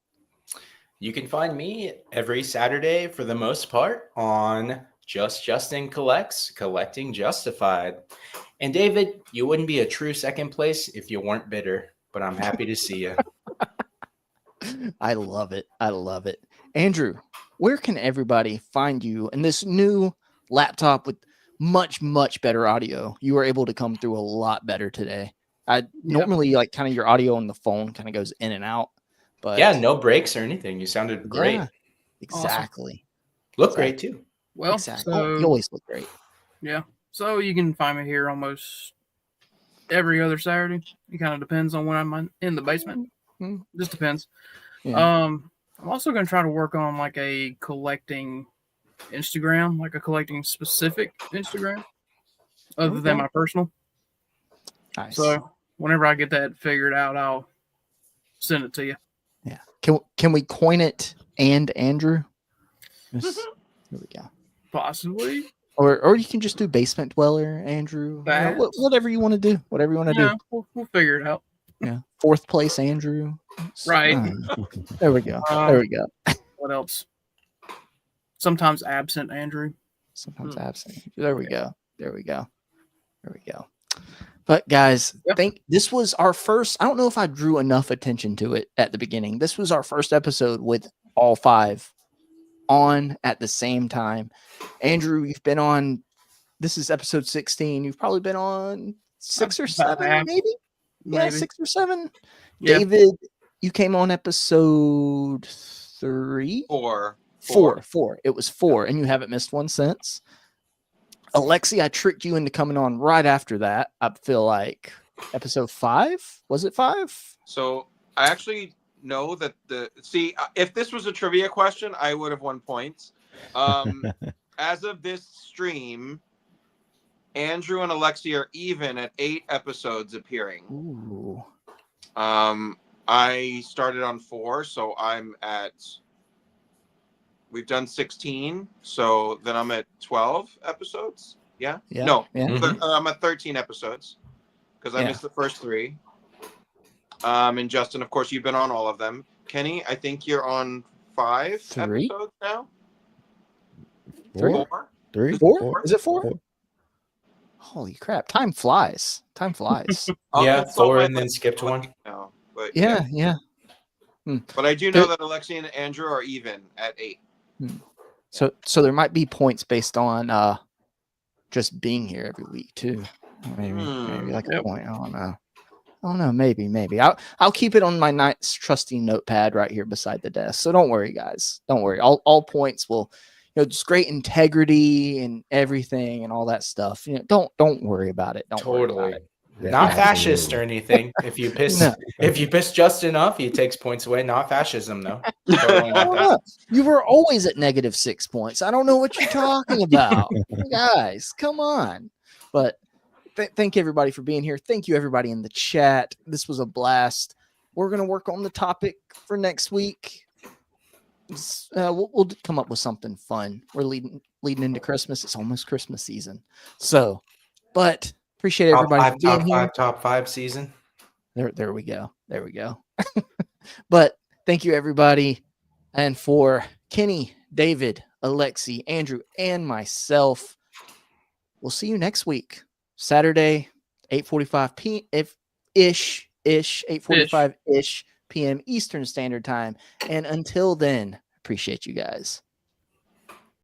You can find me every Saturday for the most part on Justin Collects, Collecting Justified. And David, you wouldn't be a true second place if you weren't bitter, but I'm happy to see you. I love it. Andrew, where can everybody find you in this new laptop with much, much better audio? You were able to come through a lot better today. Normally like kind of your audio on the phone kind of goes in and out, but yeah, no breaks or anything. You sounded great. Yeah, exactly. Awesome. Look great too. Well, exactly. so, you always look great. Yeah. So you can find me here almost every other Saturday. It kind of depends on when I'm in the basement. Just depends. Yeah. I'm also going to try to work on like a collecting Instagram, like a collecting specific Instagram other than my personal. Nice. So whenever I get that figured out, I'll send it to you. Yeah. Can we coin it and Andrew? There we go. Possibly. Or you can just do basement dweller, Andrew. You know, whatever you want to do. Whatever you want to do. We'll figure it out. Yeah. 4th place, Andrew. Right. There we go. What else? Sometimes absent, Andrew. Sometimes absent. There we go. But guys, I think this was our first. I don't know if I drew enough attention to it at the beginning. This was our first episode with all 5 on at the same time. Andrew, you've been on. This is episode 16. You've probably been on 6 or 7, maybe. Yeah, 6 or 7. Yeah. David, you came on episode 3? 4. It was 4, and you haven't missed one since. Alexi, I tricked you into coming on right after that. I feel like episode 5. Was it 5? So I actually know that if this was a trivia question, I would have won points. As of this stream, Andrew and Alexi are even at 8 episodes appearing. Ooh. I started on 4, so we've done 16, so then I'm at 12 episodes. Yeah. No. Yeah. I'm at 13 episodes because I missed the first 3. And Justin, of course, you've been on all of them. Kenny, I think you're on 5 episodes now. 4? 4? Is it 4? Holy crap! Time flies. Yeah, 4 and then skipped 1. No, but yeah. But I do know that Alexi and Andrew are even at 8. So there might be points based on just being here every week too. Maybe like a point. I don't know. Maybe. I'll keep it on my nice trusty notepad right here beside the desk. So don't worry, guys. Don't worry. All points will, just great integrity and everything and all that stuff. Don't worry about it. Don't worry about it. Yeah, not absolutely. Fascist or anything. If you piss Justin off, he takes points away. Not fascism, though. Totally not that. You were always at -6 points. I don't know what you're talking about, guys. Come on. But thank everybody for being here. Thank you everybody in the chat. This was a blast. We're gonna work on the topic for next week. We'll come up with something fun. We're leading into Christmas. It's almost Christmas season. So, but appreciate everybody for being here. Top five season. There we go. There we go. But thank you, everybody. And for Kenny, David, Alexi, Andrew, and myself, we'll see you next week. Saturday, 8:45 p.m. ish, 8:45 ish p.m. Eastern Standard Time. And until then, appreciate you guys.